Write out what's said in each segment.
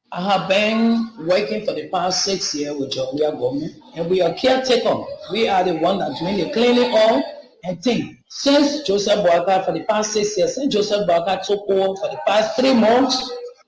I have been working for the past 6 years with Joria government, and we are caretaker. We are the one that's doing the cleaning up and thing. Since Joseph Boakai for the past 6 years, since Joseph Boakai took over for the past 3 months,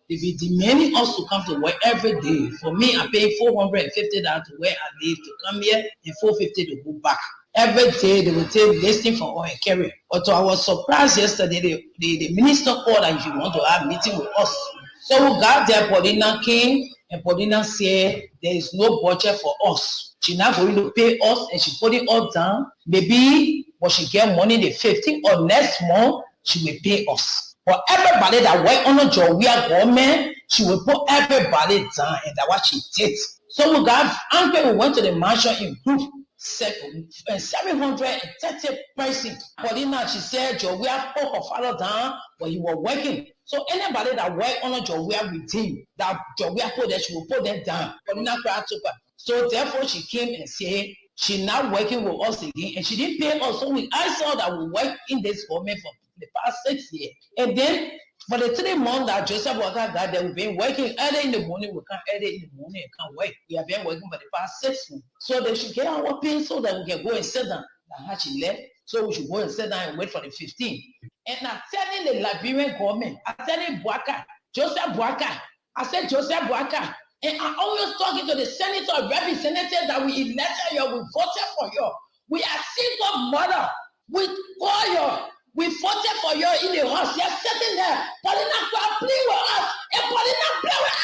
they be demanding us to come to work every day. For me, I pay $450 to where I live to come here and $450 to go back. Every day they will take listing for oil and carry. But I was surprised yesterday, the minister called and he want to have a meeting with us. So we got there, Paulina came, and Paulina said there is no budget for us. She's not going to pay us, and she put it all down. Maybe when she get money the 15th or next month, she will pay us. For everybody that work on the job, we are government, she will put everybody down, and that's what she did. So we got angry, we went to the mansion in group. 730 person. Paulina, she said, Joe, we have put her father down, but he was working. So anybody that work on a job, we are with him, that job we are put there, she will put them down. Paulina cried to her. So therefore, she came and said, she's not working with us again, and she didn't pay us. So I saw that we work in this government for the past 6 years. And then for the 3 months that Joseph Walker got there, we've been working early in the morning, we can't early in the morning, can't work. We have been working for the past 6 months. So they should get our pay so that we can go and sit down. That she left, so we should go and sit down and wait for the 15th. And I'm telling the Liberian government, I'm telling Boakai, Joseph Boakai, I said Joseph Boakai, and I'm always talking to the senator, representatives that we elected you, we voted for you. We are single mother. We call you. We voted for you in the house. You're sitting there. Paulina play with us. And Paulina play with us.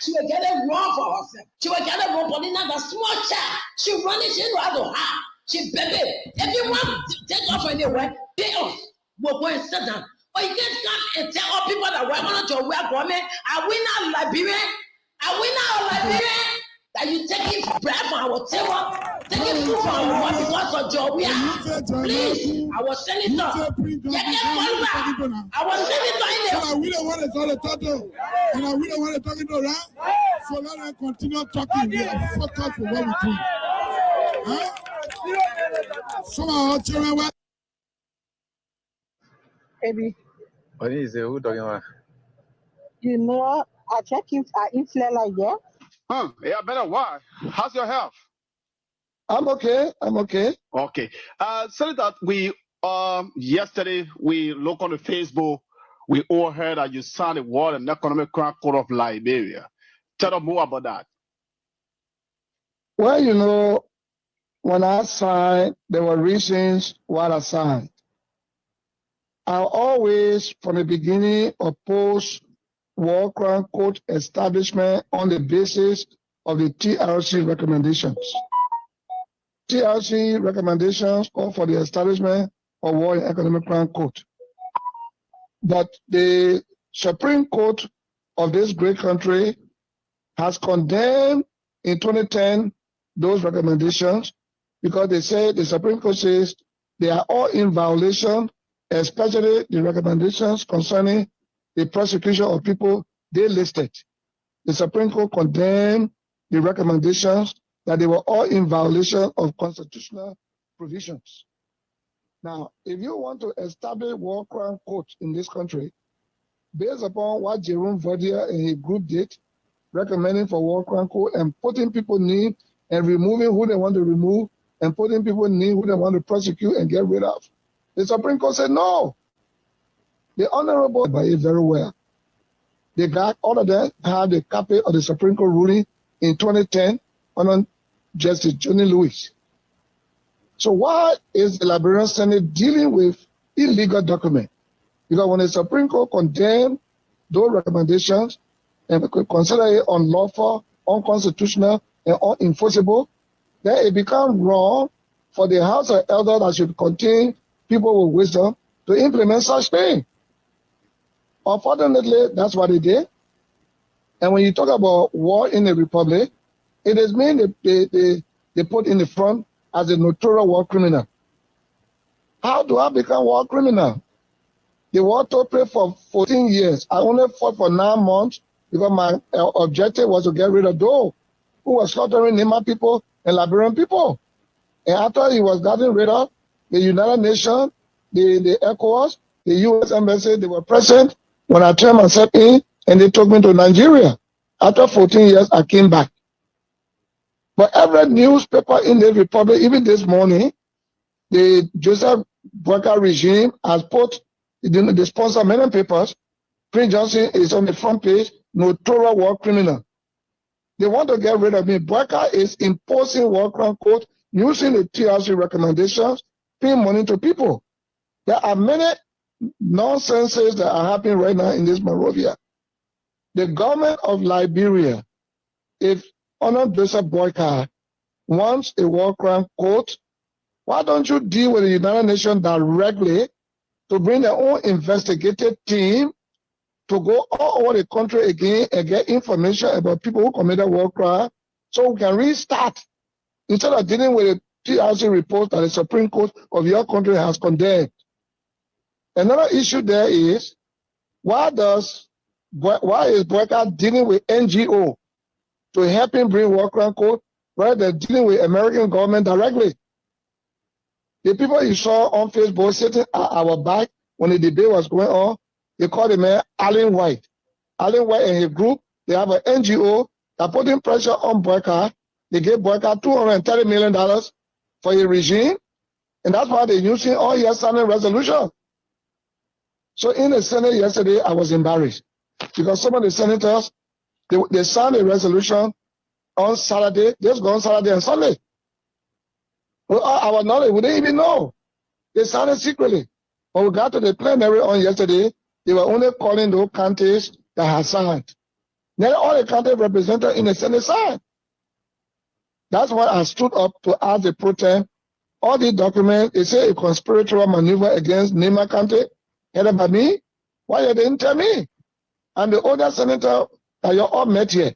She will get it wrong for herself. She will get it wrong. Paulina, the small child. She running. She know how to have. She baby. If you want to take off anywhere, pay us. We'll go and sit down. But you can't come and tell all people that we're going to work government. Are we not Liberian? Are we not Liberian? That you taking bread from our table, taking food from our mouth because of job. We are, please, our senator, our senator in there. We don't want to call a total. We don't want to talk it around. So let us continue talking. We are focused for what we do. Some of our children were. Baby. What is it? Who talking about? You know, I check if I inflate like that. Yeah, better. Why? How's your health? I'm okay. Okay. Senator, we yesterday we look on the Facebook. We all heard that you signed the World and Economic Crime Code of Liberia. Tell us more about that. Well, you know, when I signed, there were reasons why I signed. I always, from the beginning, opposed World Crime Code establishment on the basis of the TRC recommendations. TRC recommendations call for the establishment of World Economic Crime Code. But the Supreme Court of this great country has condemned in 2010 those recommendations because they say the Supreme Court says they are all in violation, especially the recommendations concerning the prosecution of people they listed. The Supreme Court condemned the recommendations that they were all in violation of constitutional provisions. Now, if you want to establish War Crime Court in this country, based upon what Jerome Verdier and his group did, recommending for War Crime Court and putting people in and removing who they want to remove and putting people in who they want to prosecute and get rid of, the Supreme Court said no. The Honorable by it very well. The guy, all of them had a copy of the Supreme Court ruling in 2010 on Justice Johnny Lewis. So why is the Liberian Senate dealing with illegal documents? Because when the Supreme Court condemned those recommendations and consider it unlawful, unconstitutional, and unenforceable, then it becomes wrong for the House of Elders that should contain people with wisdom to implement such things. Unfortunately, that's what they did. And when you talk about war in the republic, it is mean they put in the front as a notorious war criminal. How do I become war criminal? The war took place for 14 years. I only fought for 9 months because my objective was to get rid of those who were slaughtering Nema people and Liberian people. And after he was gotten rid of, the United Nations, the ECOWAS, the U.S. Embassy, they were present when I turned myself in and they took me to Nigeria. After 14 years, I came back. But every newspaper in the Republic, even this morning, the Joseph Boakai regime has put, they sponsor many papers. Prince Johnson is on the front page, notorious war criminal. They want to get rid of me. Boakai is imposing war crime code using the TRC recommendations, paying money to people. There are many nonsenses that are happening right now in this Monrovia. The government of Liberia, if Honor Joseph Boakai wants a war crime court, why don't you deal with the United Nations directly to bring their own investigative team to go all over the country again and get information about people who committed war crime so we can restart instead of dealing with the TRC report that the Supreme Court of your country has condemned. Another issue there is, why is Boakai dealing with NGO to help him bring war crime code rather than dealing with American government directly? The people you saw on Facebook sitting at our back when the debate was going on, they called the man Alan White. Alan White and his group, they have an NGO that putting pressure on Boakai. They gave Boakai $230 million for a regime, and that's why they're using all your Senate resolution. So in the Senate yesterday, I was embarrassed because some of the senators, they signed a resolution on Saturday, just go on Saturday and Sunday. Well, our knowledge, we didn't even know. They signed it secretly. When we got to the plenary on yesterday, they were only calling those counties that had signed. Then all the county represented in the Senate signed. That's why I stood up to ask the pro tem. All these documents, they say a conspiratorial maneuver against Nema County, headed by me. Why you didn't tell me? And the other senator that you all met here.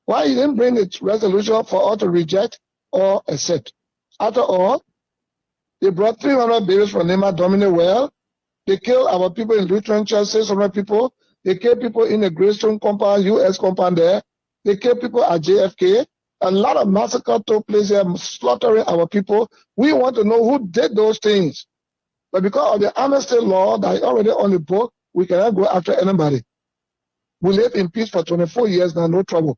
Why you didn't bring the resolution for us to reject or accept? After all, they brought 300 babies from Nema Dominic well. They killed our people in Lutheran Church, 600 people. They killed people in the Greystone compound, US compound there. They killed people at JFK. A lot of massacre took place here, slaughtering our people. We want to know who did those things. But because of the amnesty law that is already on the book, we cannot go after anybody. We live in peace for 24 years now, no trouble.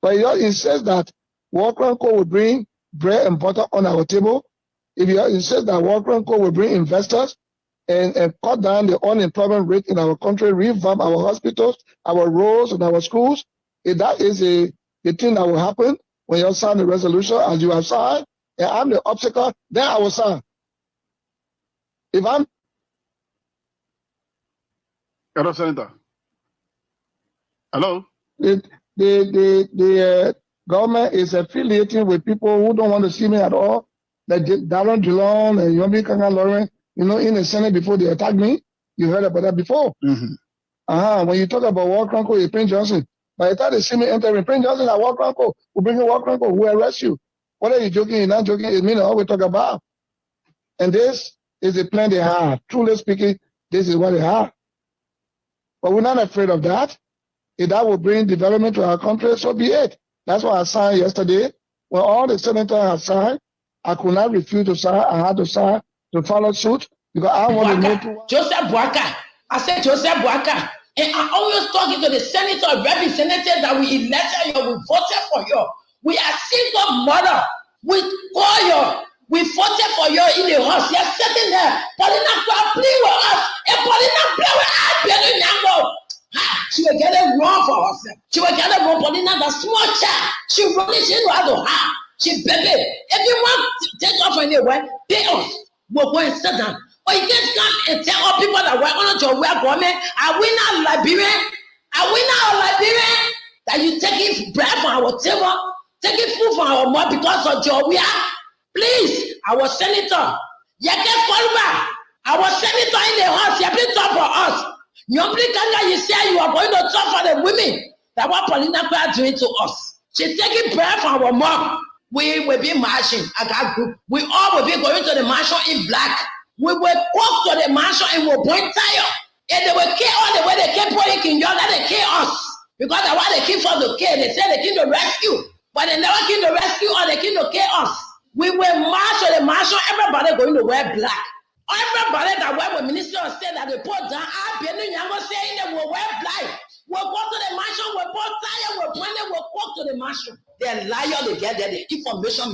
But it says that war crime code will bring bread and butter on our table. If you insist that war crime code will bring investors and cut down the unemployment rate in our country, revamp our hospitals, our roads, and our schools, if that is the thing that will happen when you sign the resolution as you have signed, and I'm the obstacle, then I will sign. If I'm Hello, Senator. Hello? The government is affiliating with people who don't want to see me at all. Like Darren Dillon and Yomi Kanga Lauren, in the Senate before they attacked me. You heard about that before. Mm-hmm. When you talk about war crime code, Prince Johnson, by the time they see me entering, Prince Johnson at war crime code, who bring a war crime code, who arrest you. Whether you're joking, you're not joking, it means all we talk about. And this is the plan they have. Truly speaking, this is what they have. But we're not afraid of that. If that will bring development to our country, so be it. That's why I signed yesterday. When all the senators have signed, I could not refuse to sign. I had to sign to follow suit because I want to know. Joseph Boakai. I said Joseph Boakai. And I'm always talking to the senator, representatives that we elected you, we voted for you. We are single mother. We call you. We voted for you in the house. You're sitting there. Paulina play with us. And Paulina play with us. She will get it wrong for herself. She will get it wrong. Paulina, the small child. She really, she know how to have. She baby. If you want to take off anywhere, pay us. We'll go and sit down. But you can't come and tell all people that we're on your way government. Are we not Liberian? Are we not Liberian? That you taking bread from our table, taking food from our mouth because of your we are? Please, our senator, you can call back. Our senator in the house, you please talk for us. You say you are going to talk for the women. That what Paulina is doing to us. She's taking bread from our mouth. We will be marching. I got group. We all will be going to the mansion in black. We will walk to the mansion and we'll point tire. And they will kill all the way they came for in y'all that they kill us. Because that's why they came for the kill. They said they came to rescue. But they never came to rescue or they came to kill us. We will march to the mansion, everybody going to wear black. Everybody that work with Ministry of State that they put down, I be saying they will wear black. We'll go to the mansion, we'll put tire, we'll point it, we'll walk to the mansion. The liar they get there, the information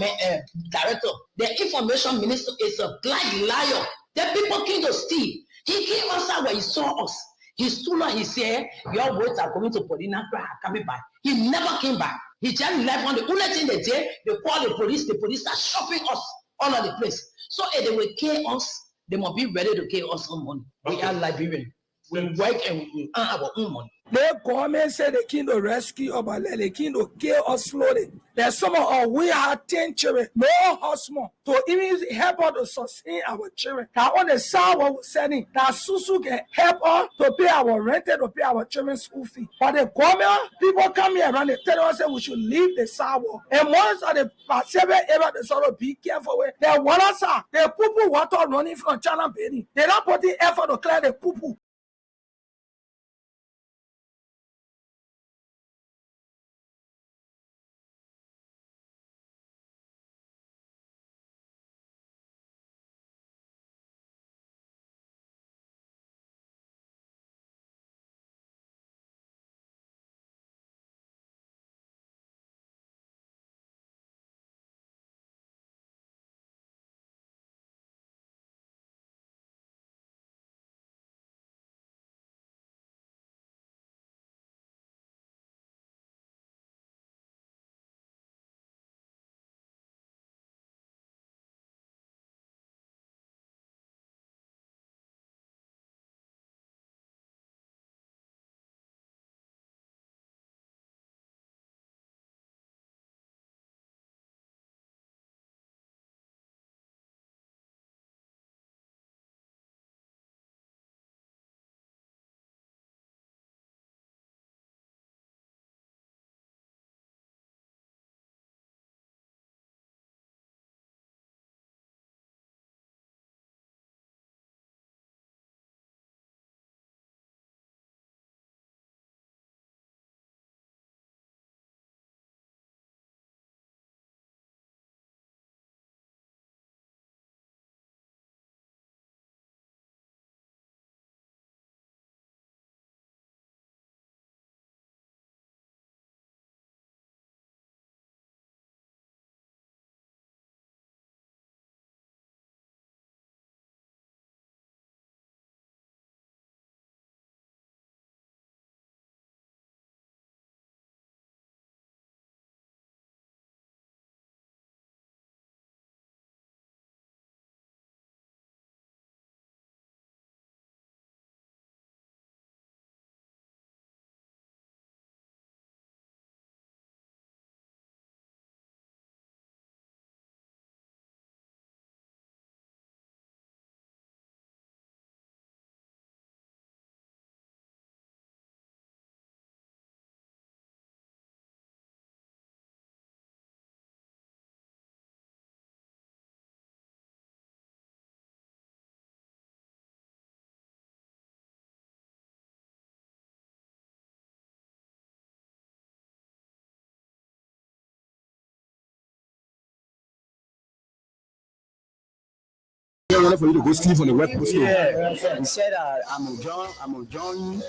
director, the information minister is a black liar. The people came to steal. He came outside where he saw us. He stood up, he said, your words are coming to Polina, coming back. He never came back. He just left on the only thing they did, they called the police start shopping us all over the place. So if they will kill us, they must be ready to kill us some money. We are Liberian. We work and we earn our own money. The government said they came to rescue us, but they came to kill us slowly. There's some of us, we have 10 children, no husband, to even help us to sustain our children. That on the side what we're sending, that Susu can help us to pay our rent, to pay our children's school fee. But the government, people come here around, they tell us that we should leave the sidewalk. And once of the seven area, they sort of be careful with. The water, sir, the poo water running from China, Benin. They're not putting effort to clear the poo. For you to go sleep on the web post. Yeah, he said I'm a John.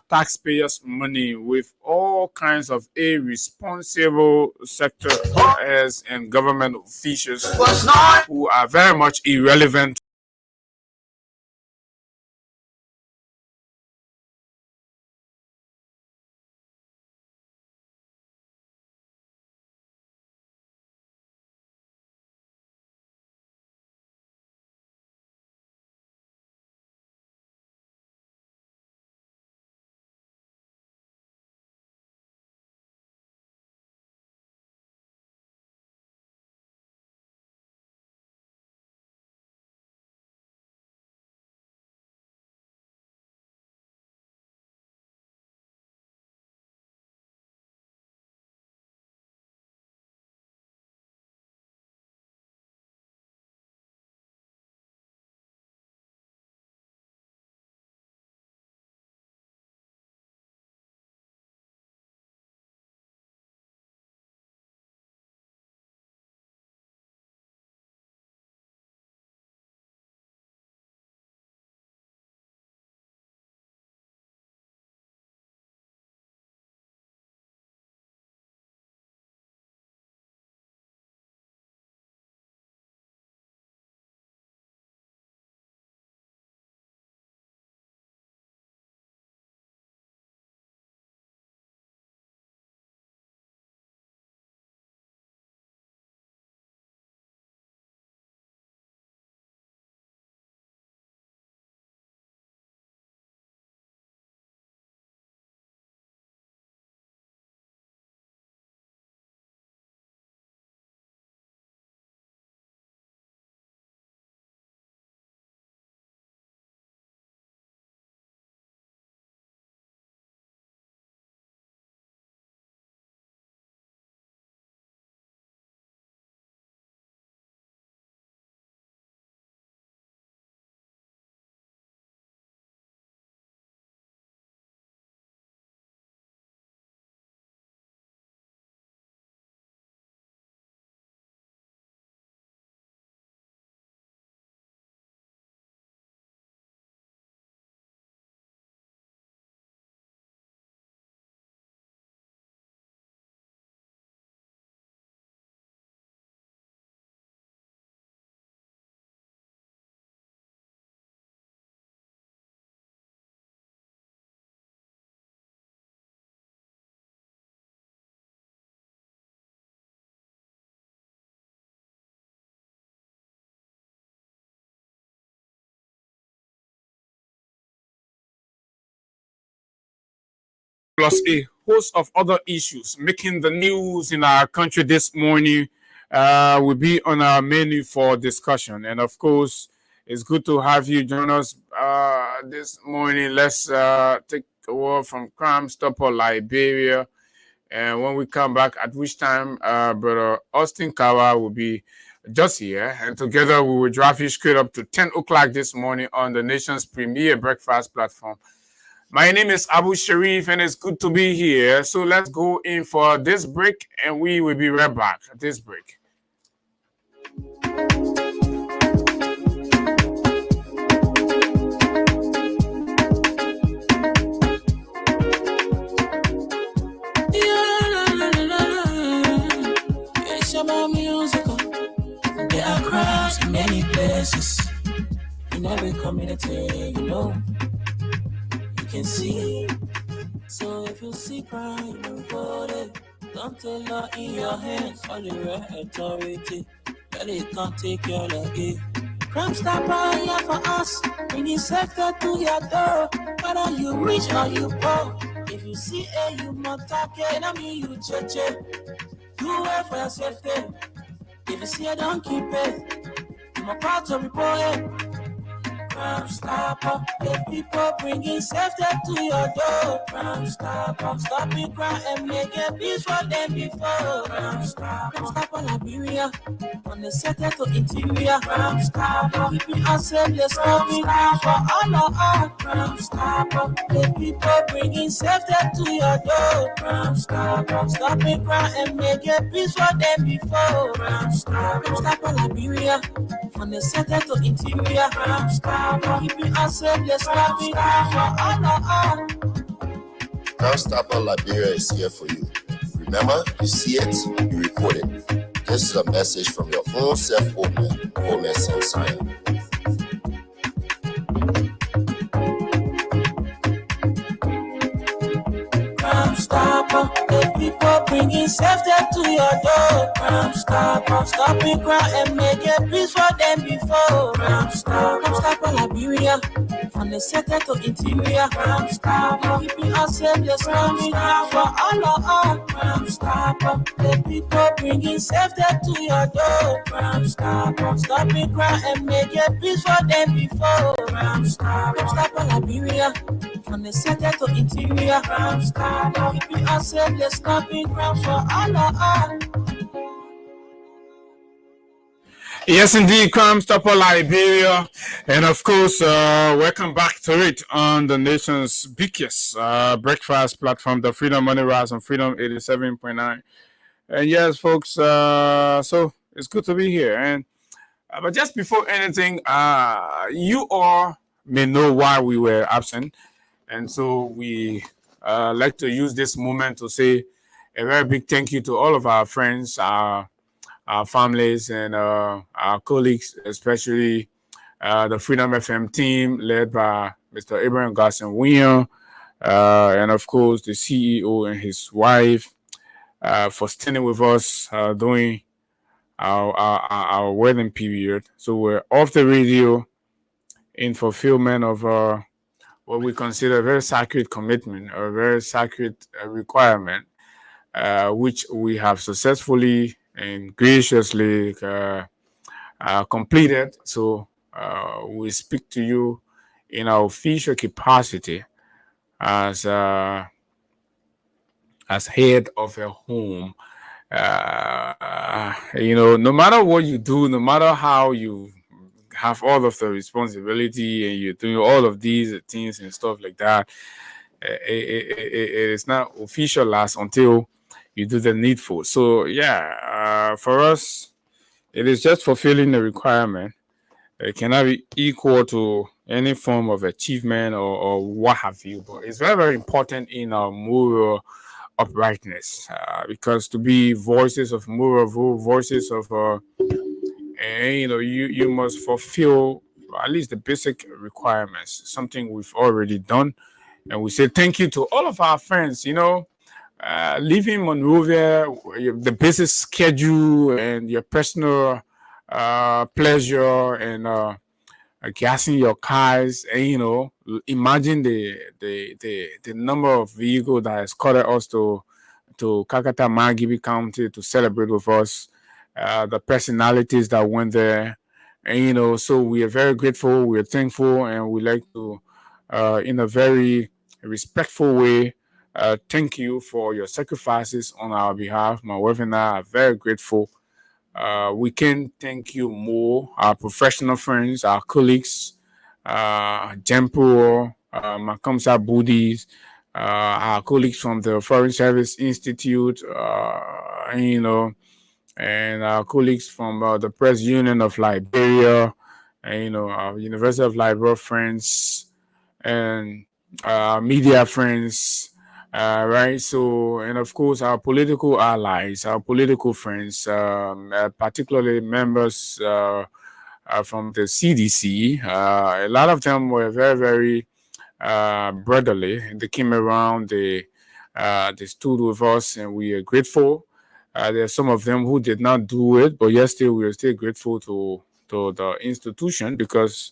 taxpayers' money with all kinds of irresponsible sector heirs and government officials who are very much irrelevant. Plus a host of other issues making the news in our country this morning will be on our menu for discussion. And of course, it's good to have you join us this morning. Let's take a word from Crime Stopper Liberia. And when we come back, at which time Brother Austin Kawa will be just here. And together we will drive you straight up to 10 o'clock this morning on the nation's premier breakfast platform. My name is Abu Sharif, and it's good to be here. So let's go in for this break, and we will be right back at this break. It's about musical. There are crowds in many places. In every community, you know. Can see. So if you see crime, report it. Don't take law in your hands. All the right authority, that it can't take your leg. Crime Stopper here for us. Bringing safety to your door. Whether you rich or you poor. If you see a you must take it. I mean you check it. You wait for your safety. If you see it, don't keep it. I'm about to report it. Crime Stopper, the people bringing safety to your door. Crime Stopper, stopping crime and making peace for them before. Crime Stopper Liberia, on the sector to interior. Crime Stopper, keeping us safe, let's stop it for all of us. Crime Stopper, the people bringing safety to your door. Crime Stopper, stopping crime and making peace for them before. Crime Stopper Liberia, on the sector to interior. Crime Stopper, keeping us safe, let's stop it for all of us. Crime Stopper Liberia is here for you. Remember, you see it, you report it. This is a message from your own self, Oldman Samsaya. Crime Stopper, the people bringing safety to your door. Crime Stopper, stopping crime and making peace for them before. Crime Stopper Liberia, from the center to interior. Crime Stopper, keeping us safe, just coming down for all of us. Crime Stopper, the people bringing safety to your door. Crime Stopper, stopping crime and making peace for them before. Crime Stopper Liberia, from the center to interior. Crime Stopper, keeping us safe, just stopping crime for all of us. Yes, indeed, Crime Stopper Liberia. And of course, welcome back to it on the nation's biggest breakfast platform, the Freedom Money Rise on Freedom 87.9. And yes, folks, so it's good to be here. And but just before anything, you all may know why we were absent. And so we like to use this moment to say a very big thank you to all of our friends, our families, and our colleagues, especially the Freedom FM team led by Mr. Abraham Garson William, and of course the CEO and his wife for standing with us during our wedding period. So we're off the radio in fulfillment of what we consider a very sacred commitment, or a very sacred requirement, which we have successfully and graciously completed. So we speak to you in our official capacity as head of a home. No matter what you do, no matter how you have all of the responsibility and you're doing all of these things and stuff like that, it is not officialized until you do the needful. So yeah, for us, it is just fulfilling the requirement. It cannot be equal to any form of achievement or what have you, but it's very, very important in our moral uprightness, because to be voices of moral, voices of you must fulfill at least the basic requirements, something we've already done. And we say thank you to all of our friends, leaving Monrovia, the business schedule and your personal pleasure and gassing your cars, and imagine the number of vehicles that escorted us to Kakata Margibi County to celebrate with us, the personalities that went there, and so we are very grateful, we are thankful, and we like to in a very respectful way thank you for your sacrifices on our behalf. My wife and I are very grateful. We can thank you more, our professional friends, our colleagues, Jempuro, Makamsa Budis, our colleagues from the Foreign Service Institute, and our colleagues from the Press Union of Liberia, and our University of Liberia friends, and media friends, right? So, and of course, our political allies, our political friends, particularly members from the CDC. A lot of them were very, very brotherly. They came around, they stood with us, and we are grateful. There are some of them who did not do it, but yes, still we are still grateful to the institution because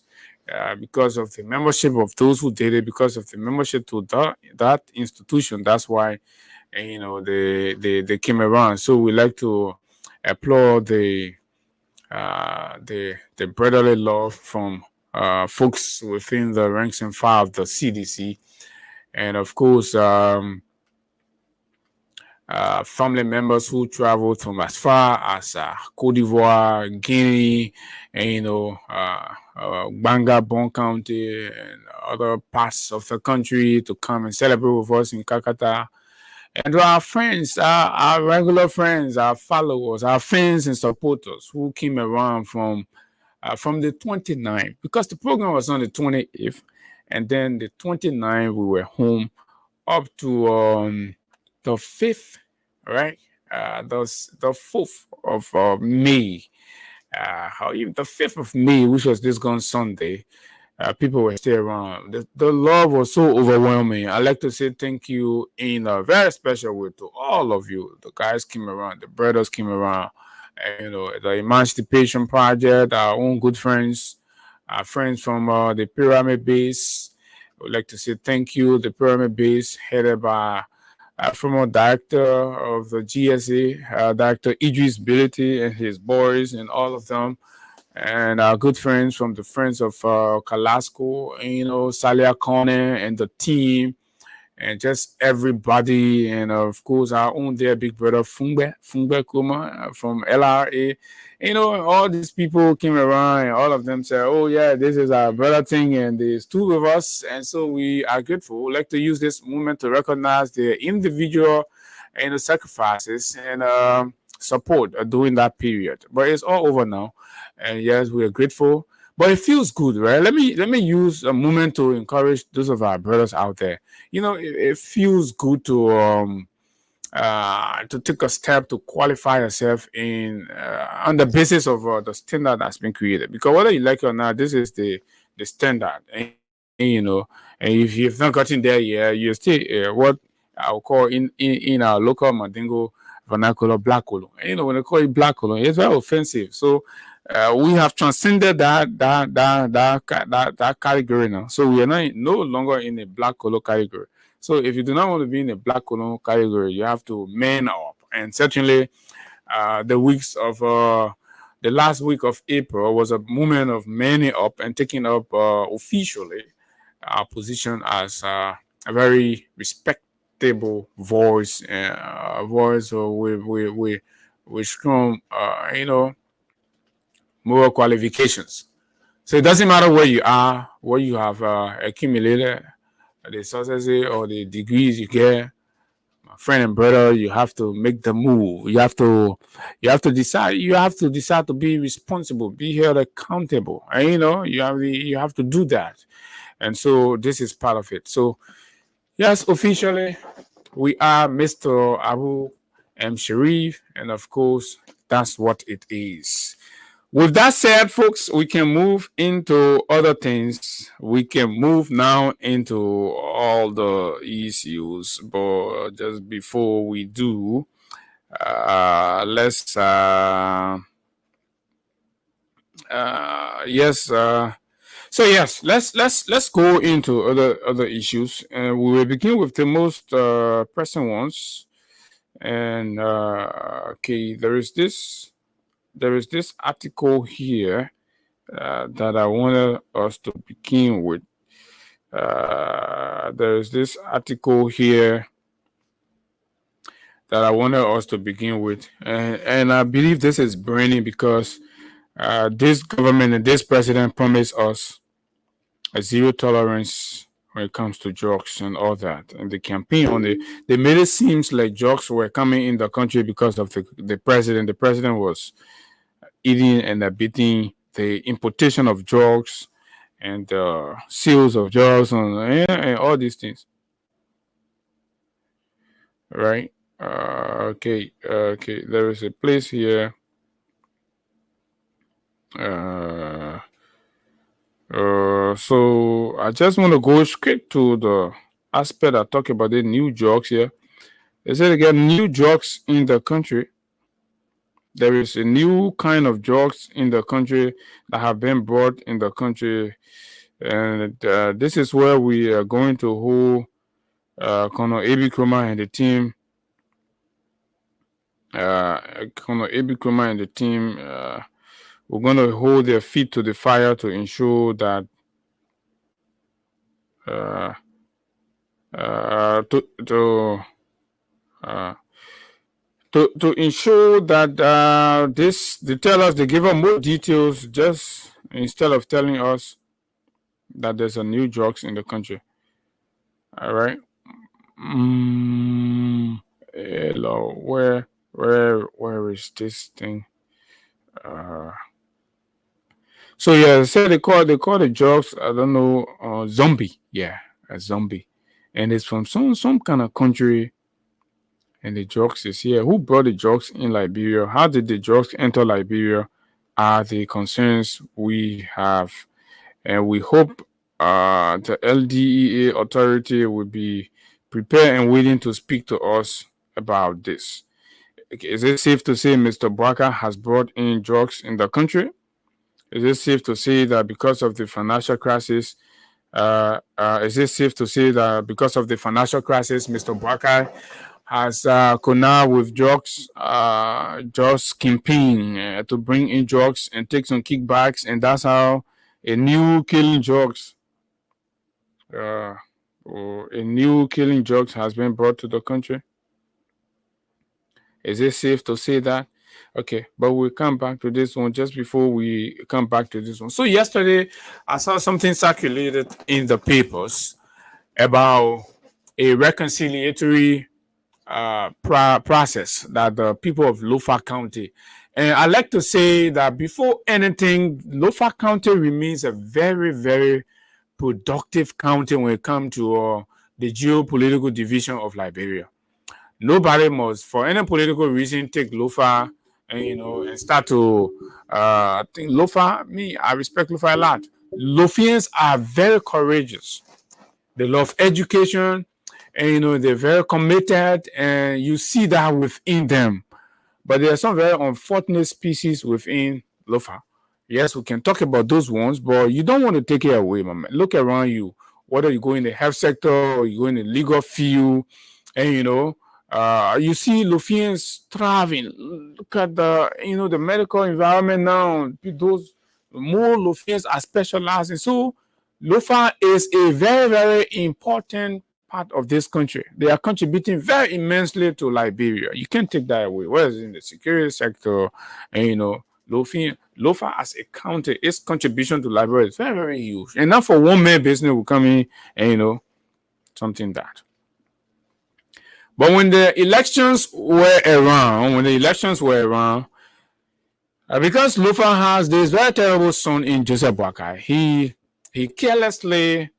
of the membership of those who did it, because of the membership to that institution. That's why they came around. So we like to applaud the brotherly love from folks within the ranks and file of the CDC, and of course family members who traveled from as far as Cote d'Ivoire, Guinea, and Banga, Bon County, and other parts of the country to come and celebrate with us in Kakata. And to our friends, our regular friends, our followers, our fans and supporters who came around from the 29th, because the program was on the 28th, and then the 29th we were home up to the 5th, right? The 4th of May. Even the 5th of May, which was this gone Sunday, people were still around. The love was so overwhelming. I'd like to say thank you in a very special way to all of you. The guys came around, the brothers came around, and, the Emancipation Project, our own good friends, our friends from the Pyramid Base. I would like to say thank you. The Pyramid Base, headed by former director of the GSA, Dr. Idris Bility and his boys and all of them, and our good friends from the Friends of Kalasco, Salia Kone and the team, and just everybody, and of course our own dear big brother Fungbe Kuma from LRA. All these people came around and all of them said, oh yeah, this is our brother thing, and there's two of us, and so we are grateful. We'd like to use this moment to recognize the individual sacrifices and support during that period. But it's all over now, and yes, we are grateful. But it feels good, right? Let me use a moment to encourage those of our brothers out there. It feels good to take a step to qualify yourself on the basis of the standard that's been created. Because whether you like it or not, this is the standard. And if you've not gotten there yet, you're still what I'll call in our local Mandingo vernacular black colon. When they call it black colon, it's very offensive. So we have transcended that category now. So we are no longer in a black color category. So if you do not want to be in a black color category, you have to man up. And certainly, the last week of April was a moment of manning up and taking up officially our position as a very respectable voice, with strong, moral qualifications. So it doesn't matter where you are, where you have accumulated the successes or the degrees you get, my friend and brother, you have to make the move. You have to decide. You have to decide to be responsible, be held accountable. And you have to do that. And so this is part of it. So yes, officially, we are Mr. Abu M. Sharif, and of course, that's what it is. With that said, folks, we can move into other things. We can move now into all the issues. But just before we do, let's let's go into other issues, and we will begin with the most pressing ones. And okay, there is this article here that I wanted us to begin with. There's this article here that I wanted us to begin with, and I believe this is burning because this government and this president promised us a zero tolerance when it comes to drugs and all that. And the campaign they made it seems like drugs were coming in the country because of the president. The president was eating and abetting the importation of drugs and sales of drugs and all these things. Right? Okay. There is a place here. So I just want to go straight to the aspect I talk about the new drugs here. They said again, new drugs in the country. There is a new kind of drugs in the country that have been brought in the country, and this is where we are going to hold Colonel Abi Kroma and the team. Colonel Abi Kroma and the team. We're going to hold their feet to the fire to ensure that to ensure that they tell us, they give us more details just instead of telling us that there's a new drugs in the country. All right. Hello, where is this thing? So yeah, they say they call the drugs, I don't know, zombie. Yeah, a zombie. and it's from some kind of country, and the drugs is here. Who brought the drugs in Liberia? How did the drugs enter Liberia? Are the concerns we have, and we hope the LDEA authority will be prepared and waiting to speak to us about this. Is it safe to say Mr. Bwaka has brought in drugs in the country? Is it safe to say that because of the financial crisis, is it safe to say that because of the financial crisis, Mr. Bwaka has connived with drugs campaign to bring in drugs and take some kickbacks, and that's how a new killing drugs has been brought to the country? Is it safe to say that? Okay, but we'll come back to this one just before we come back to this one. So yesterday, I saw something circulated in the papers about a reconciliatory process that the people of Lofa County, and I like to say that before anything, Lofa County remains a very, very productive county when it comes to the geopolitical division of Liberia. Nobody must, for any political reason, take Lofa and start to think Lofa. I respect Lofa a lot. Lofians are very courageous. They love education, and they're very committed, and you see that within them. But there are some very unfortunate species within Lofa. Yes, we can talk about those ones, but you don't want to take it away, my man. Look around you. Whether you go in the health sector or you go in the legal field, and you see Lofians thriving. Look at the medical environment now. Those more Lofians are specializing. So Lofa is a very, very important part of this country. They are contributing very immensely to Liberia. You can't take that away. Whether it's in the security sector, and Lofa as a county, its contribution to Liberia is very, very huge. And not for one man business will come in and something that. But when the elections were around, because Lofa has this very terrible son in Joseph Bwaka, he carelessly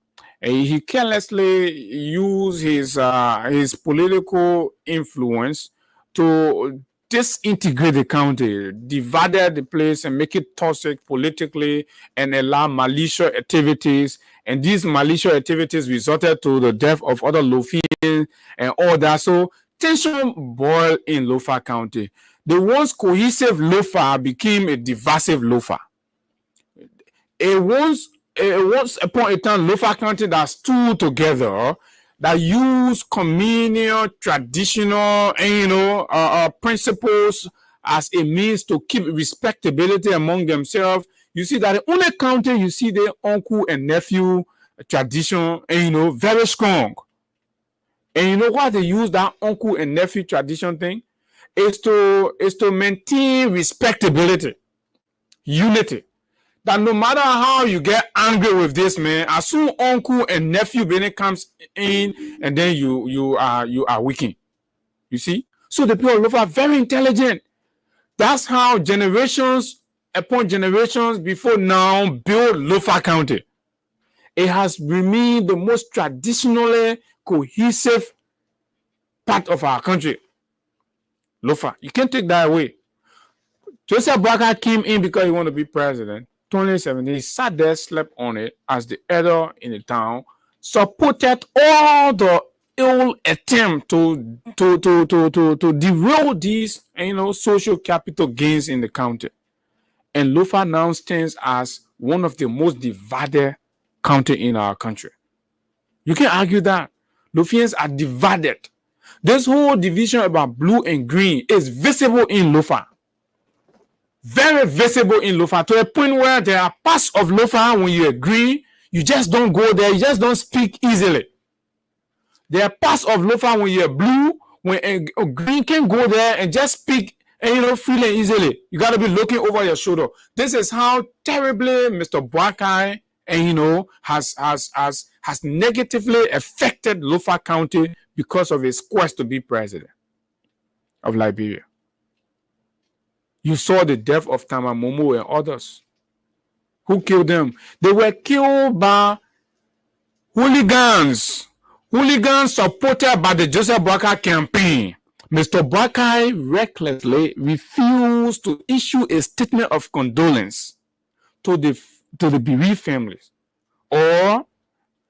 used his political influence to disintegrate the county, divided the place and make it toxic politically, and allow malicious activities. And these malicious activities resulted to the death of other Lofians and all that. So tension boiled in Lofa County. The once cohesive Lofa became a divisive Lofa. Once upon a time, Lofa County that stood together, that use communal, traditional, principles as a means to keep respectability among themselves. You see that the only county you see the uncle and nephew tradition, very strong. And you know why they use that uncle and nephew tradition thing? Is to maintain respectability, unity. That no matter how you get angry with this man, as soon uncle and nephew Benny comes in, and then you are weakened. You see? So the people of Lofa are very intelligent. That's how generations upon generations before now built Lofa County. It has remained the most traditionally cohesive part of our country. Lofa. You can't take that away. Joseph Bwaka came in because he wanted to be president. 2017, he sat there, slept on it as the elder in the town, supported all the ill attempt to derail these social capital gains in the county. And Lofa now stands as one of the most divided county in our country. You can't argue that. Lofians are divided. This whole division about blue and green is visible in Lofa. Very visible in Lofa, to a point where there are parts of Lofa when you agree, you just don't go there, you just don't speak easily. There are parts of Lofa when you're blue, when a green can go there and just speak freely and easily. You got to be looking over your shoulder. This is how terribly Mr. Bwaka has negatively affected Lofa County because of his quest to be president of Liberia. You saw the death of Tama Momo and others. Who killed them? They were killed by hooligans hooligans supported by the Joseph Boakai campaign. Mr. Boakai recklessly refused to issue a statement of condolence to the bereaved families or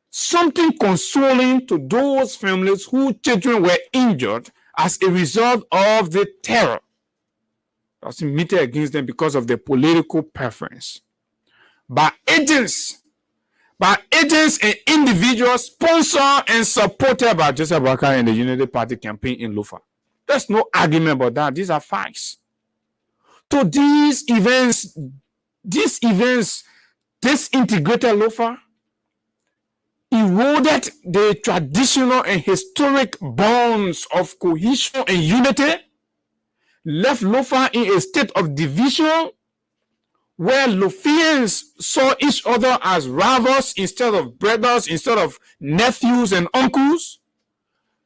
something consoling to those families whose children were injured as a result of the terror that was meted against them because of their political preference by agents and individuals sponsored and supported by Joseph Boakai and the Unity Party campaign in Lofa. There's no argument about that. These are facts. So these events disintegrated Lofa, eroded the traditional and historic bonds of cohesion and unity, left Lofa in a state of division where Lofians saw each other as rivals instead of brothers, instead of nephews and uncles.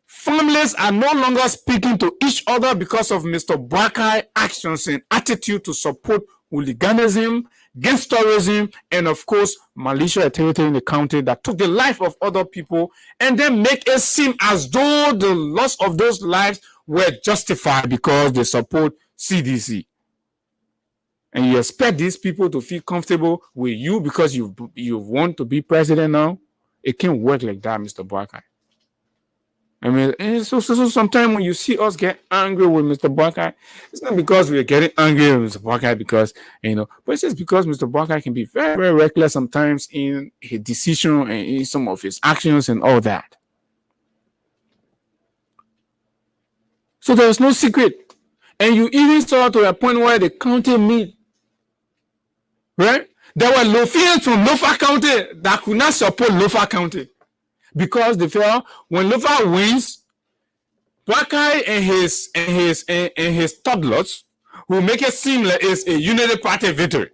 Families are no longer speaking to each other because of Mr. Boakai actions and attitude to support hooliganism, gangsterism, and of course, malicious activity in the county that took the life of other people and then make it seem as though the loss of those lives were justified because they support CDC. And you expect these people to feel comfortable with you because you want to be president now? It can't work like that, Mr. Boakai. I mean, so sometimes when you see us get angry with Mr. Boakai, it's not because we're getting angry with Mr. Boakai because, but it's just because Mr. Boakai can be very, very reckless sometimes in his decision and in some of his actions and all that. So there's no secret. And you even saw to a point where the county meet, right? There were Lofians from Lofa County that could not support Lofa County. Because they felt when Lofa wins, Boakai and his toddlers will make it seem like it's a Unity Party victory.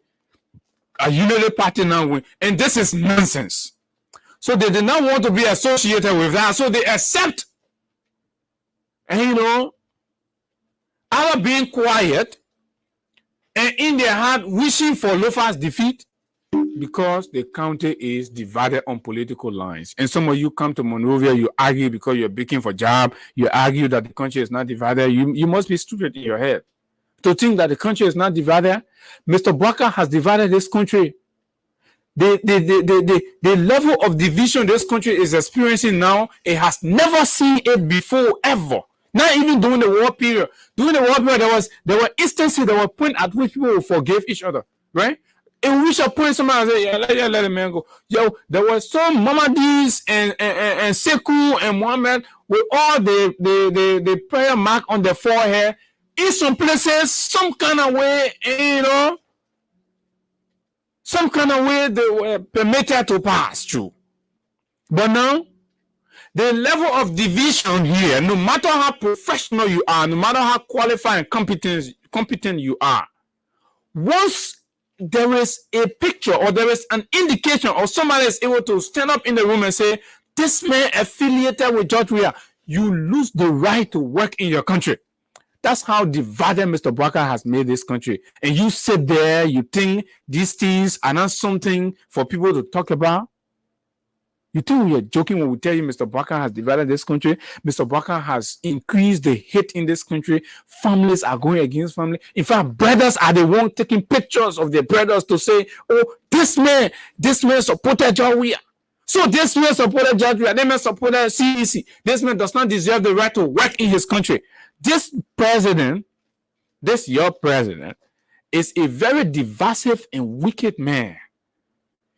A Unity Party now win. And this is nonsense. So they did not want to be associated with that. So they accept. And either being quiet and in their heart wishing for Lofa's defeat, because the county is divided on political lines. And some of you come to Monrovia, you argue because you're looking for a job, you argue that the country is not divided. You must be stupid in your head to think that the country is not divided. Mr. Boakai has divided this country. The level of division this country is experiencing now, it has never seen it before, ever. Not even during the war period. During the war period, there were instances that were pointed at which people forgave each other, right? In which a point somebody say, yeah, let the man go. Yo, there was some Mamadis and Sekou and Mohammed with all the prayer mark on their forehead. In some places, some kind of way, some kind of way they were permitted to pass through. But now, the level of division here, no matter how professional you are, no matter how qualified and competent you are, once there is a picture or there is an indication or somebody is able to stand up in the room and say, this man affiliated with George Weah, you lose the right to work in your country. That's how divided Mr. Boakai has made this country. And you sit there, you think these things are not something for people to talk about? You think we are joking when we tell you Mr. Boakai has divided this country? Mr. Boakai has increased the hate in this country. Families are going against family. In fact, brothers are the ones taking pictures of their brothers to say, oh, this man supported George Weah. So this man supported George Weah. This man supported CEC. This man does not deserve the right to work in his country. This president, your president, is a very divisive and wicked man.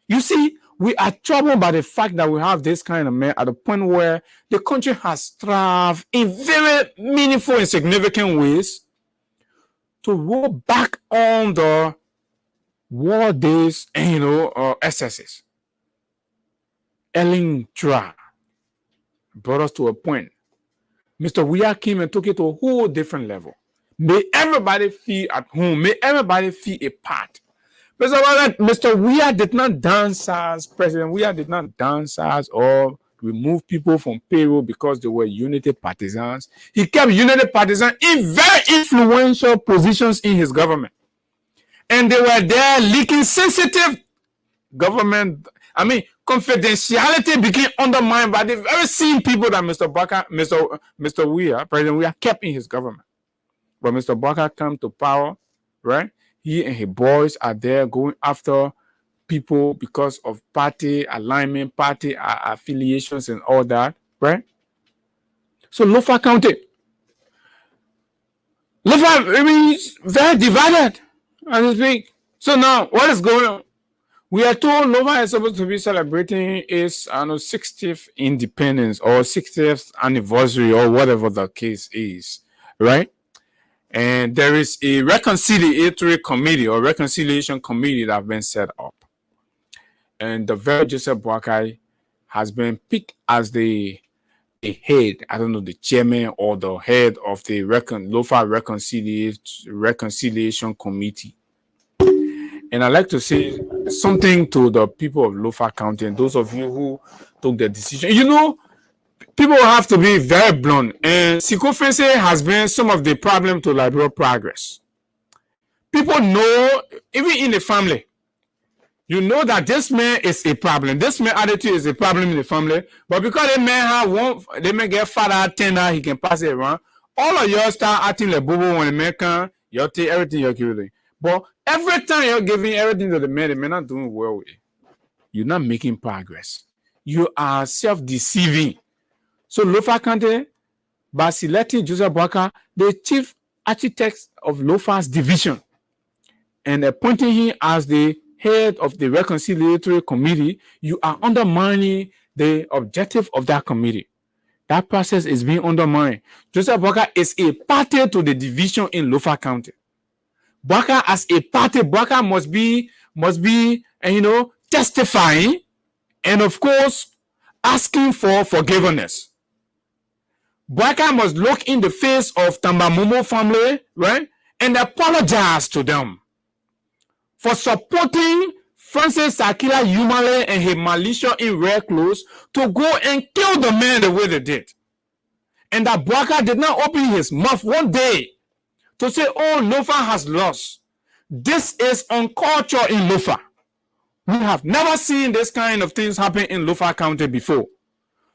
You see, we are troubled by the fact that we have this kind of man at the point where the country has thrived in very meaningful and significant ways to roll back on the war days and, excesses. Ellen Tra brought us to a point. Mr. Weah came and took it to a whole different level. May everybody feel at home. May everybody feel a part. Mr. Weah did not downsize, President Weah did not downsize or remove people from payroll because they were Unity partisans. He kept Unity partisans in very influential positions in his government. And they were there leaking sensitive government. I mean, confidentiality became undermined by the very same people that Mr. Weah, President Weah, kept in his government. But Mr. Barker come to power, right? He and his boys are there going after people because of party alignment, party affiliations, and all that, right? So Lofa County, is very divided as we speak. So now, what is going on? We are told Lofa is supposed to be celebrating its 60th independence or 60th anniversary or whatever the case is, right? And there is a reconciliatory committee or reconciliation committee that has been set up. And the very Joseph Boakai has been picked as the head, I don't know, the chairman or the head of the Lofa reconciliation committee. And I'd like to say something to the people of Lofa County and those of you who took the decision. You know, people have to be very blunt. And circumference has been some of the problem to liberal progress. People know, even in the family, you know that this man is a problem. This man attitude is a problem in the family. But because the man have one, they may get father, tender, he can pass it around. All of y'all start acting like boo when the man can, you'll take everything you're giving. But every time you're giving everything to the man not doing well with it. You're not making progress. You are self-deceiving. So Lofa County, by selecting Joseph Boakai, the chief architect of Lofa's division, and appointing him as the head of the reconciliatory committee, you are undermining the objective of that committee. That process is being undermined. Joseph Boakai is a party to the division in Lofa County. Boakai as a party, Boakai must be, testifying and of course asking for forgiveness. Boakai must look in the face of Tambamumo family, right, and apologize to them for supporting Francis Akila Yumale and his militia in red clothes to go and kill the man the way they did. And that Boakai did not open his mouth one day to say, oh, Lofa has lost. This is uncultured in Lofa. We have never seen this kind of things happen in Lofa County before.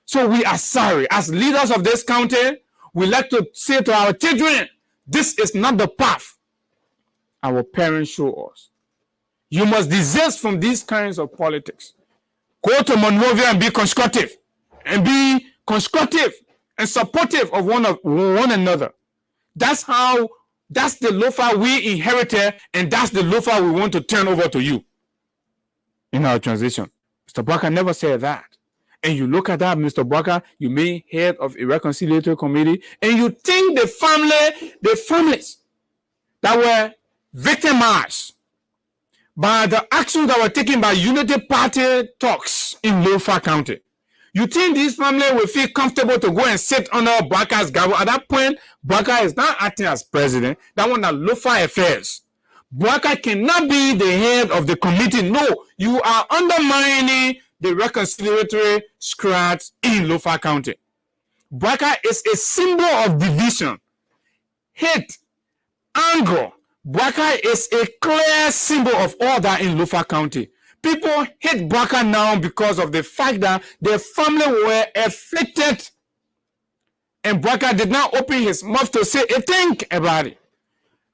So we are sorry. As leaders of this county, we like to say to our children, this is not the path our parents show us. You must desist from these kinds of politics. Go to Monrovia and be constructive. And be constructive and supportive of one another. That's the Lofa we inherited, and that's the Lofa we want to turn over to you in our transition. Mr. Boakai never said that. And you look at that, Mr. Boakai, you made head of a reconciliatory committee, and you think the families that were victimized by the actions that were taken by Unity Party talks in Lofa County. You think these families will feel comfortable to go and sit under Boakai's gavel? At that point, Boakai is not acting as president. That one, that Lofa affairs. Boakai cannot be the head of the committee. No, you are undermining the reconciliatory scribes in Lofa County. Boakai is a symbol of division, hate, anger. Boakai is a clear symbol of all that in Lofa County. People hate Boakai now because of the fact that their family were afflicted, and Boakai did not open his mouth to say a thing about it,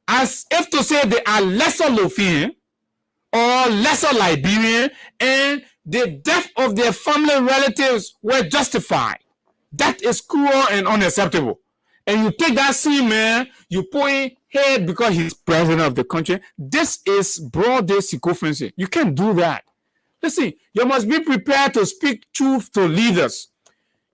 as if to say they are lesser Lofian or lesser Liberian, and the death of their family relatives were justified. That is cruel and unacceptable. And you take that same man, you put him head because he's president of the country. This is broad-day sycophancy. You can't do that. Listen, you must be prepared to speak truth to leaders.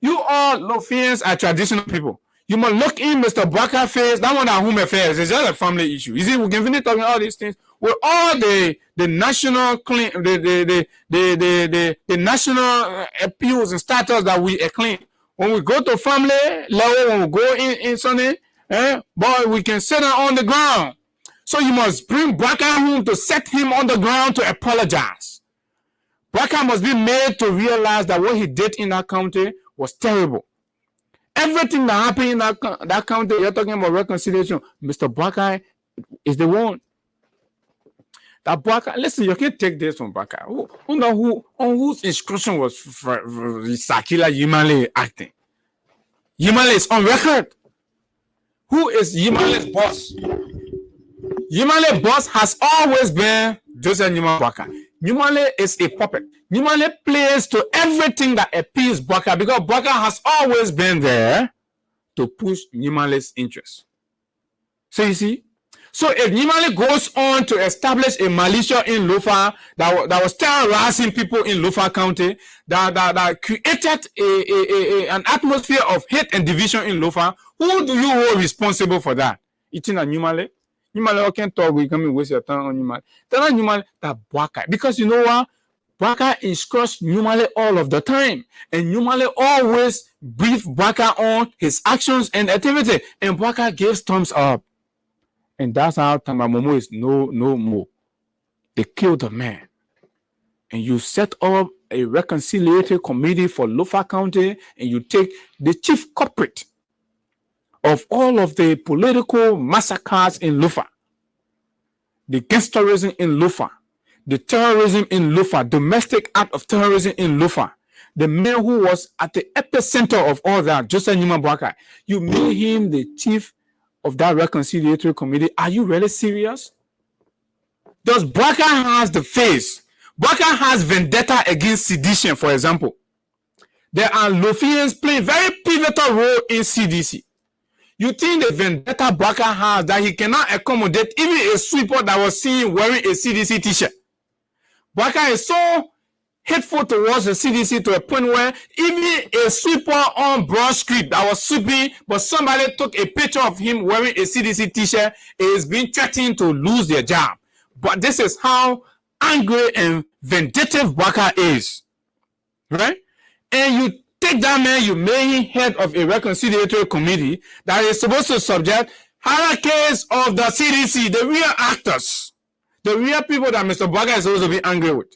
You all Lofians are traditional people. You must look in Mr. Boakai's face. That one at home affairs is just a family issue. You see, we can finish talking all these things with all the national claim, the national appeals and status that we claim. When we go to family level, when we go in Sunday, boy, we can sit on the ground. So you must bring Boakai home to set him on the ground to apologize. Boakai must be made to realize that what he did in that county was terrible. Everything that happened in that county, you're talking about reconciliation, Mr. Boakai is the one. That Baka, listen, you can take this from Baka. Who know on whose instruction was Sakila Yimale acting? Yimale is on record. Who is Yimale's boss? Yimale's boss has always been Joseph Nyuma Baka. Yimale is a puppet. Yimale plays to everything that appeals Baka because Baka has always been there to push Yimale's interests. So you see, so if Yimale goes on to establish a militia in Lofa that was terrorizing people in Lofa County, that created an atmosphere of hate and division in Lofa, who do you hold responsible for that? It's in a Yimale. Yimale can't talk. We come and waste your time on Yimale. Tell Yimale that Baka, because you know what? Baka instructs Yimale all of the time, and Yimale always brief Baka on his actions and activity, and Baka gives thumbs up. And that's how Tamamomo is no more. They killed the man. And you set up a reconciliatory committee for Lofa County, and you take the chief culprit of all of the political massacres in Lofa, the gangsterism in Lofa, the terrorism in Lofa, domestic act of terrorism in Lofa, the man who was at the epicenter of all that, Joseph Nyuma Baka. You made him the chief of that reconciliatory committee. Are you really serious? Does Baka has the face? Baka has vendetta against sedition, for example. There are Lofians playing very pivotal role in CDC. You think the vendetta Baka has that he cannot accommodate even a sweeper that was seen wearing a CDC t-shirt? Baka is so hateful towards the CDC to a point where even a sweeper on Broad Street that was sweeping, but somebody took a picture of him wearing a CDC t-shirt, is being threatened to lose their job. But this is how angry and vindictive Baka is, right? And you take that man, you make him head of a reconciliatory committee that is supposed to subject hierarchies of the CDC, the real actors, the real people that Mr. Baka is supposed to be angry with.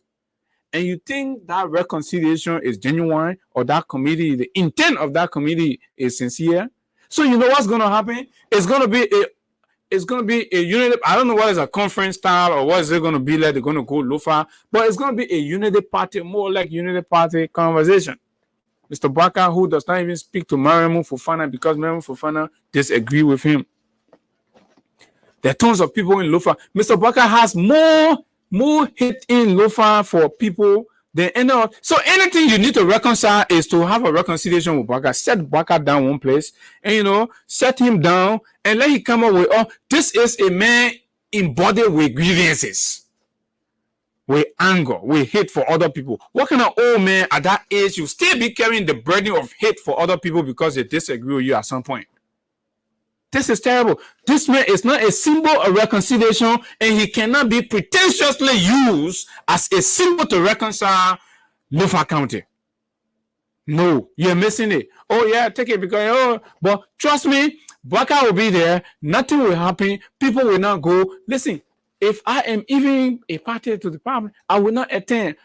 And you think that reconciliation is genuine, or that committee, the intent of that committee is sincere? So you know what's going to happen? It's going to be a unity. I don't know what is a conference style or what is it going to be like. They're going to go Lofa, but it's going to be a unity party, more like unity party conversation. Mr. Baka, who does not even speak to Mariam Fofana because Mariam Fofana disagree with him. There are tons of people in Lofa. Mr. Baka has more hate in Lofa for people than any other. So anything you need to reconcile is to have a reconciliation with Baka. Set Baka down one place and, set him down and let him come up with, this is a man embodied with grievances, with anger, with hate for other people. What kind of old man at that age you still be carrying the burden of hate for other people because they disagree with you at some point? This is terrible. This man is not a symbol of reconciliation, and he cannot be pretentiously used as a symbol to reconcile Lofa County. No, you're missing it. Oh, yeah, take it because, but trust me, Baka will be there. Nothing will happen. People will not go. Listen, if I am even a party to the problem, I will not attend.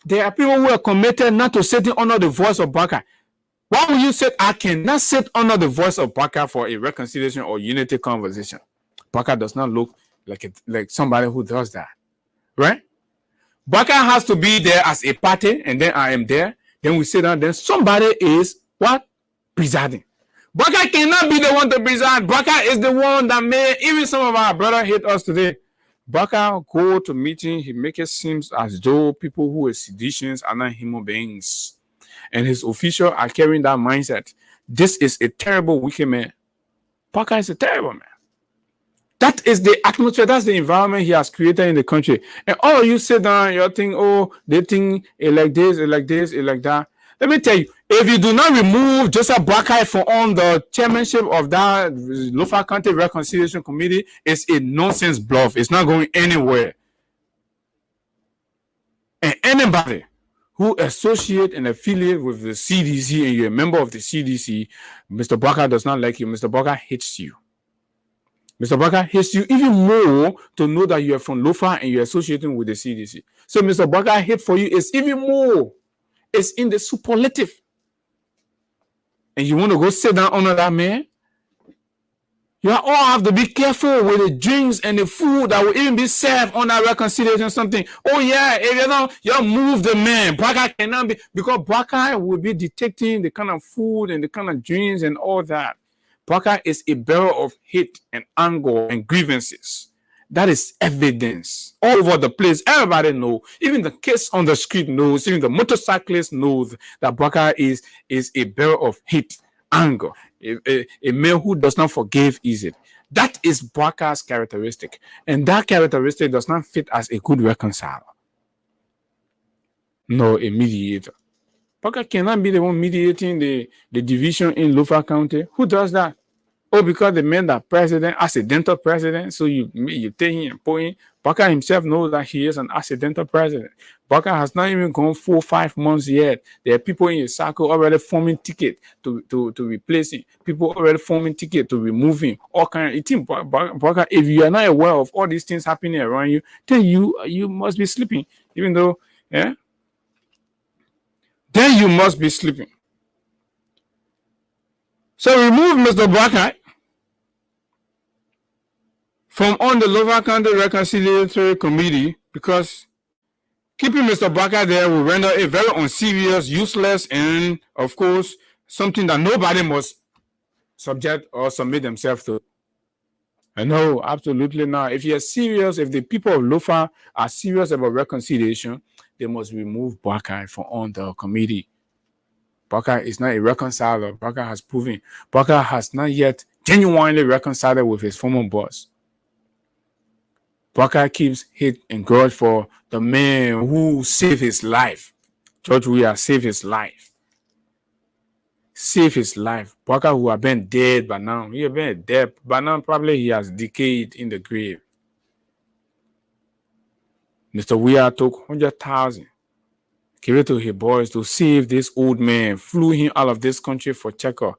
There are people who are committed not to sit under the voice of Baka. Why would you say I cannot sit under the voice of Baka for a reconciliation or unity conversation? Baka does not look like somebody who does that, right? Baka has to be there as a party, and then I am there. Then we sit down. Then somebody is what? Presiding. Baka cannot be the one to preside. Baka is the one that made even some of our brothers hate us today. Baka go to meeting. He make it seem as though people who are seditions are not human beings. And his officials are carrying that mindset. This is a terrible, wicked man. Baka is a terrible man. That is the atmosphere, that's the environment he has created in the country. And all of you sit down, you think, they think it like this, it like this, it like that. Let me tell you, if you do not remove Joseph Baka from the chairmanship of that Lofa County Reconciliation Committee, it's a nonsense bluff. It's not going anywhere. And anybody who associate and affiliate with the CDC and you're a member of the CDC, Mr. Baka does not like you. Mr. Baka hates you. Mr. Baka hates you even more to know that you are from Lofa and you're associating with the CDC. So Mr. Baka hate for you is even more. It's in the superlative. And you want to go sit down under that man? You all have to be careful with the drinks and the food that will even be served on that reconciliation something. Oh yeah, if you move the man. Baka cannot be, because Baka will be detecting the kind of food and the kind of drinks and all that. Baka is a bearer of hate and anger and grievances. That is evidence all over the place. Everybody knows. Even the kids on the street knows. Even the motorcyclist knows that Baka is a bearer of hate, anger. A man who does not forgive easily. That is Baka's characteristic. And that characteristic does not fit as a good reconciler. No, a mediator. Baka cannot be the one mediating the division in Lofa County. Who does that? Oh, because the man that president, accidental president, so you take him and put him. Baka himself knows that he is an accidental president. Baka has not even gone 4 or 5 months yet. There are people in his circle already forming ticket to replace him. People already forming ticket to remove him. All kind of things. Baka, if you are not aware of all these things happening around you, then you must be sleeping. Even though, yeah, then you must be sleeping. So remove Mr. Baka from on the Lofa County Reconciliatory Committee, because keeping Mr. Baka there will render it very unserious, useless, and of course, something that nobody must subject or submit themselves to. And no, absolutely not. If you're serious, if the people of Lofa are serious about reconciliation, they must remove Baka from on the committee. Baka is not a reconciler. Baka has proven. Baka has not yet genuinely reconciled with his former boss. Baka keeps hate and grudge for the man who saved his life. George Weah saved his life. Saved his life. Baka, who have been dead by now. He has been dead by now. Probably he has decayed in the grave. Mr. Weah took 100,000. Gave it to his boys to save this old man. Flew him out of this country for checkup.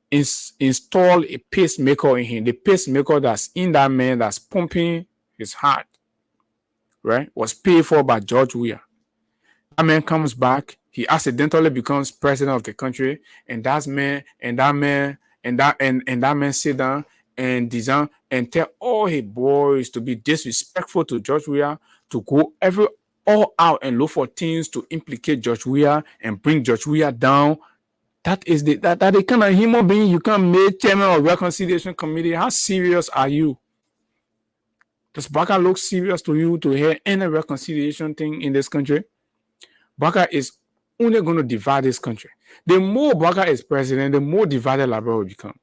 Install a pacemaker in him. The pacemaker that's in that man that's pumping his heart, right, was paid for by George Weah. That man comes back, he accidentally becomes president of the country, and that man sit down and design and tell all his boys to be disrespectful to George Weah, to go all out and look for things to implicate George Weah and bring George Weah down. That is the kind of human being you can make chairman of reconciliation committee. How serious are you? Does Baka look serious to you to hear any reconciliation thing in this country? Baka is only going to divide this country. The more Baka is president, the more divided Liberia will become.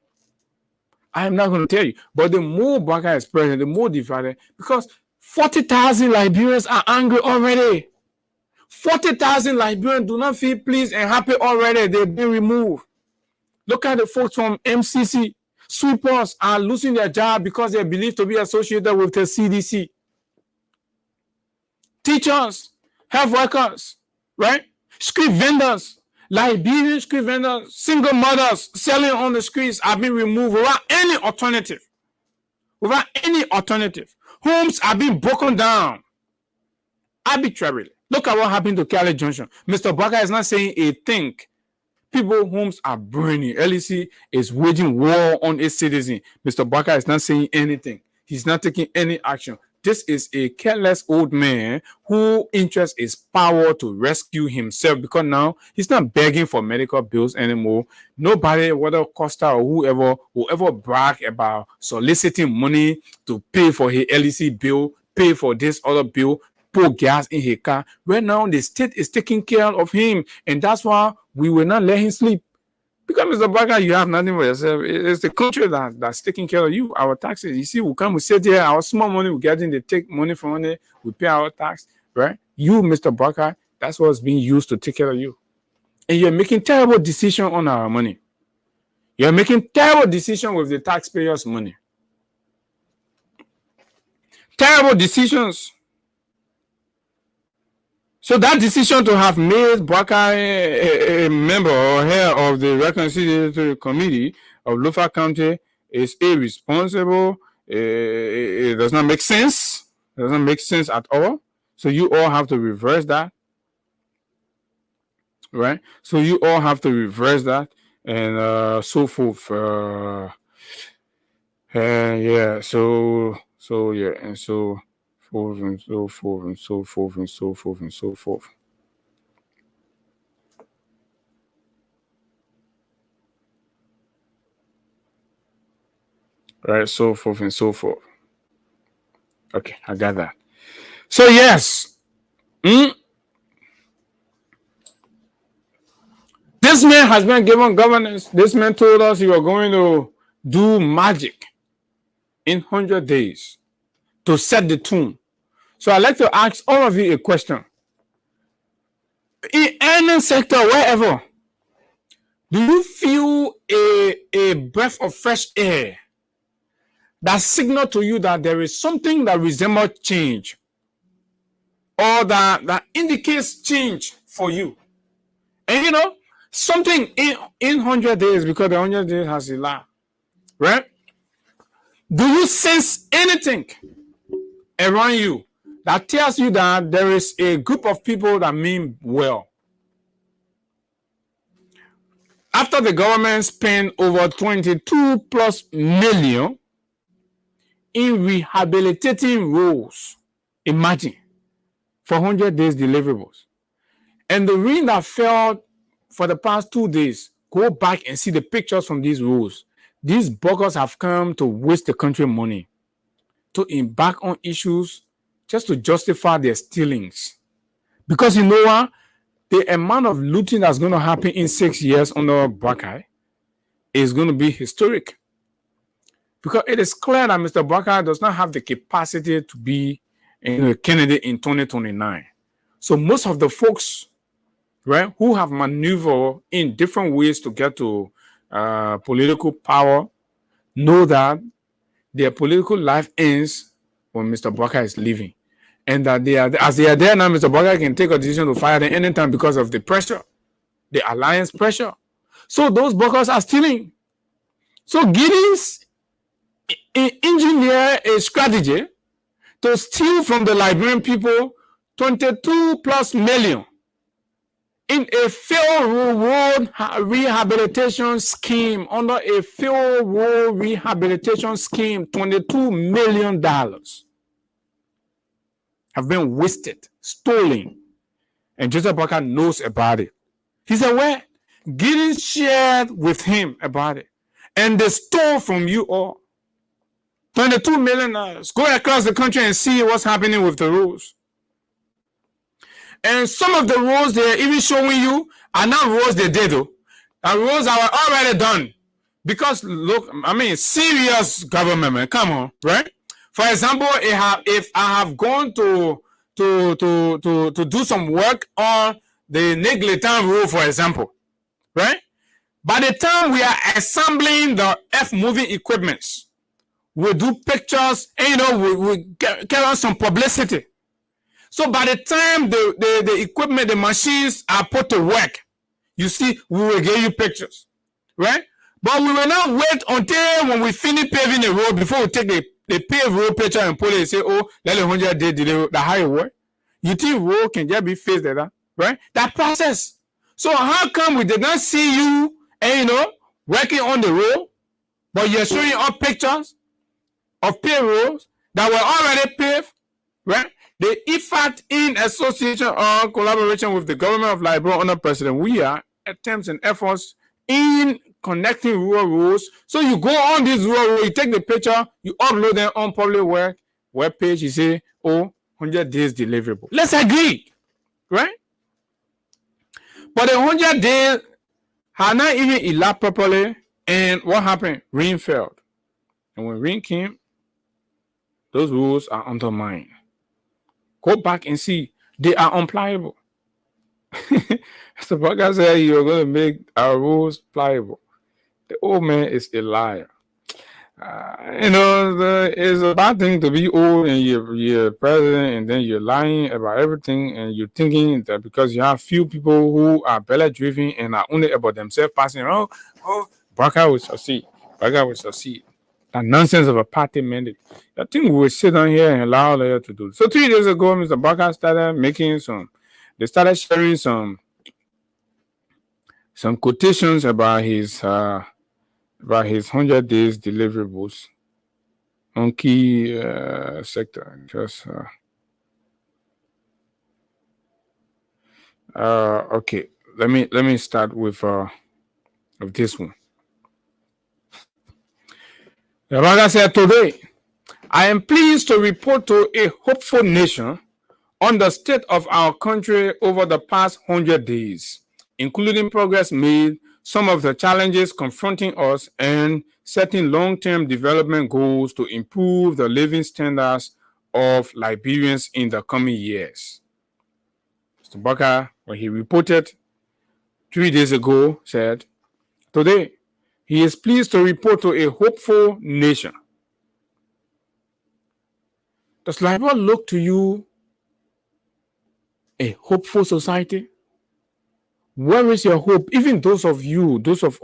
I am not going to tell you, but the more Baka is president, the more divided, because 40,000 Liberians are angry already. 40,000 Liberians do not feel pleased and happy already. They've been removed. Look at the folks from MCC. Sweepers are losing their job because they are believed to be associated with the CDC. Teachers, health workers, right? Street vendors, Liberian street vendors, single mothers selling on the streets have been removed without any alternative. Without any alternative. Homes are being broken down arbitrarily. Look at what happened to Cali Junction. Mr. Baka is not saying a thing. People's homes are burning. LEC is waging war on its citizens. Mr. Baka is not saying anything. He's not taking any action. This is a careless old man whose interest is power to rescue himself, because now he's not begging for medical bills anymore. Nobody, whether Costa or whoever, will ever brag about soliciting money to pay for his LEC bill, pay for this other bill, put gas in his car. Right now, the state is taking care of him, and that's why we will not let him sleep. Because Mr. Baka, you have nothing for yourself. It's the country that's taking care of you. Our taxes. You see, we come, we sit here, our small money we get in, they take money from it, we pay our tax, right? You, Mr. Baka, that's what's being used to take care of you. And you're making terrible decisions on our money. You're making terrible decisions with the taxpayers' money. Terrible decisions. So that decision to have made Baka a member or head of the Reconciliatory Committee of Lofa County is irresponsible. It does not make sense. It does not make sense at all. So you all have to reverse that. Right? So you all have to reverse that and so forth. Yeah. So yeah, and so forth and so forth and so forth and so forth and so forth. Right, so forth and so forth. Okay, I got that. So yes, this man has been given governance. This man told us he was going to do magic in 100 days to set the tune. So I'd like to ask all of you a question. In any sector, wherever, do you feel a breath of fresh air that signal to you that there is something that resembles change or that indicates change for you? And you know, something in 100 days, because the 100 days has elapsed, right? Do you sense anything around you that tells you that there is a group of people that mean well? After the government spent over 22 plus million in rehabilitating roads, imagine, for 100 days deliverables. And the rain that fell for the past 2 days, go back and see the pictures from these roads. These buggers have come to waste the country money, to embark on issues just to justify their stealings. Because you know what? The amount of looting that's going to happen in 6 years under Buckeye is going to be historic. Because it is clear that Mr. Buckeye does not have the capacity to be a candidate in 2029. So most of the folks, right, who have maneuvered in different ways to get to political power know that their political life ends when Mr. Buckeye is leaving. And that as they are there now, Mr. Buckeye can take a decision to fire them anytime because of the pressure, the alliance pressure. So those buggers are stealing. So Giddens engineered a strategy to steal from the Liberian people 22 plus million in a failed road rehabilitation scheme. Under a failed road rehabilitation scheme, $22 million have been wasted, stolen, and Joseph Buckeye knows about it. He's aware. Giddens shared with him about it, and they stole from you all $22 million. Go across the country and see what's happening with the roads. And some of the roads they're even showing you are not roads they did, though. Are roads that were already done. Because look, I mean, serious government, man. Come on, right? For example, if I have gone to do some work on the Negleton Road, for example, right? By the time we are assembling the F-moving equipments, we do pictures, and you know, we get on some publicity. So by the time the equipment, the machines are put to work, you see, we will give you pictures, right? But we will not wait until when we finish paving the road before we take the paved road picture and put it and say, oh, let the 100 day delay the higher work. You think road can just be faced like that, right? That process. So how come we did not see you, and you know, working on the road, but you're showing us pictures of paved roads that were already paved, right? The IFAT, in association or collaboration with the government of Liberia under President Weah, attempts and efforts in connecting rural roads. So you go on this rural road, you take the picture, you upload them on public web page, you say, oh, 100 days deliverable. Let's agree, right? But the 100 days had not even elapsed properly, and what happened? Rain fell. And when rain came, those rules are undermined. Go back and see. They are unpliable. So Buckeye said you're going to make our rules pliable. The old man is a liar. You know, it's a bad thing to be old and you're president and then you're lying about everything and you're thinking that because you have few people who are belly driven and are only about themselves passing around, oh, Buckeye will succeed. Buckeye will succeed. That nonsense of a party mandate. I think we will sit down here and allow them to do. So 3 days ago, Mr. Buckeye started making they started sharing some quotations about his 100 days deliverables. on key sector. Just okay. Let me start with this one. Like I said today, I am pleased to report to a hopeful nation on the state of our country over the past 100 days, including progress made, some of the challenges confronting us, and setting long-term development goals to improve the living standards of Liberians in the coming years. Mr. Baka, when he reported 3 days ago, said, today, he is pleased to report to a hopeful nation. Does Liberia look to you a hopeful society? Where is your hope? Even those of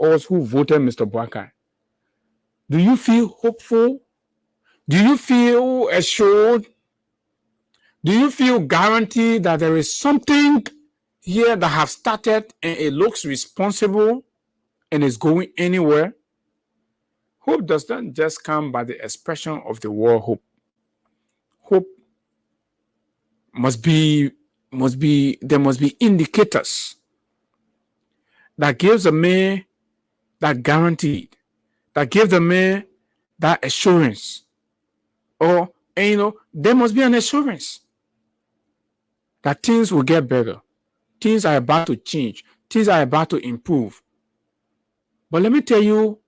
us who voted Mr. Baka, do you feel hopeful? Do you feel assured? Do you feel guaranteed that there is something here that has started and it looks responsible and is going anywhere? Hope does not just come by the expression of the word hope. Hope must be indicators that gives a man that guaranteed, that gives the man that assurance. Or, there must be an assurance that things will get better. Things are about to change. Things are about to improve. But let me tell you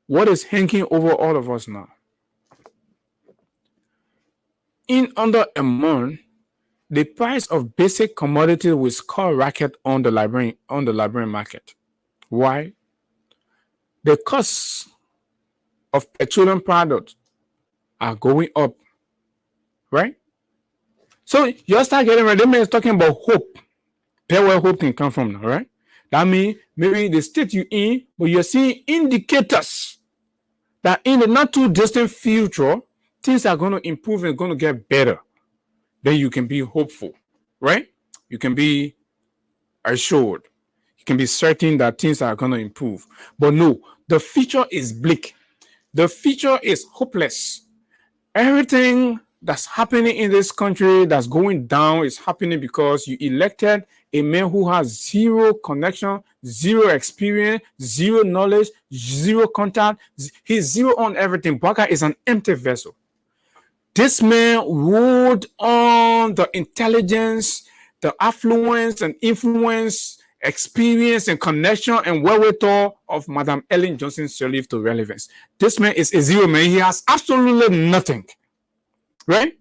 what is hanging over all of us now. In under a month, the price of basic commodities will skyrocket on the Liberian market. Why? The costs of petroleum products are going up, right? So you start getting ready. That means talking about hope. Tell where hope can come from now, right? That means maybe the state you're in, but you're seeing indicators that in the not too distant future, things are going to improve and going to get better. Then you can be hopeful, right? You can be assured. You can be certain that things are going to improve. But no, the future is bleak. The future is hopeless. Everything that's happening in this country that's going down is happening because you elected a man who has zero connection, zero experience, zero knowledge, zero contact. He's zero on everything. Baka is an empty vessel. This man ruled on the intelligence, the affluence and influence, experience and connection and wherewithal of Madam Ellen Johnson Sirleaf to relevance. This man is a zero man. He has absolutely nothing, right?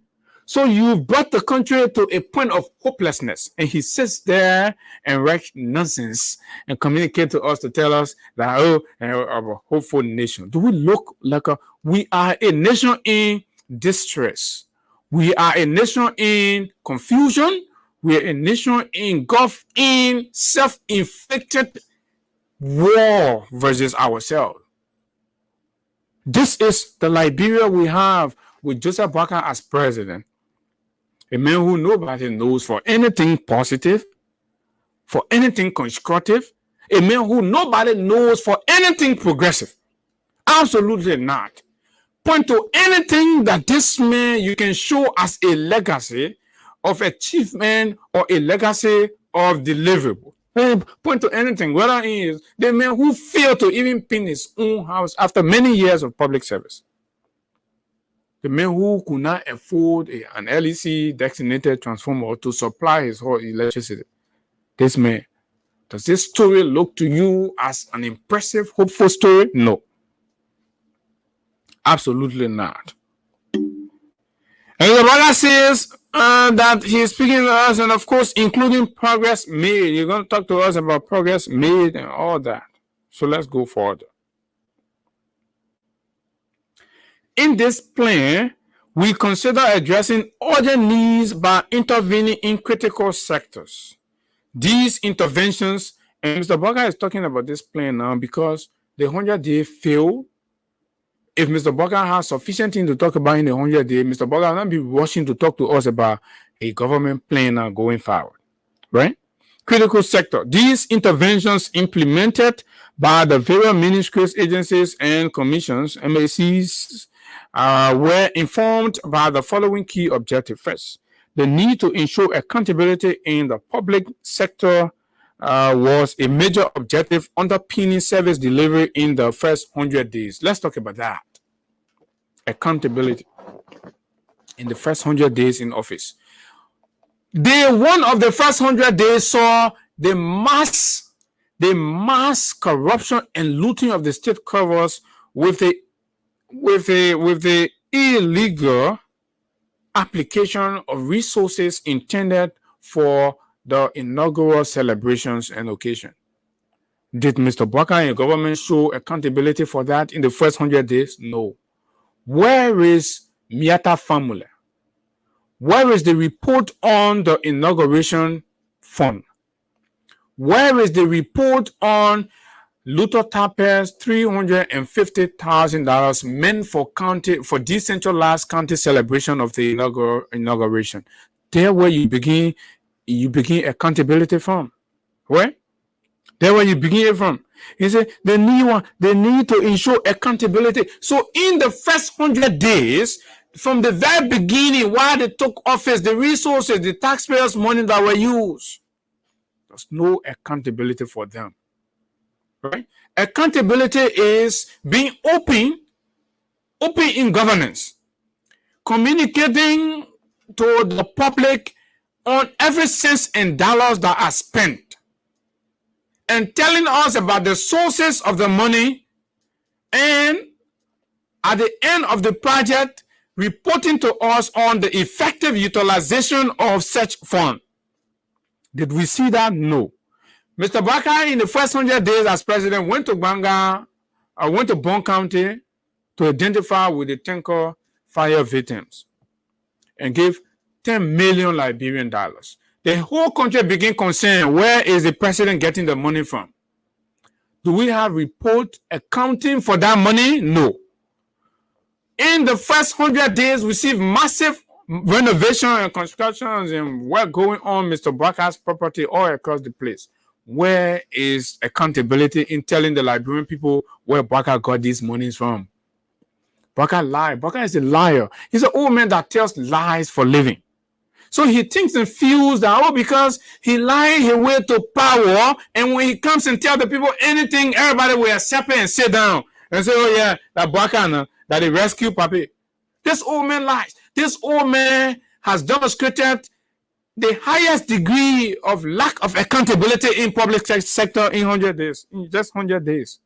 So you brought the country to a point of hopelessness, and he sits there and writes nonsense and communicate to us to tell us that we're a hopeful nation. Do we look like we are a nation in distress? We are a nation in confusion. We are a nation engulfed in self-inflicted war versus ourselves. This is the Liberia we have with Joseph Baka as president. A man who nobody knows for anything positive, for anything constructive. A man who nobody knows for anything progressive. Absolutely not. Point to anything that this man you can show as a legacy of achievement or a legacy of deliverable. Point to anything, whether he is the man who failed to even paint his own house after many years of public service. The man who could not afford an LEC designated transformer to supply his whole electricity. This man, does this story look to you as an impressive, hopeful story? No. Absolutely not. And the brother says that he's speaking to us, and of course, including progress made. You're going to talk to us about progress made and all that. So let's go further. In this plan, we consider addressing urgent needs by intervening in critical sectors. These interventions, and Mr. Baka is talking about this plan now because the 100-day failed. If Mr. Baka has sufficient thing to talk about in the 100 days, Mr. Baka will not be rushing to talk to us about a government plan now going forward, right? Critical sector. These interventions implemented by the various ministries, agencies, and commissions, MACs, were informed by the following key objective. First, the need to ensure accountability in the public sector was a major objective underpinning service delivery in the first 100 days. Let's talk about that. Accountability in the first 100 days in office. Day one of the first 100 days saw the mass corruption and looting of the state covers with the illegal application of resources intended for the inaugural celebrations and occasion. Did Mr. Baka and the government show accountability for that in the first 100 days? No. Where is Miata Famula? Where is the report on the inauguration fund? Where is the report on Luther Tape's $350,000 meant for decentralized county celebration of the inauguration? There where you begin accountability from. Where? There where you begin it from. He said they need to ensure accountability. So in the first 100 days, from the very beginning, while they took office, the resources, the taxpayers' money that were used, there's no accountability for them. Right? Accountability is being open in governance, communicating to the public on every cent and dollars that are spent, and telling us about the sources of the money, and at the end of the project, reporting to us on the effective utilization of such fund. Did we see that? No. Mr. Baka, in the first 100 days as president, went to Bong County to identify with the Tenko fire victims and gave 10 million Liberian dollars. The whole country began concerned, where is the president getting the money from? Do we have report accounting for that money? No. In the first 100 days, we see massive renovation and constructions and work going on Mr. Baka's property all across the place. Where is accountability in telling the Liberian people where Baka got these monies from? Baka lied. Baka is a liar. He's an old man that tells lies for living. So he thinks and feels that, because he lied his way to power, and when he comes and tells the people anything, everybody will accept it and sit down and say, oh yeah, that Baka, that he rescued Papi. This old man lies. This old man has demonstrated the highest degree of lack of accountability in public sector in 100 days, in just 100 days.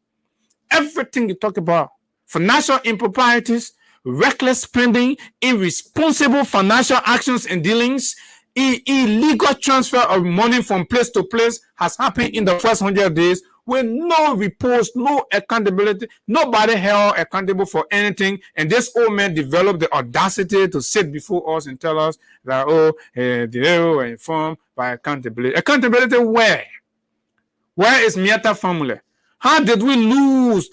Everything you talk about, financial improprieties, reckless spending, irresponsible financial actions and dealings, illegal transfer of money from place to place has happened in the first 100 days with no reports, no accountability, nobody held accountable for anything. And this old man developed the audacity to sit before us and tell us that, they were informed by accountability. Accountability where? Where is Miata Family? How did we lose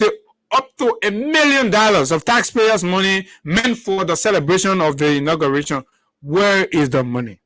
up to $1 million of taxpayers' money meant for the celebration of the inauguration? Where is the money?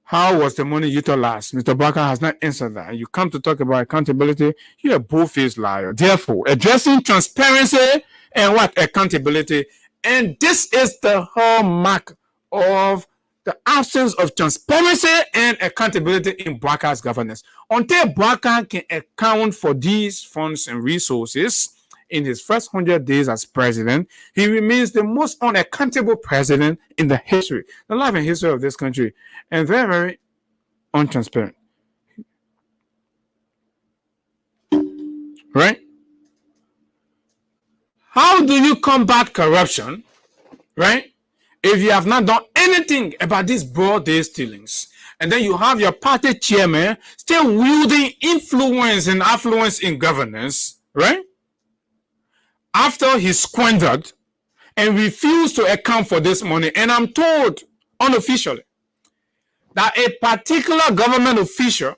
How was the money utilized? Mr. Baka has not answered that. And you come to talk about accountability, you're a bull-faced liar. Therefore, addressing transparency and accountability. And this is the hallmark of the absence of transparency and accountability in Baka's governance. Until Baka can account for these funds and resources in his first 100 days as president, he remains the most unaccountable president in the life and history of this country, and very, very untransparent. Right? How do you combat corruption, right, if you have not done anything about these broad-day stealings? And then you have your party chairman still wielding influence and affluence in governance, right? After he squandered and refused to account for this money. And I'm told unofficially that a particular government official,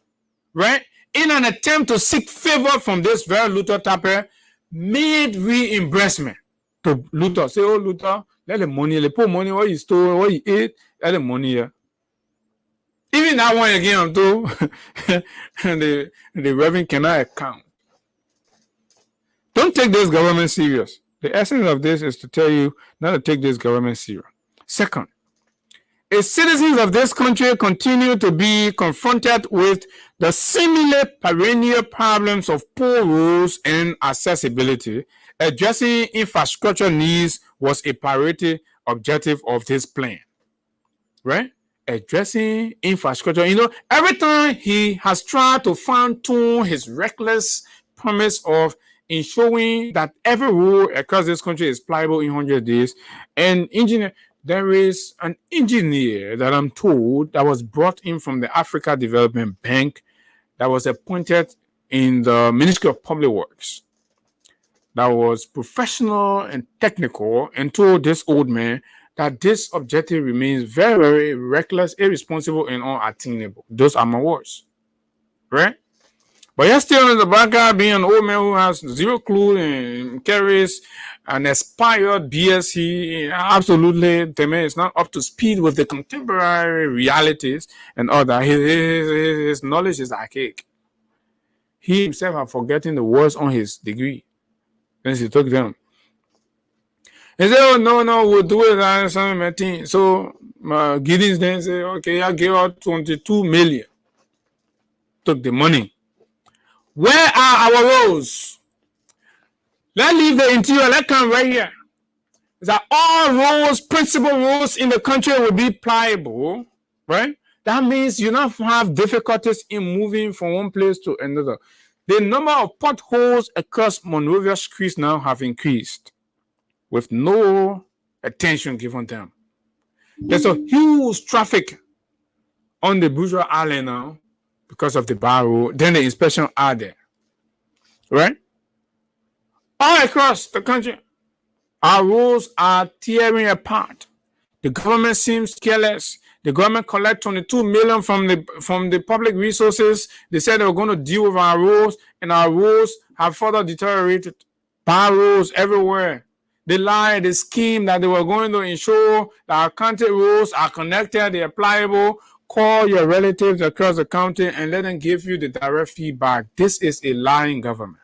right, in an attempt to seek favor from this very Luther Tape, made reimbursement to Luther. Say, oh, Luther, let the money, the poor money, what you stole, what you ate, let the money here. Even that one again, I'm told, the reverend cannot account. Don't take this government serious. The essence of this is to tell you not to take this government serious. Second, if citizens of this country continue to be confronted with the similar perennial problems of poor roads and accessibility, addressing infrastructure needs was a priority objective of this plan. Right? Addressing infrastructure. You know, every time he has tried to fine-tune his reckless promise of ensuring that every road across this country is pliable in 100 days, and there is an engineer that I'm told that was brought in from the Africa Development Bank that was appointed in the Ministry of Public Works that was professional and technical and told this old man that this objective remains very, very reckless, irresponsible, and unattainable. Those are my words. Right? But you're still in the background being an old man who has zero clue and carries an expired BSc. Absolutely, the man is not up to speed with the contemporary realities and all that. His knowledge is archaic. He himself has forgotten the words on his degree. Then he took them. He said, oh, no, we'll do it. So Gideons then said, okay, I gave out 22 million. Took the money. Where are our roads? Let's leave the interior. Let's come right here. That all roads, principal roads in the country will be pliable, right? That means you don't have difficulties in moving from one place to another. The number of potholes across Monrovia streets now have increased with no attention given them. There's a huge traffic on the Bourgeois Island now because of the bar road. Then the inspection are there, right? All across the country, our roads are tearing apart. The government seems careless. The government collect 22 million from the public resources. They said they were going to deal with our roads, and our roads have further deteriorated. Bar roads everywhere. They lied, they schemed that they were going to ensure that our county roads are connected, they are pliable. Call your relatives across the county and let them give you the direct feedback. This is a lying government.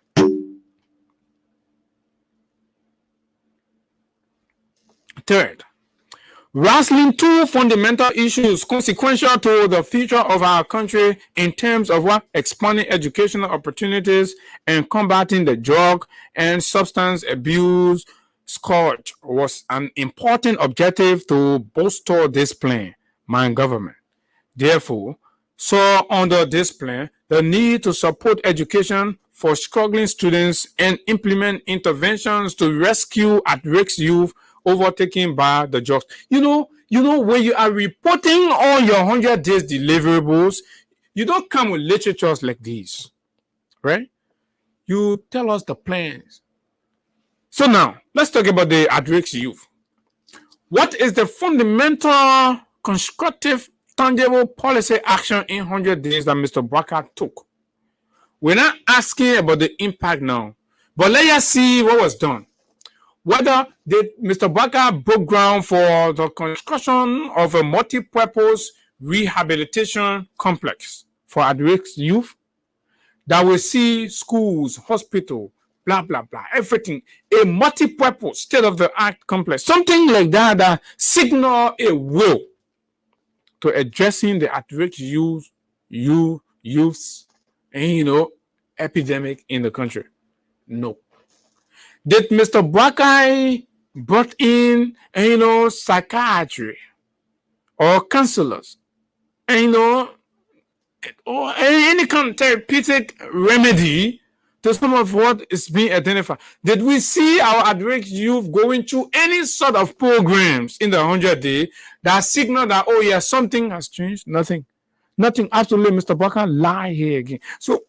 Third, wrestling two fundamental issues consequential to the future of our country in terms of expanding educational opportunities and combating the drug and substance abuse scourge was an important objective to bolster this plan, my government. Therefore, saw under this plan the need to support education for struggling students and implement interventions to rescue at-risk youth overtaken by the drugs. You know, when you are reporting all your 100 days deliverables, you don't come with literatures like these, right? You tell us the plans. So now, let's talk about the at-risk youth. What is the fundamental, constructive, tangible policy action in 100 days that Mr. Baka took? We're not asking about the impact now, but let us see what was done. Whether Mr. Baka broke ground for the construction of a multi-purpose rehabilitation complex for at-risk youth that will see schools, hospital, blah, blah, blah, everything, a multi-purpose state-of-the-art complex, something like that that signal a will to addressing the at-risk youths and, epidemic in the country. No. Did Mr. Baka brought in, psychiatry or counselors, or any kind of therapeutic remedy to some of what is being identified? Did we see our at-risk youth going through any sort of programs in the 100-day that signal that, oh yeah, something has changed? Nothing. Absolutely, Mr. Baka lie here again. So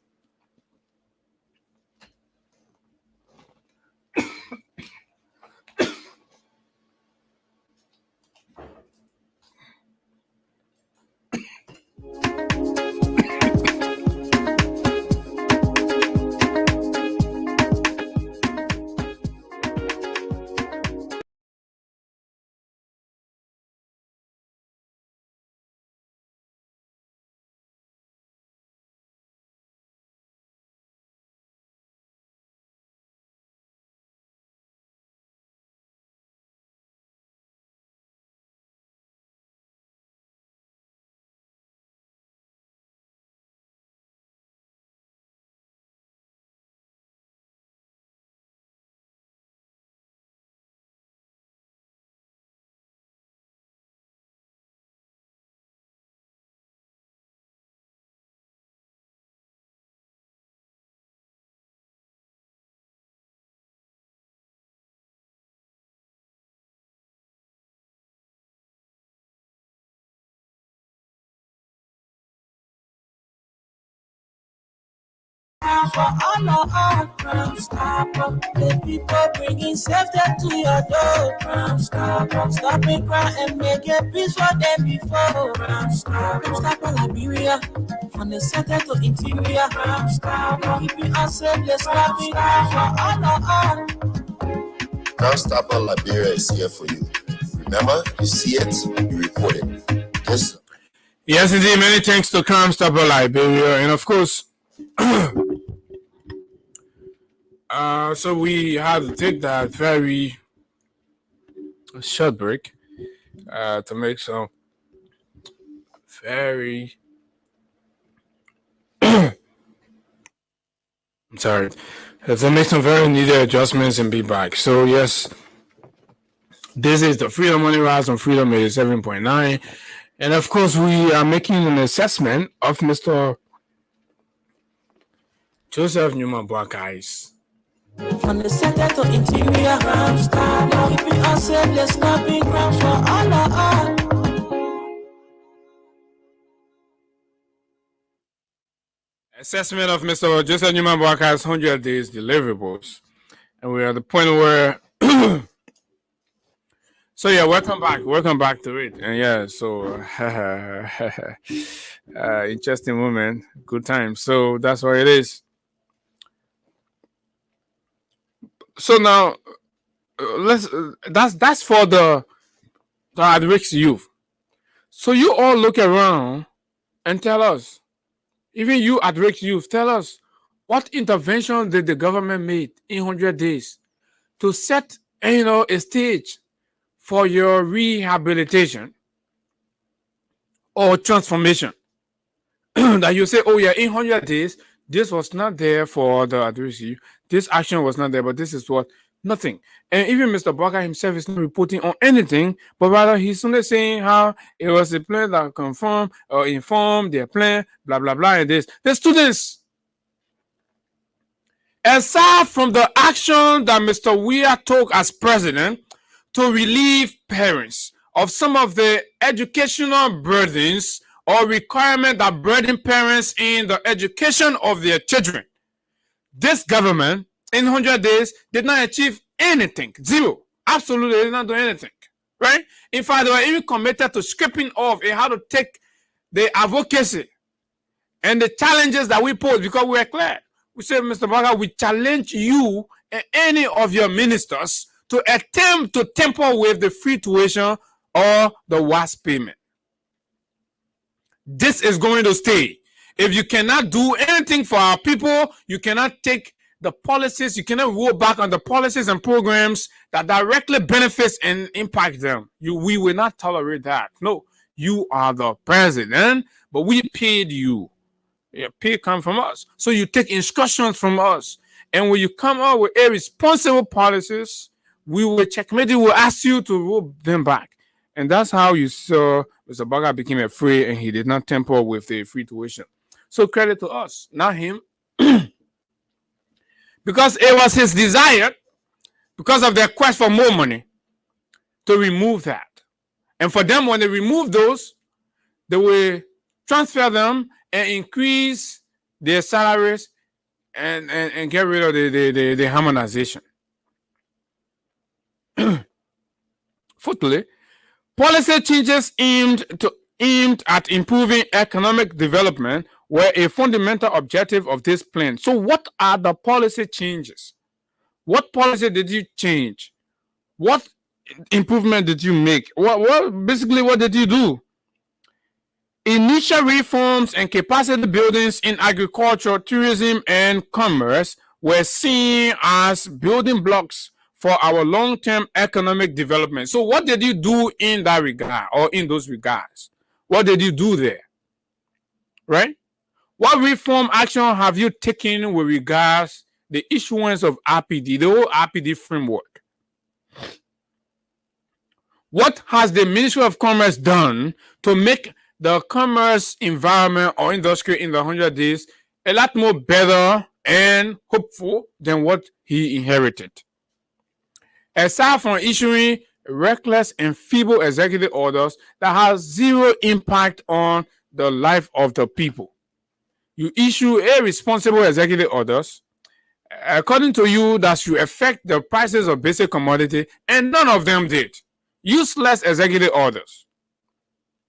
ground for all of our Crime Stopper. The people bringing safety to your door. Crime Stopper. Stopping crime and making peace for them before. Crime Stopper Liberia. From the center to interior. Crime Stopper. Keeping us safe, let's stop it for all of our. Crime Stopper Liberia is here for you. Remember, you see it, you report it. Yes, indeed. Many thanks to Crime Stopper Liberia. And of course, so we had to take that very short break to make some very I'm sorry, to make some very needed adjustments and be back. So yes, this is the Freedom Money Rise on Freedom 87.9. And of course, we are making an assessment of Mr. Joseph Newman Boakai's. From the center to interior, keeping us safe, let's not be ground for all of us. Assessment of Mr. Joseph Newman Boakai's 100 days deliverables. And we're at the point where so yeah, welcome back to it. And yeah, so interesting moment, good time. So that's what it is. So now that's for the at-risk youth. So you all look around and tell us, even you at-risk youth, tell us what intervention did the government make in 100 days to set a stage for your rehabilitation or transformation. That you say, oh yeah, in 100 days, this was not there for the at-risk youth. This action was not there, but this is what, nothing. And even Mr. Boakai himself is not reporting on anything, but rather he's only saying how it was a plan that confirmed or informed their plan, blah, blah, blah, and this. The students, aside from the action that Mr. Weah took as president, to relieve parents of some of the educational burdens or requirement that burden parents in the education of their children. This government, in 100 days, did not achieve anything. Zero. Absolutely did not do anything. Right? In fact, they were even committed to scraping off and how to take the advocacy and the challenges that we pose, because we are clear. We say, Mr. Boakai, we challenge you and any of your ministers to attempt to tamper with the free tuition or the WASP payment. This is going to stay. If you cannot do anything for our people, you cannot take the policies, you cannot roll back on the policies and programs that directly benefits and impact them. We will not tolerate that. No, you are the president, but we paid you. Your pay comes from us. So you take instructions from us. And when you come up with irresponsible policies, we will checkmate. We will ask you to roll them back. And that's how you saw Mr. Boakai became afraid and he did not tamper with the free tuition. So credit to us, not him. Because it was his desire, because of their quest for more money, to remove that. And for them, when they remove those, they will transfer them and increase their salaries and get rid of the harmonization. Fourthly, policy changes aimed at improving economic development were a fundamental objective of this plan. So what are the policy changes? What policy did you change? What improvement did you make? Basically, what did you do? Initial reforms and capacity buildings in agriculture, tourism, and commerce were seen as building blocks for our long-term economic development. So what did you do in that regard or in those regards? What did you do there? Right? What reform action have you taken with regards the issuance of RPD, the whole RPD framework? What has the Ministry of Commerce done to make the commerce environment or industry in the 100 days a lot more better and hopeful than what he inherited? Aside from issuing reckless and feeble executive orders that has zero impact on the life of the people, you issue irresponsible executive orders, according to you, that should affect the prices of basic commodity, and none of them did. Useless executive orders.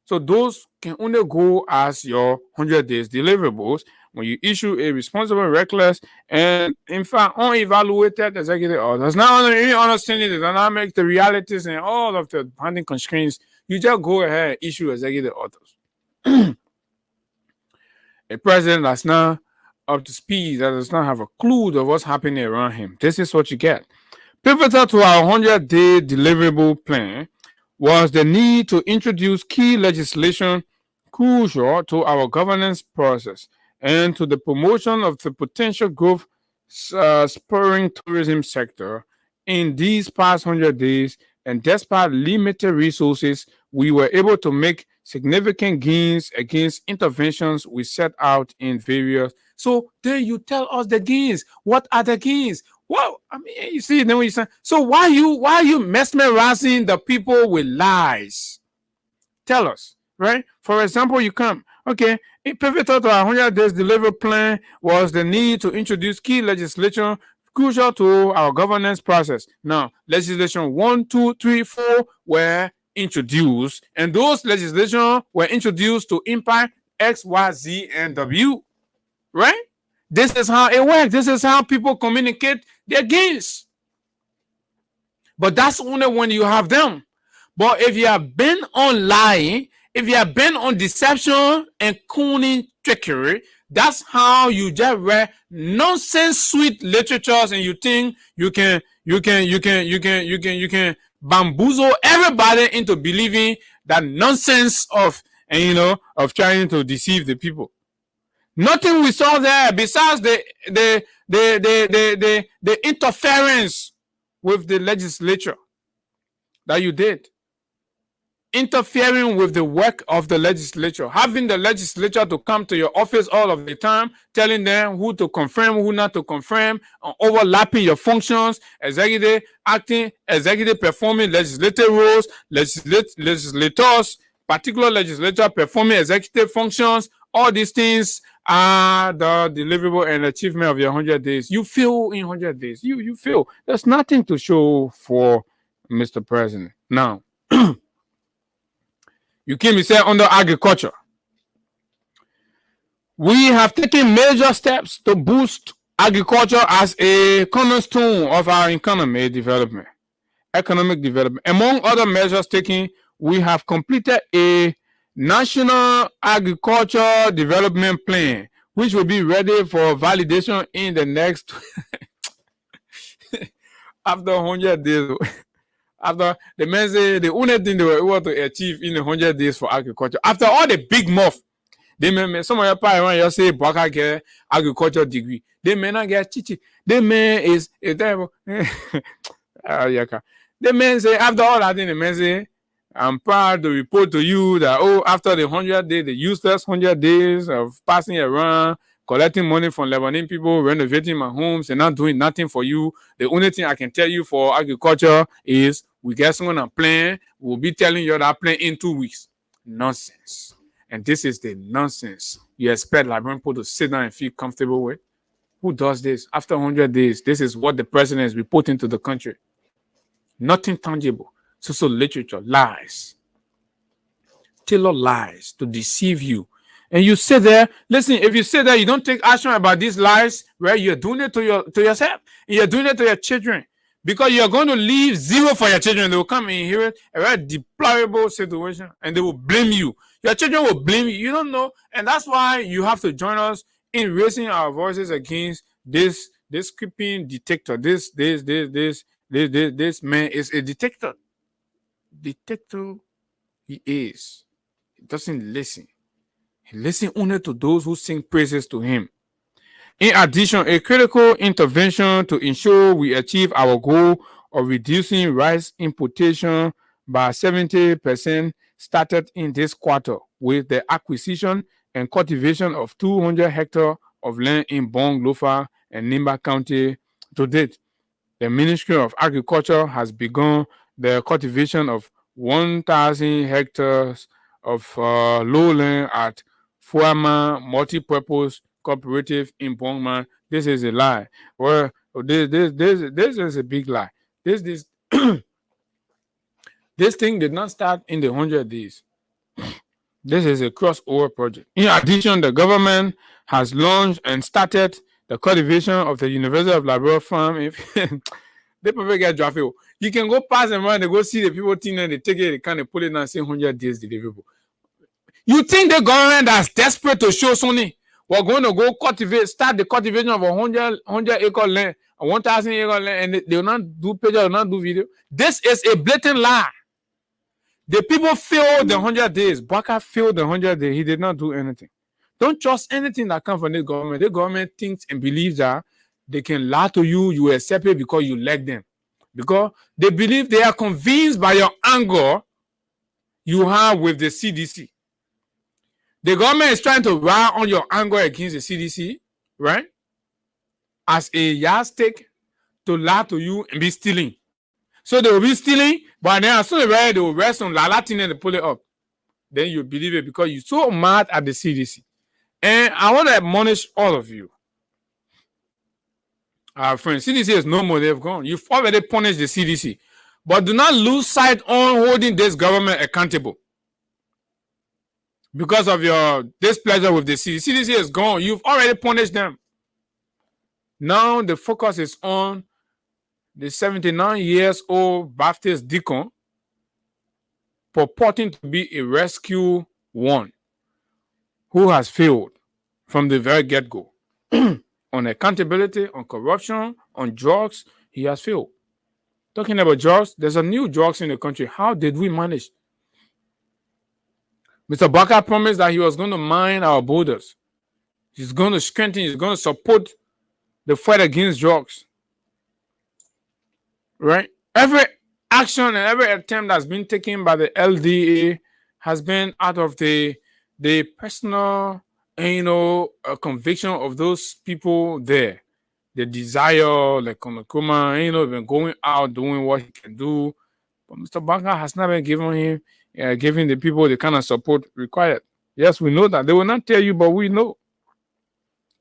So those can only go as your 100 days deliverables when you issue a responsible, reckless, and in fact unevaluated executive orders. Not only understanding the dynamics, the realities, and all of the binding constraints, you just go ahead and issue executive orders. A president that's not up to speed, that does not have a clue of what's happening around him. This is what you get. Pivotal to our 100-day deliverable plan was the need to introduce key legislation crucial to our governance process and to the promotion of the potential growth spurring tourism sector. In these past 100 days, and despite limited resources, we were able to make significant gains against interventions we set out in various. So then you tell us the gains. What are the gains? Well, I mean, you see, then we say, so why are you mesmerizing the people with lies? Tell us, right? For example, you come, okay, pivotal to our 100 days delivery plan was the need to introduce key legislation crucial to our governance process. Now, legislation 1, 2, 3, 4 were introduced, and those legislation were introduced to impact X, Y, Z, and W, right? This is how it works. This is how people communicate their gains. But that's only when you have them. But if you have been on lying, if you have been on deception and cunning trickery, that's how you just read nonsense sweet literatures, and you think you can bamboozle everybody into believing that nonsense of trying to deceive the people. Nothing we saw there besides the interference with the legislature that you did. Interfering with the work of the legislature, having the legislature to come to your office all of the time, telling them who to confirm, who not to confirm, overlapping your functions, executive acting, executive performing legislative roles, legislators, particular legislature performing executive functions. All these things are the deliverable and achievement of your 100 days. You feel in 100 days. You feel there's nothing to show for Mr. President. Now, you came and said under agriculture, we have taken major steps to boost agriculture as a cornerstone of our economic development. Among other measures taken, we have completed a National Agriculture Development Plan, which will be ready for validation in the next after 100 days. After the men say the only thing they were able to achieve in 100 days for agriculture, after all the big mouth, they may some of your parents say Baka get agriculture degree. They may not get chichi. They may is a terrible. The men say after all that, the men say, I'm proud to report to you that after the 100 days, the useless 100 days of passing around, collecting money from Lebanese people, renovating my homes, and not doing nothing for you. The only thing I can tell you for agriculture is we get someone on a plan. We'll be telling you that plan in 2 weeks. Nonsense. And this is the nonsense you expect Liberian people to sit down and feel comfortable with. Who does this? After 100 days, this is what the president is reporting to the country. Nothing tangible. So literature, lies. Tailor lies to deceive you. And you sit there, listen, if you sit there, you don't take action about these lies, right? You're doing it to yourself. And you're doing it to your children. Because you're going to leave zero for your children. They will come and hear it, a very deplorable situation, and they will blame you. Your children will blame you. You don't know. And that's why you have to join us in raising our voices against this creeping dictator. This man is a dictator. Dictator he is. He doesn't listen. He listens only to those who sing praises to him. In addition, a critical intervention to ensure we achieve our goal of reducing rice importation by 70% started in this quarter with the acquisition and cultivation of 200 hectares of land in Bong, Lofa, and Nimba County. To date, the Ministry of Agriculture has begun the cultivation of 1,000 hectares of lowland at Fuama Multipurpose cooperative in Bongman. This is a lie. Well, this is a big lie. This this thing did not start in the 100 days. This is a crossover project. In addition, the government has launched and started the cultivation of the University of Labrador farm. If they probably get drafted, you can go pass them around, they go see the people thing and they take it, they kind of put it down and say 100 days deliverable. You think the government that's desperate to show Sony we're going to go start the cultivation of 100 acre land, 1,000 acre land, and they will not do page, they will not do video? This is a blatant lie. The people failed the 100 days. Baka failed the 100 days. He did not do anything. Don't trust anything that comes from the government. The government thinks and believes that they can lie to you. You accept it because you like them. Because they believe they are convinced by your anger you have with the CDC. The government is trying to ride on your anger against the CDC, right? As a yardstick to lie to you and be stealing. So they will be stealing, but then as soon as they will rest on Latin and they pull it up. Then you believe it because you're so mad at the CDC. And I want to admonish all of you. Our friends, CDC is no more, they've gone. You've already punished the CDC. But do not lose sight on holding this government accountable. Because of your displeasure with the CDC. CDC is gone. You've already punished them. Now the focus is on the 79-year-old Baptist deacon purporting to be a rescue one who has failed from the very get-go. On accountability, on corruption, on drugs, he has failed. Talking about drugs, there's a new drugs in the country. How did we manage? Mr. Baka promised that he was going to mine our borders. He's going to strengthen, he's going to support the fight against drugs. Right? Every action and every attempt that's been taken by the LDA has been out of the personal, conviction of those people there. The desire, like Konokuma, been going out doing what he can do. But Mr. Baka has not been giving the people the kind of support required. Yes, we know that. They will not tell you, but we know.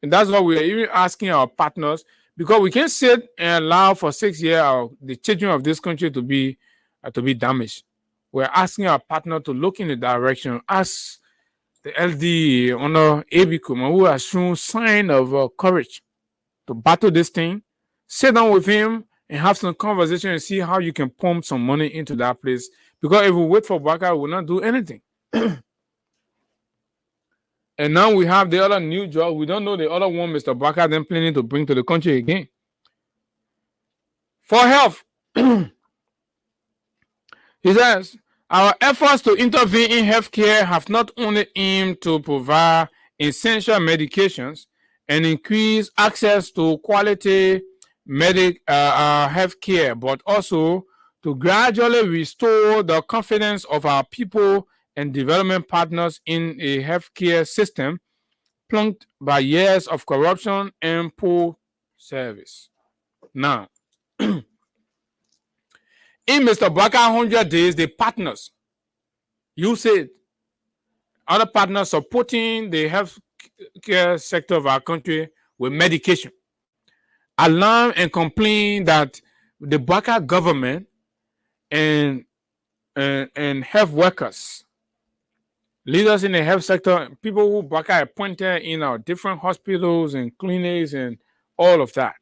And that's why we're even asking our partners, because we can't sit and allow for 6 years the children of this country to be damaged. We're asking our partner to look in the direction, ask the LD under Abikuma, who has shown sign of courage to battle this thing. Sit down with him and have some conversation and see how you can pump some money into that place. Because if we wait for Baka, we will not do anything. And now we have the other new job. We don't know the other one Mr. Baka then planning to bring to the country again. For health, he says, our efforts to intervene in healthcare have not only aimed to provide essential medications and increase access to quality healthcare, but also to gradually restore the confidence of our people and development partners in a healthcare system plagued by years of corruption and poor service. Now, in Mr. Baka 100 days, the partners, you said, other partners supporting the healthcare sector of our country with medication, alarm and complain that the Baka government and health workers, leaders in the health sector, people who Baka appointed in our different hospitals and clinics and all of that,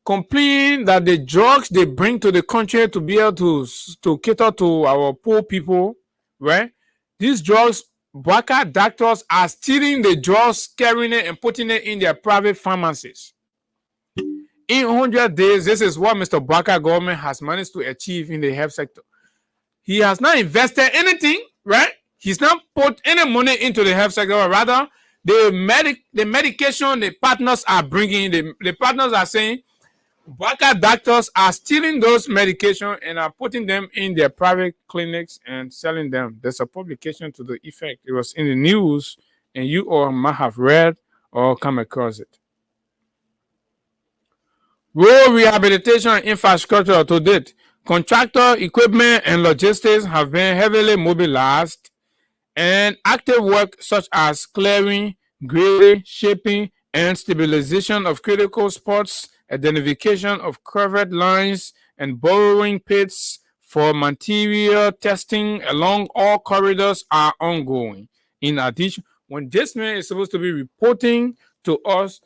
complain that the drugs they bring to the country to be able to cater to our poor people, right? These drugs, Baka doctors are stealing the drugs, carrying it and putting it in their private pharmacies. In 100 days, this is what Mr. Baka government has managed to achieve in the health sector. He has not invested anything, right? He's not put any money into the health sector. Rather, the medication the partners are bringing, the partners are saying, Baka doctors are stealing those medications and are putting them in their private clinics and selling them. There's a publication to the effect. It was in the news, and you all might have read or come across it. Road rehabilitation and infrastructure to date. Contractor, equipment, and logistics have been heavily mobilized, and active work such as clearing, grading, shaping, and stabilization of critical spots, identification of covered lines, and borrowing pits for material testing along all corridors are ongoing. In addition, when this man is supposed to be reporting to us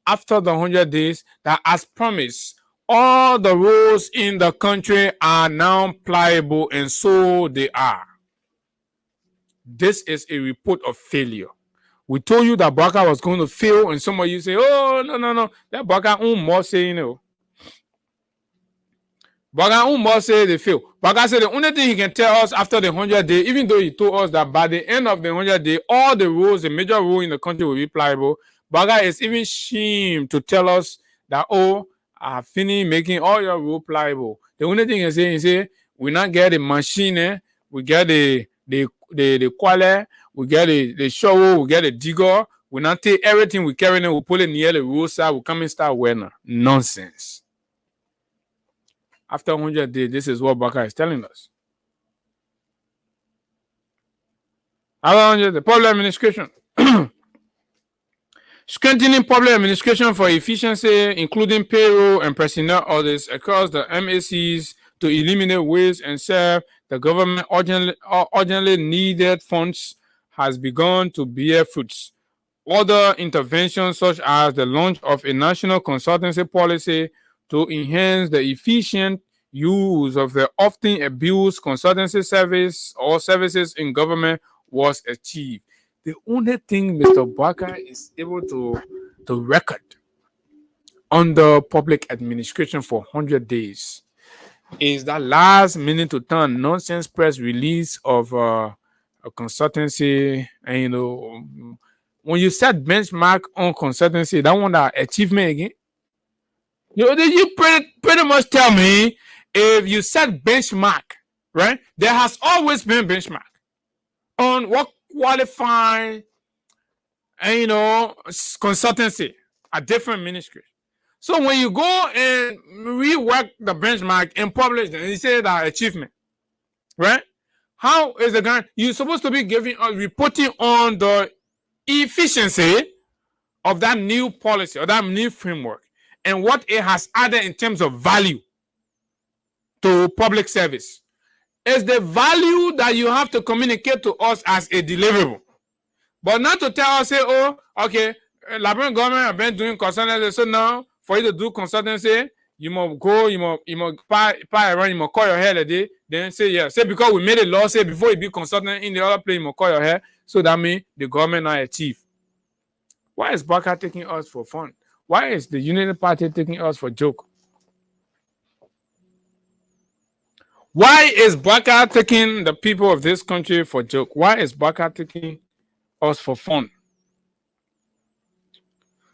after the 100 days, that as promised, all the roads in the country are now pliable, and so they are. This is a report of failure. We told you that Baka was going to fail, and some of you say, oh, no. That Baka more say, you know. Baka more say they fail. Baka said the only thing he can tell us after the 100 days, even though he told us that by the end of the 100 days, all the roads, the major road in the country will be pliable. Baka is even ashamed to tell us that, oh, I have finished making all your road pliable. The only thing he say, we not get the machine, we get the quality, we get the shovel, we get the digger, we not take everything we carry in, we put it near the roadside, we come and start wearing. Nonsense. After 100 days, this is what Baka is telling us. After 100 days, public administration. Strengthening public administration for efficiency, including payroll and personnel audits across the MACs to eliminate waste and serve the government urgently needed funds has begun to bear fruits. Other interventions, such as the launch of a national consultancy policy to enhance the efficient use of the often abused consultancy service or services in government, was achieved. The only thing Mr. Baka is able to record under public administration for 100 days is that last minute to turn nonsense press release of a consultancy. And you know, when you set benchmark on consultancy, that one that achievement again. You pretty much tell me if you set benchmark, right? There has always been benchmark on what qualify, and consultancy at different ministries. So when you go and rework the benchmark and publish it, and you say that achievement, right? How is the guy? You're supposed to be giving us reporting on the efficiency of that new policy or that new framework and what it has added in terms of value to public service. Is the value that you have to communicate to us as a deliverable, but not to tell us, say, oh, okay, Liberian government have been doing consultancy, so now for you to do consultancy, you must go, you must pay around, you must call your hair a day, then say, yeah, say because we made a law, say before you be consultant in the other place, you must call your hair, so that means the government not achieve. Why is Baka taking us for fun? Why is the United Party taking us for joke? Why is Baka taking the people of this country for joke? Why is Baka taking us for fun?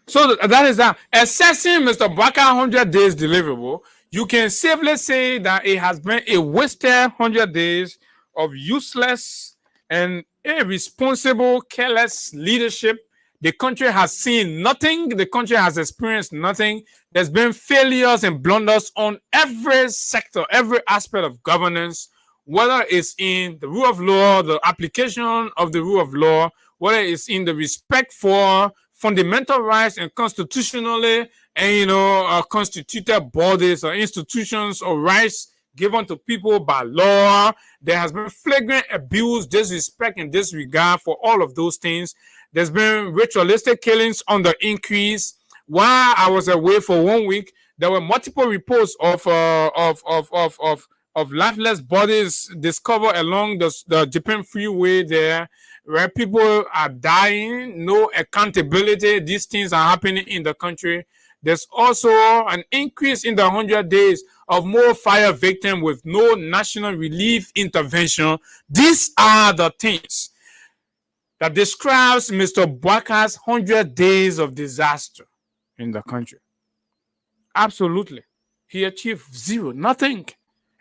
So that is that. Assessing Mr. Baka 100 days deliverable, you can safely say that it has been a wasted 100 days of useless and irresponsible, careless leadership. The country has seen nothing. The country has experienced nothing. There's been failures and blunders on every sector, every aspect of governance, whether it's in the rule of law, the application of the rule of law, whether it's in the respect for fundamental rights and constitutionally and constituted bodies or institutions or rights given to people by law. There has been flagrant abuse, disrespect, and disregard for all of those things. There's been ritualistic killings on the increase. While I was away for 1 week, there were multiple reports of lifeless bodies discovered along the Japan Freeway there, where people are dying, no accountability. These things are happening in the country. There's also an increase in the 100 days of more fire victims with no national relief intervention. These are the things that describes Mr. Baka's 100 days of disaster in the country. Absolutely. He achieved zero, nothing.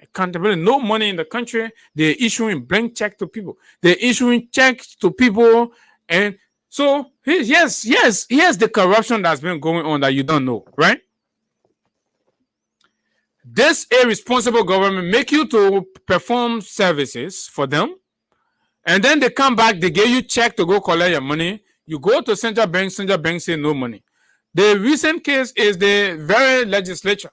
Accountability, no money in the country. They're issuing blank check to people. They're issuing checks to people. And so, here's the corruption that's been going on that you don't know, right? This irresponsible government make you to perform services for them. And then they come back, they give you check to go collect your money. You go to central bank say no money. The recent case is the very legislature.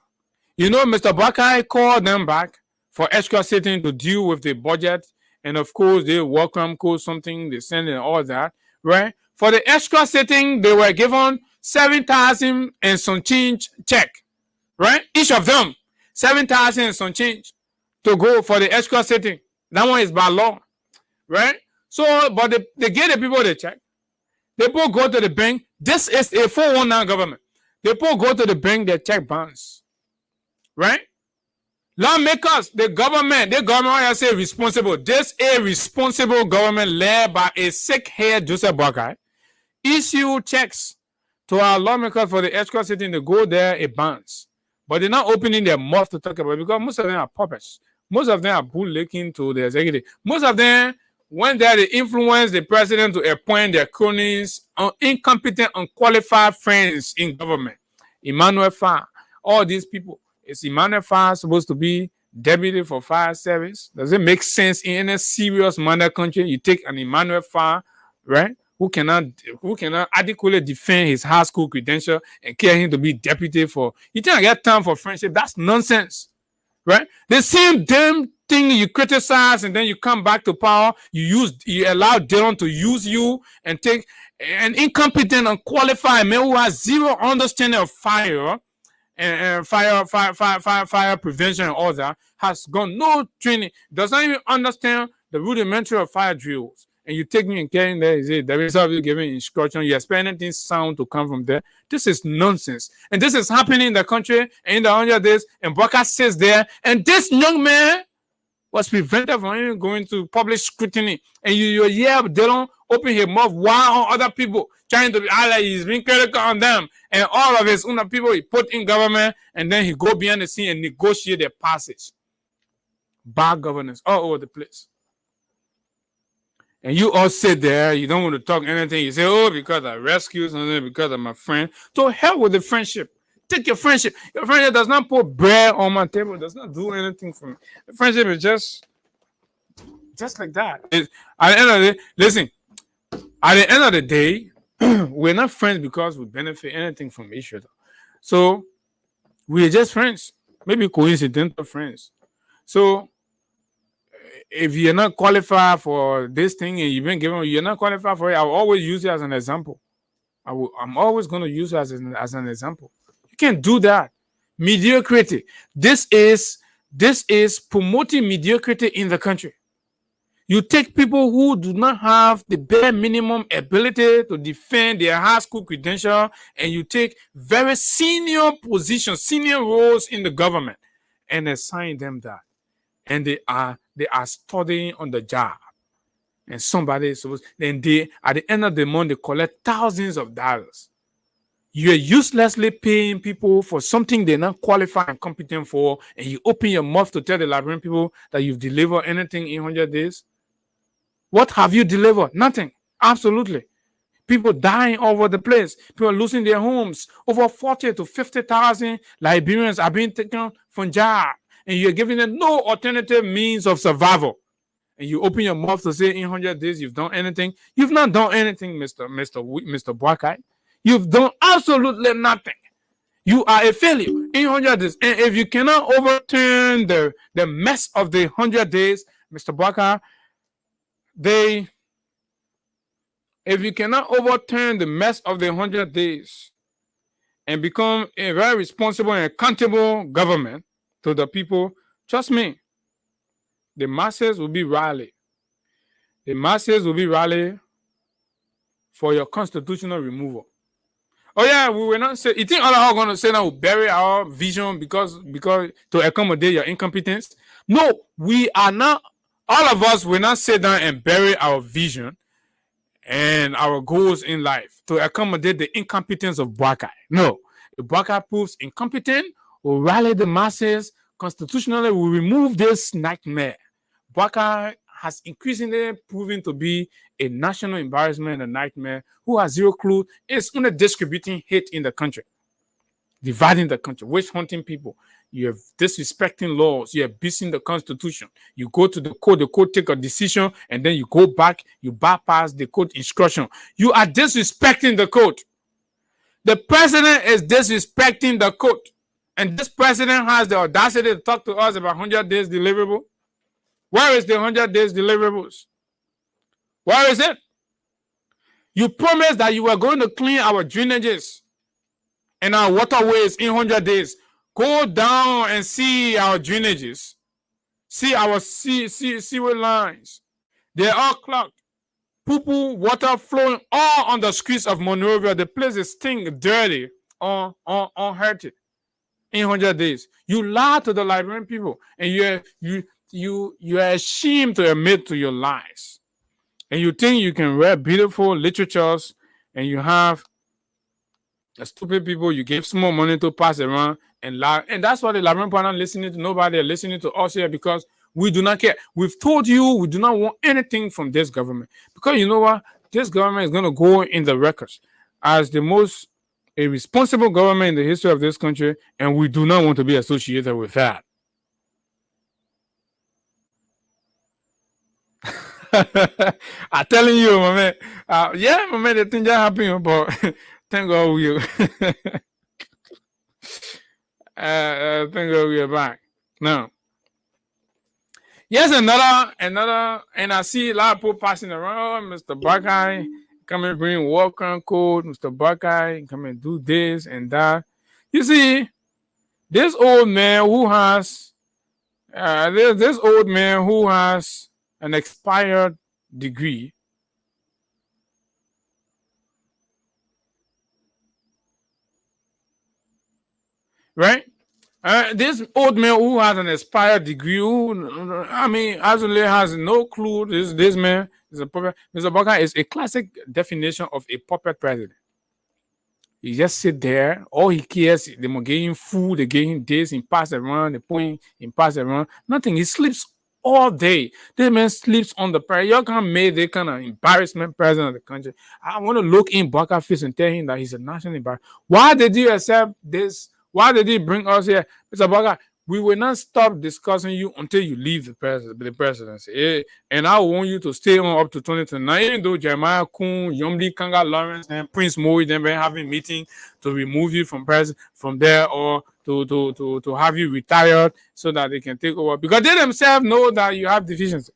You know, Mr. Bakai called them back for extra sitting to deal with the budget. And of course, they welcome code something, they send and all that, right? For the extra sitting, they were given 7,000 and some change check, right? Each of them, 7,000 and some change to go for the extra sitting. That one is by law, right? So, but they get the people the check. They both go to the bank. This is a 419 government. They both go to the bank, they check balance, right? Lawmakers, the government, I say responsible. This a responsible government led by a sick head Joseph Boakai issue checks to our lawmakers for the extra sitting to go there a bounce. But they're not opening their mouth to talk about it because most of them are puppets. Most of them are bootlicking to the executive. Most of them went there to influence the president to appoint their cronies, incompetent, unqualified friends in government. Emmanuel Farr, all these people. Is Emmanuel Farr supposed to be deputy for fire service? Does it make sense in any serious manner country? You take an Emmanuel Farr, right, who cannot adequately defend his high school credential and care him to be deputy for. You think I get time for friendship? That's nonsense, right? The same damn thing you criticize and then you come back to power. You allow Dillon to use you and take an incompetent, unqualified man who has zero understanding of fire. And fire prevention and all that, has gone no training, does not even understand the rudimentary of fire drills. And you take me and carrying there, you say, there is somebody giving instruction, you expect anything sound to come from there. This is nonsense. And this is happening in the country in the 100 days, and Boakai sits there, and this young man was prevented from even going to public scrutiny. And you hear Dillon open his mouth while other people trying to be he's being critical on them, and all of his own people he put in government, and then he go behind the scene and negotiate their passage. Bad governance all over the place. And you all sit there, you don't want to talk anything. You say, oh, because I rescued something, because of my friend. So hell with the friendship. Take your friendship. Your friendship does not put bread on my table. It does not do anything for me. The friendship is just like that. At the end of the day, listen, at the end of the day, we're not friends because we benefit anything from each other. So we're just friends, maybe coincidental friends. So if you're not qualified for this thing and you've been given, you're not qualified for it, I'll always use it as an example. I'm always going to use it as an example. You can't do that. Mediocrity. This is promoting mediocrity in the country. You take people who do not have the bare minimum ability to defend their high school credential, and you take very senior positions, senior roles in the government, and assign them that. And they are studying on the job. And somebody is supposed, then they, at the end of the month, they collect thousands of dollars. You're uselessly paying people for something they're not qualified and competent for, and you open your mouth to tell the Liberian people that you've delivered anything in 100 days. What have you delivered? Nothing. Absolutely. People dying all over the place. People losing their homes. Over 40 to 50,000 Liberians are being taken from job, and you're giving them no alternative means of survival. And you open your mouth to say in 100 days you've done anything. You've not done anything, Mr. Boakai. You've done absolutely nothing. You are a failure in 100 days. And if you cannot overturn the mess of the 100 days, Mr. Boakai, if you cannot overturn the mess of the 100 days and become a very responsible and accountable government to the people, trust me, the masses will be rally. The masses will be rally for your constitutional removal. Oh yeah, we will not say. You think all are going to say now we'll bury our vision because to accommodate your incompetence? No, we are not. All of us will not sit down and bury our vision and our goals in life to accommodate the incompetence of Boakai. No, if Boakai proves incompetent, we'll rally the masses constitutionally. We'll remove this nightmare. Boakai has increasingly proven to be a national embarrassment, a nightmare, who has zero clue. It's only distributing hate in the country, dividing the country, witch hunting people, You're disrespecting laws. You're abusing the Constitution. You go to the court take a decision, and then you go back, you bypass the court instruction. You are disrespecting the court. The president is disrespecting the court. And this president has the audacity to talk to us about 100 days deliverable. Where is the 100 days deliverables? Where is it? You promised that you were going to clean our drainages and our waterways in 100 days. Go down and see our drainages. See our sewer lines. They're all clogged. Poo-poo, water flowing all on the streets of Monrovia. The place is stink dirty, unhealthy. In 100 days. You lied to the Liberian people, and you're ashamed to admit to your lies. And you think you can read beautiful literatures, and you have stupid people you give small money to pass around and lie. And that's why the Liberian people are not listening to nobody. They're listening to us here because we do not care. We've told you we do not want anything from this government. Because you know what? This government is going to go in the records as the most irresponsible government in the history of this country, and we do not want to be associated with that. I'm telling you, my man. Yeah, my man, the thing just happened, but thank God we thank God we are back. Now, yes, another, and I see a lot of people passing around. Mr. Buckeye, come and bring welcome code. Mr. Buckeye, come and do this and that. You see, this old man who has, this old man who has an expired degree, right? This old man who has an expired degree, who, I mean, actually has no clue. This man is a puppet. Mr. Buckeye is a classic definition of a puppet president. He just sit there. All he cares, they give him food, they give him this, he pass around, they point, he pass around. Nothing. He sleeps all day. This man sleeps on the prayer. You can't make that kind of embarrassment president of the country. I want to look in Buckeye's face and tell him that he's a national embarrassment. Why did you accept this? Why did he bring us here? Mr. Buckeye, we will not stop discussing you until you leave the presidency. And I want you to stay on up to 2029. Even though Jeremiah Kuhn, Yomdi Kanga Lawrence, and Prince Moe, they've been having meeting to remove you from there, or to have you retired so that they can take over. Because they themselves know that you have deficiency.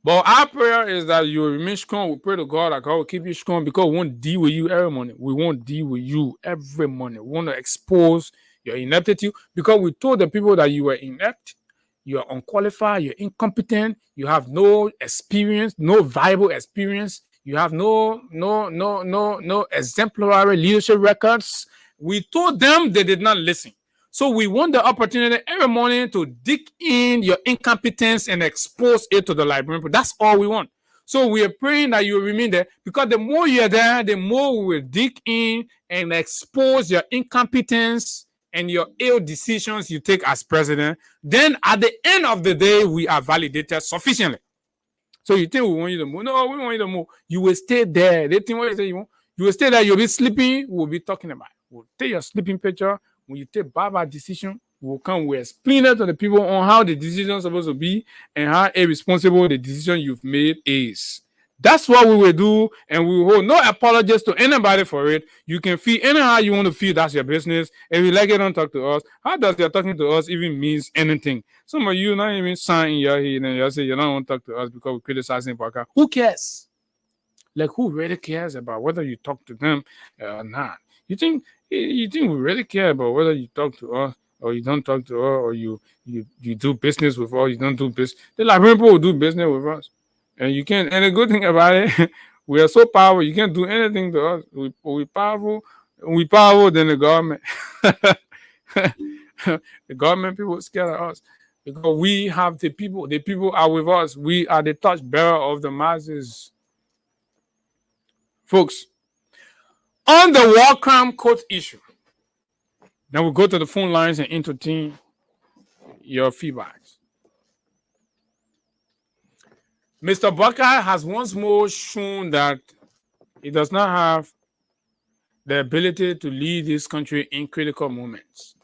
But our prayer is that you will remain strong. We pray to God that God will keep you strong, because we won't deal with you every morning. We won't deal with you every morning. We want to expose your ineptitude, because we told the people that you were inept, you are unqualified, you're incompetent, you have no experience, no viable experience, you have no exemplary leadership records. We told them, they did not listen. So we want the opportunity every morning to dig in your incompetence and expose it to the Liberian people. That's all we want. So we are praying that you will remain there, because the more you're there, the more we will dig in and expose your incompetence and your ill decisions you take as president. Then at the end of the day, we are validated sufficiently. So you think we want you to move? No, we want you to move. You will stay there. They think what you say you want. You will stay there. You'll be sleeping. We'll be talking about it. We'll take your sleeping picture. When you take bad decision, we'll come. We'll explain it to the people on how the decision is supposed to be and how irresponsible the decision you've made is. That's what we will do, and we will hold no apologies to anybody for it. You can feel anyhow you want to feel. That's your business. If you like it, don't talk to us. How does your talking to us even means anything? Some of you not even sign in your head and you say you don't want to talk to us because we're criticizing podcast. Who cares? Like, who really cares about whether you talk to them or not? You think we really care about whether you talk to us or you don't talk to us, or you do business with us, you don't do business? The Liberian people will do business with us. And you can't, and the good thing about it, we are so powerful, you can't do anything to us. We powerful than the government. The government people are scared of us, because we have the people are with us. We are the touch bearer of the masses. Folks, on the war crime court issue, now we'll go to the phone lines and entertain your feedbacks. Mr. Buckeye has once more shown that he does not have the ability to lead this country in critical moments.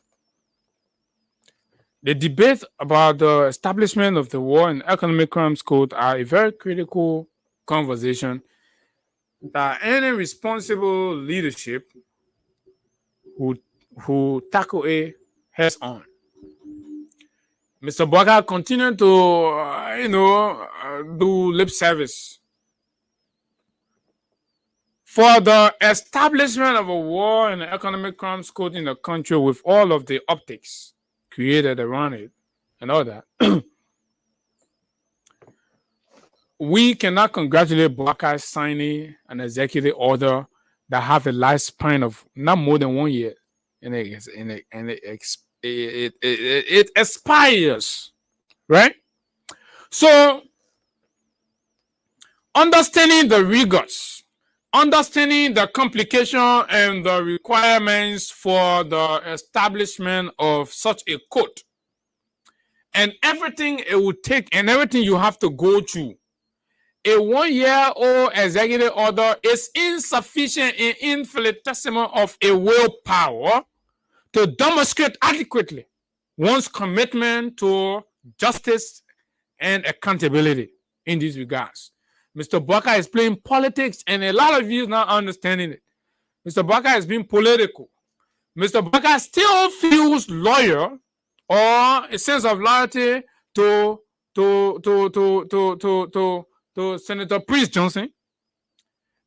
The debate about the establishment of the War and Economic Crimes Code are a very critical conversation that any responsible leadership who tackle it heads on. Mr. Bwaka continued to, do lip service for the establishment of a War and Economic Crimes Code in the country with all of the optics created around it and all that. We cannot congratulate Bwaka signing an executive order that have a lifespan of not more than 1 year, and it expires, right? So, understanding the rigors, understanding the complication and the requirements for the establishment of such a code, and everything it would take and everything you have to go through, a 1-year-old executive order is insufficient and infinitesimal of a willpower to demonstrate adequately one's commitment to justice and accountability in these regards. Mr. Bwaka is playing politics, and a lot of you are not understanding it. Mr. Bwaka is being political. Mr. Bwaka still feels loyal or a sense of loyalty to Senator Prince Johnson,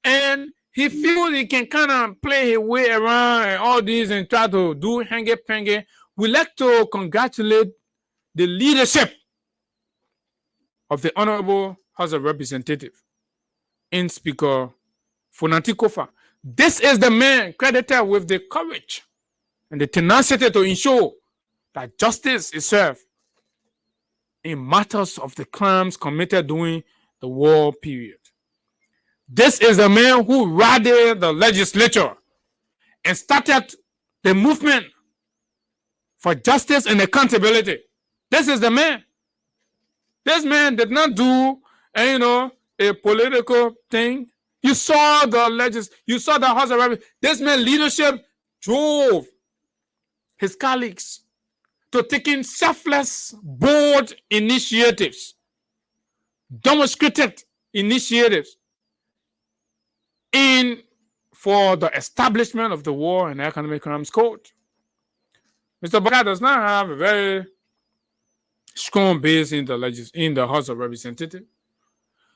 and he feels he can kind of play his way around and all these and try to do hangy-pangy. We like to congratulate the leadership of the Honorable House of Representatives in Speaker Funanti Kofa. This is the man credited with the courage and the tenacity to ensure that justice is served in matters of the crimes committed during the war period. This is the man who rallied the legislature and started the movement for justice and accountability. This is the man. This man did not do, a political thing. You saw the you saw the House of Representatives. This man leadership drove his colleagues to taking selfless, bold initiatives, demonstrated initiatives for the establishment of the War and Economic Crimes Code. Mr. Bwaka does not have a very strong base in the House of Representatives.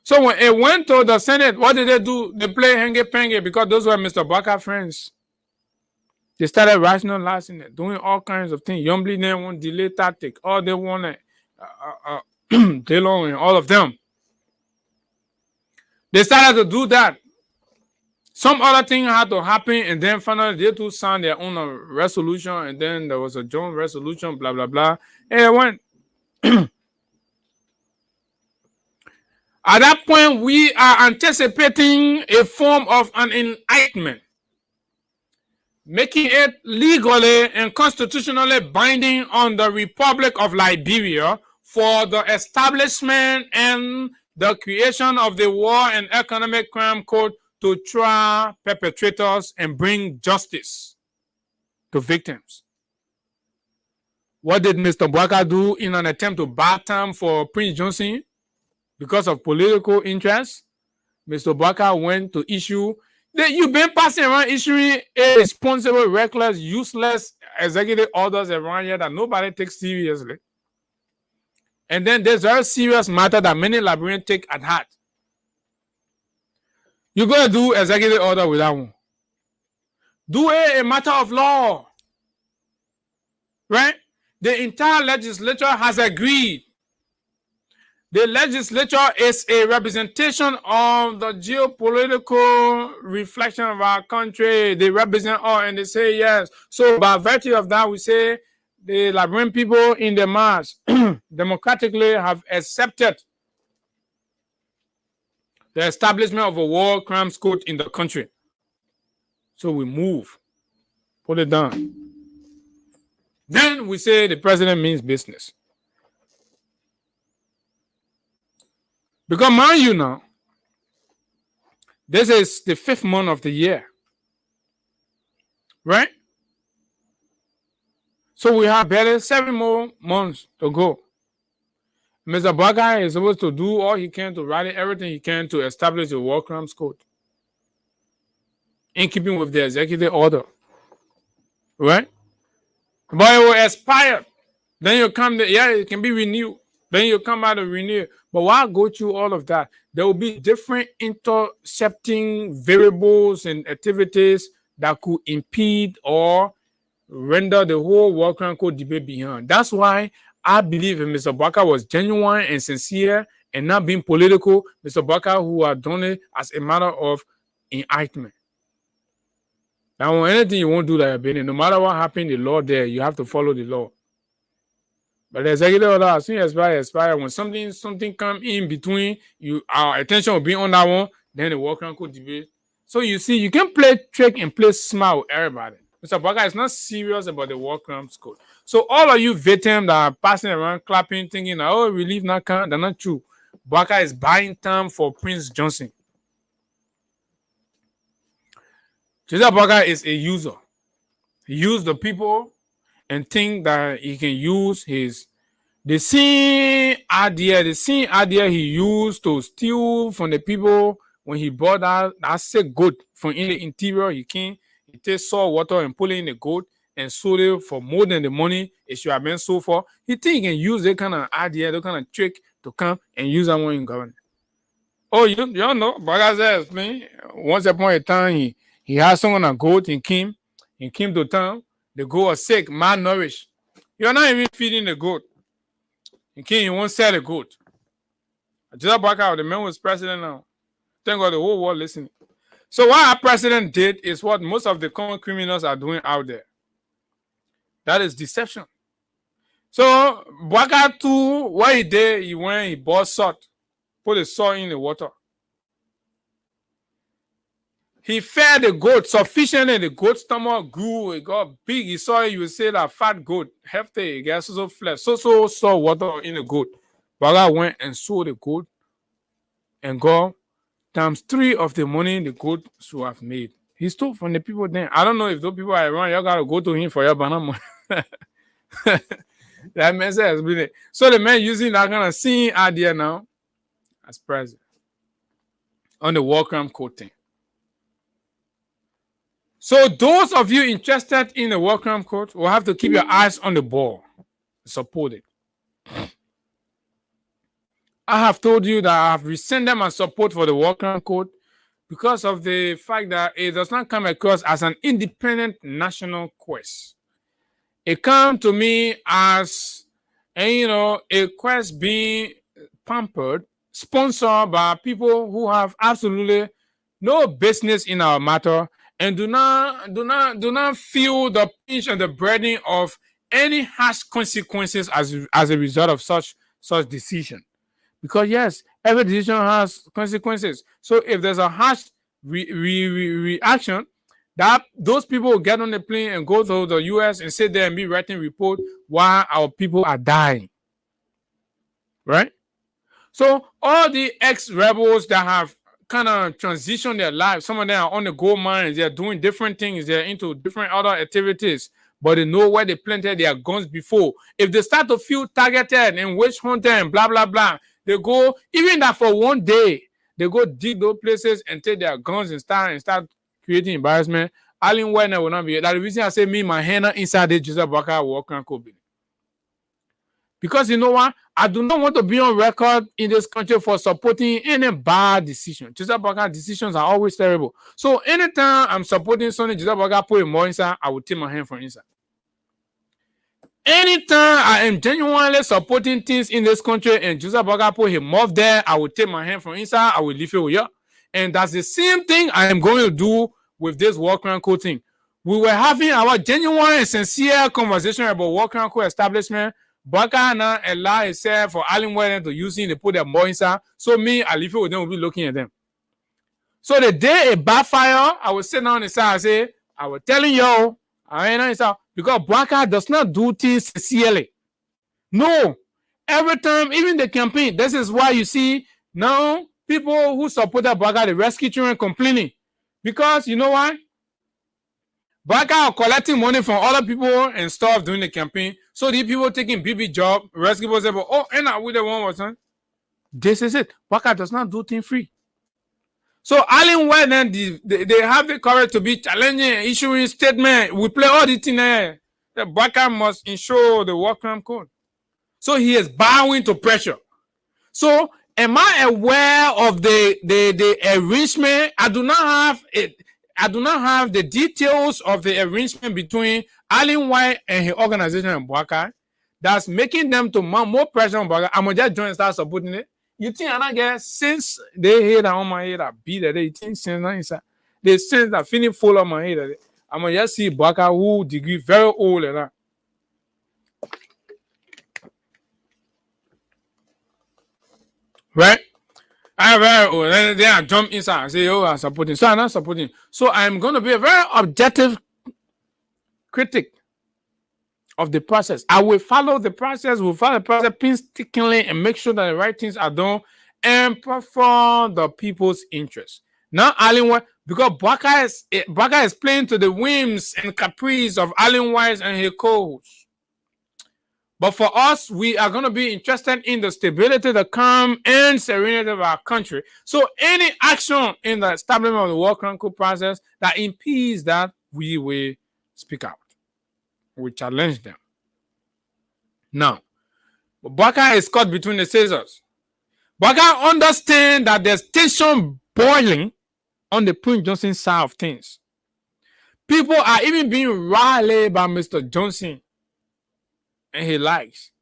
So when it went to the Senate, what did they do? They play hangy-pangy because those were Mr. Bwaka friends. They started rationalizing it, doing all kinds of things. Yombly, they want delay tactic. All they want DeLong and all of them. They started to do that. Some other thing had to happen, and then finally they too signed their own resolution, and then there was a joint resolution, blah, blah, blah. And it went. At that point, we are anticipating a form of an indictment, making it legally and constitutionally binding on the Republic of Liberia for the establishment and the creation of the War and Economic Crime Code to try perpetrators and bring justice to victims. What did Mr. Bwaka do in an attempt to buy time for Prince Johnson? Because of political interest, Mr. Bwaka went to issue. You've been passing around issuing irresponsible, reckless, useless executive orders around here that nobody takes seriously. And then there's a serious matter that many Liberians take at heart. You're going to do executive order with that one. Do a matter of law. Right? The entire legislature has agreed. The legislature is a representation of the geopolitical reflection of our country. They represent all and they say yes. So by virtue of that, we say the Liberian people in the mass democratically have accepted the establishment of a war crimes code in the country. So we move, put it down. Then we say the president means business. Because mind you now, this is the 5th month of the year. right? So we have barely 7 more months to go. Mr. Baka is supposed to do all he can to rally everything he can to establish a war crimes code in keeping with the executive order, right? But it will expire. Then you come, it can be renewed. Then you come out and renew. But why go through all of that? There will be different intercepting variables and activities that could impede or render the whole war crime code debate behind. That's why I believe if Mr. Baka was genuine and sincere and not being political, Mr. Baka who had done it as a matter of enlightenment. Now, anything you won't do that, no matter what happened, the law there, you have to follow the law. But the executive order, as soon as expire, when something come in between, our attention will be on that one, then the war crime code debate. So you see, you can play trick and play smart with everybody. Mr. Baka is not serious about the war crimes code. So all of you victims that are passing around, clapping, thinking, oh, relief not come, they're not true. Baka is buying time for Prince Johnson. Joseph Baka is a user. He used the people and think that he can use the same idea he used to steal from the people when he bought that sick goat from in the interior. He take salt water and put it in the goat and sold it for more than the money it should have been sold for. He think he can use that kind of idea, that kind of trick to come and use that one in government. Oh, you don't know? Baka says, man, once upon a time, he had someone a goat and came to town. The goat was sick, malnourished. You're not even feeding the goat. You won't sell the goat. Just back out, the man was president now. Thank God the whole world listening. So what our president did is what most of the common criminals are doing out there. That is deception. So Baka too, what he did, he went, he bought salt, put the salt in the water. He fed the goat sufficiently. The goat's stomach grew. It got big. He saw it. You would say that fat goat, hefty, it gets so flesh. So water in the goat. Baka went and sold the goat and got times 3 of the money the goat should have made. He stole from the people then. I don't know if those people are around. You got to go to him for your banana money. That man says, so the man using that kind of same idea now as president on the war crime code thing. So those of you interested in the war crime code will have to keep your eyes on the ball. Support it. I have told you that I have rescinded my support for the war crime code because of the fact that it does not come across as an independent national quest. It comes to me as a quest being pampered, sponsored by people who have absolutely no business in our matter and do not feel the pinch and the burden of any harsh consequences as a result of such decision. Because yes, every decision has consequences. So if there's a harsh reaction, that those people will get on the plane and go to the US and sit there and be writing report why our people are dying. Right? So all the ex-rebels that have kind of transition their lives. Some of them are on the gold mines. They're doing different things. They're into different other activities, but they know where they planted their guns before. If they start to feel targeted and witch hunter and blah, blah, blah, they go, even that for one day, they go dig those places and take their guns and start creating embarrassment. Allen Werner will not be. That's the reason I say me, my hand inside the Joseph Baka walk and Kobe. Because you know what? I do not want to be on record in this country for supporting any bad decision. Joseph Baka decisions are always terrible. So anytime I'm supporting something, Joseph Baka put it more inside, I will take my hand from inside. Anytime I am genuinely supporting things in this country and Joseph Baka put him off there, I will take my hand from inside, I will leave it with you. And that's the same thing I am going to do with this war crime code thing. We were having our genuine and sincere conversation about war crime code establishment. Baka now allow himself for Allen Werner to use it to put their more inside. So me, I leave it with them, will be looking at them. So the day it backfire, I will sit down inside and say, I was telling you, I ain't inside. Because Baka does not do things sincerely. No. Every time, even the campaign, this is why you see now people who supported Baka, the rescue children complaining. Because you know why? Baka are collecting money from other people and stuff during the campaign. So the people taking BB job, rescue people say, oh, and I with the one was on. This is it. Baka does not do things free. So Allen White then they have the courage to be challenging, issuing statement. We play all the thing there. The Baka must ensure the war crime code. So he is bowing to pressure. So am I aware of the arrangement? I do not have it. I do not have the details of the arrangement between Allen White and his organization in Baka that's making them to mount more pressure on Baka. I'm gonna just join and start supporting it. You think I get since they hear that on my head, I beat it. They think since they sense that feeling full on my head. I'm gonna just see Baka who degree very old and that. Right? Then I jump inside and say, oh, I'm supporting. So I'm not supporting. So I'm going to be a very objective critic of the process. I will follow the process, painstakingly and make sure that the right things are done and perform the people's interest. Now, Allen White, because Baka is playing to the whims and caprices of Allen White and his co-hosts. But for us, we are going to be interested in the stability, the calm, and serenity of our country. So any action in the establishment of the war crime code process that impedes that, we will speak out. We challenge them. Now, Baka is caught between the scissors. Baka understands that there's tension boiling on the Prince Johnson side of things. People are even being rallied by Mr. Johnson and he likes.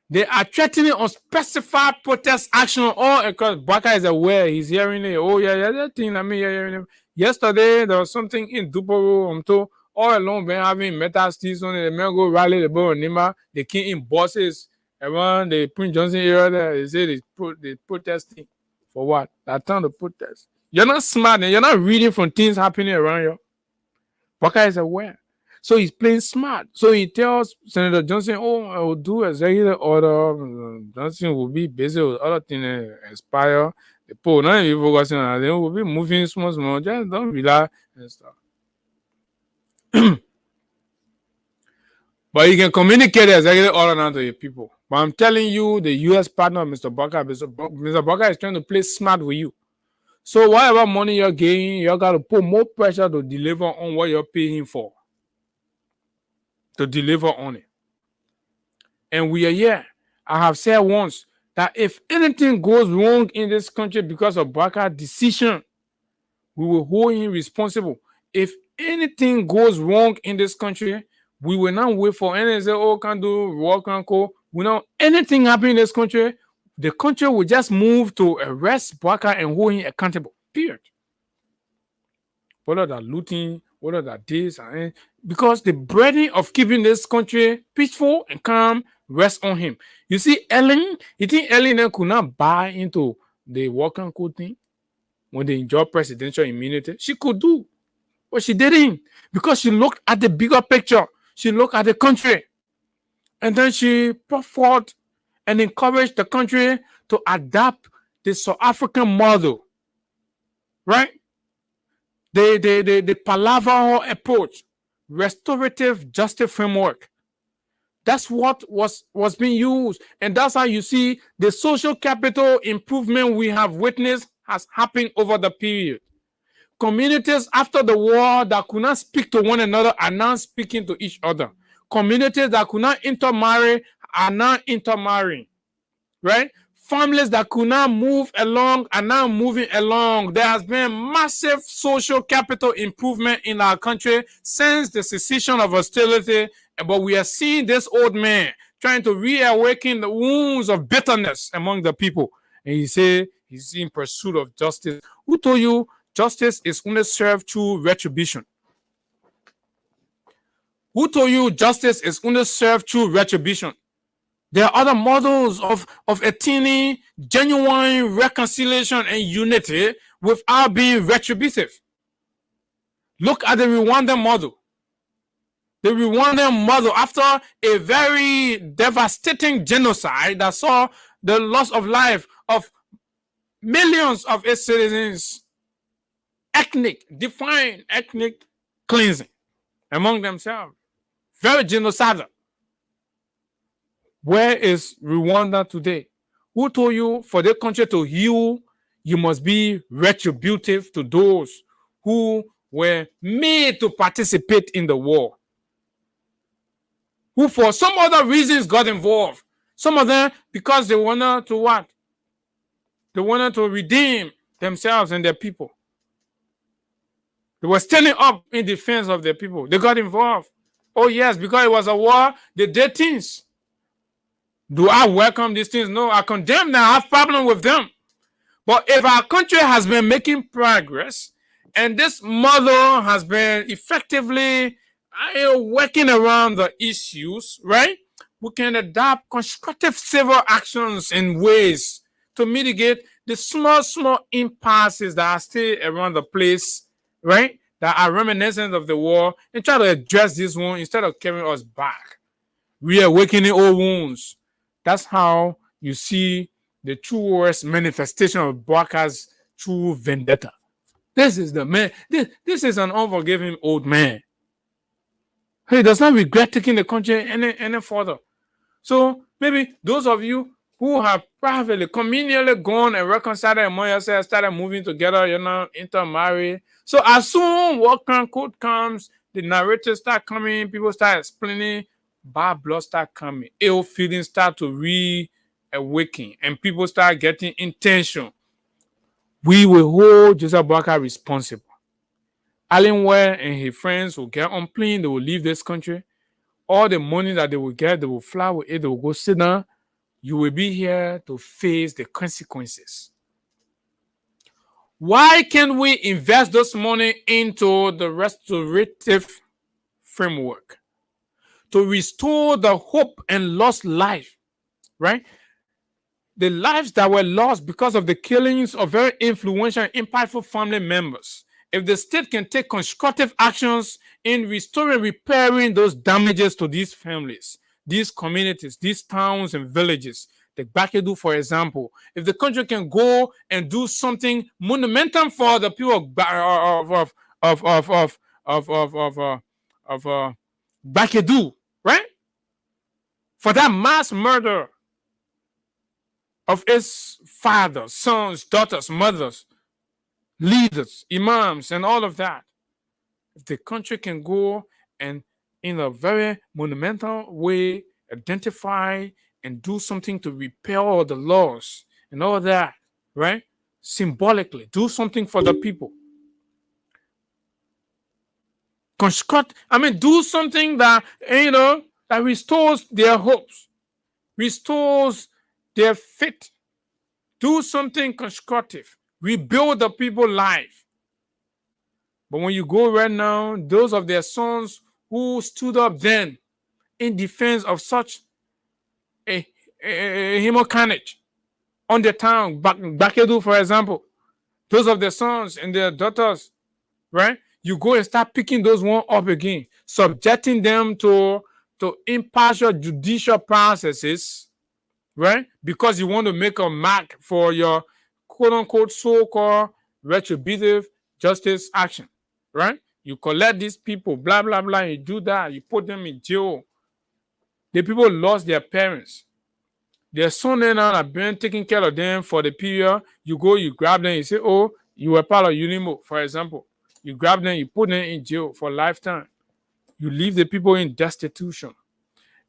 They are threatening unspecified protest action all across. Baka is aware. He's hearing it. Oh, yeah, that thing. I mean, yeah. Yesterday, there was something in Duporo. All along, been having metal steels on the Mango rally, the Borough Nima. They came in buses around the Prince Johnson area there. They say they protesting. For what? That time to protest. You're not smart and you're not reading from things happening around you. Baka is aware. So he's playing smart. So he tells Senator Johnson, oh, I will do executive order. Johnson will be busy with other things expire. The poor, not even focusing on that. They will be moving small. Just don't relax and stuff. But you can communicate the executive order now to your people. But I'm telling you, the U.S. partner, Mr. Baka is trying to play smart with you. So whatever money you're getting, you got to put more pressure to deliver on what you're paying for. To deliver on it. And we are here. I have said once that if anything goes wrong in this country because of Baka's decision, we will hold him responsible. If anything goes wrong in this country, we will not wait for anything. Say, oh, can do work and go. We know anything happen in this country, the country will just move to arrest Baka and hold him accountable. Period. Whether that looting, whether that this, because the burden of keeping this country peaceful and calm rests on him. You see, Ellen, you think Ellen could not buy into the work and code thing when they enjoy presidential immunity? She could do, but she didn't because she looked at the bigger picture. She looked at the country, and then she put forth and encouraged the country to adapt the South African model, right? The Palaver approach, restorative justice framework. That's what was being used. And that's how you see the social capital improvement we have witnessed has happened over the period. Communities after the war that could not speak to one another are now speaking to each other. Communities that could not intermarry are now intermarrying, right? Families that could not move along are now moving along. There has been massive social capital improvement in our country since the cessation of hostility. But we are seeing this old man trying to reawaken the wounds of bitterness among the people. And he said he's in pursuit of justice. Who told you justice is only served through retribution? Who told you justice is only served through retribution? There are other models of attaining genuine reconciliation and unity without being retributive. Look at the Rwandan model. The Rwandan model, after a very devastating genocide that saw the loss of life of millions of its citizens, defined ethnic cleansing. among themselves. Very genocidal. Where is Rwanda today? Who told you for the country to heal, you must be retributive to those who were made to participate in the war? Who for some other reasons got involved. Some of them because they wanted to what? They wanted to redeem themselves and their people. They were standing up in defense of their people. They got involved. Oh yes, because it was a war, they did things. Do I welcome these things? No, I condemn them. I have problem with them. But if our country has been making progress and this mother has been effectively working around the issues, right? We can adopt constructive civil actions in ways to mitigate the small impasses that are still around the place, right? That are reminiscent of the war, and try to address this one instead of carrying us back. Reawakening old wounds. That's how you see the truest manifestation of Bwaka's true vendetta. This is the man. This is an unforgiving old man. He does not regret taking the country any further. So maybe those of you who have privately, communally gone and reconciled among yourselves, started moving together, intermarry. So as soon what code comes, the narrators start coming, people start explaining, bad blood start coming, ill feelings start to reawaken, and people start getting intention. We will hold Joseph Boakai responsible. Allen Ware and his friends will get on plane, they will leave this country. All the money that they will get, they will fly with it, they will go sit down. You will be here to face the consequences. Why can't we invest this money into the restorative framework to restore the hope and lost life, right? The lives that were lost because of the killings of very influential and impactful family members. If the state can take constructive actions in restoring, repairing those damages to these families, these communities, these towns and villages, the Bakedu, for example, if the country can go and do something monumental for the people of Bakedu, right? For that mass murder of its fathers, sons, daughters, mothers, leaders, imams, and all of that. If the country can go and in a very monumental way identify and do something to repair all the laws and all that, right? Symbolically, do something for the people. Do something that, that restores their hopes, restores their faith. Do something constructive. Rebuild the people's life. But when you go right now, those of their sons who stood up then in defense of such a carnage on the town, Bakedu, for example, those of their sons and their daughters, right? You go and start picking those one up again, subjecting them to impartial judicial processes, right? Because you want to make a mark for your quote-unquote so-called retributive justice action, right? You collect these people, blah, blah, blah, you do that, you put them in jail. The people lost their parents. Their son and aunt have been taking care of them for the period. You go, you grab them, you say, oh, you were part of UNIMO, for example. You grab them, you put them in jail for lifetime. You leave the people in destitution.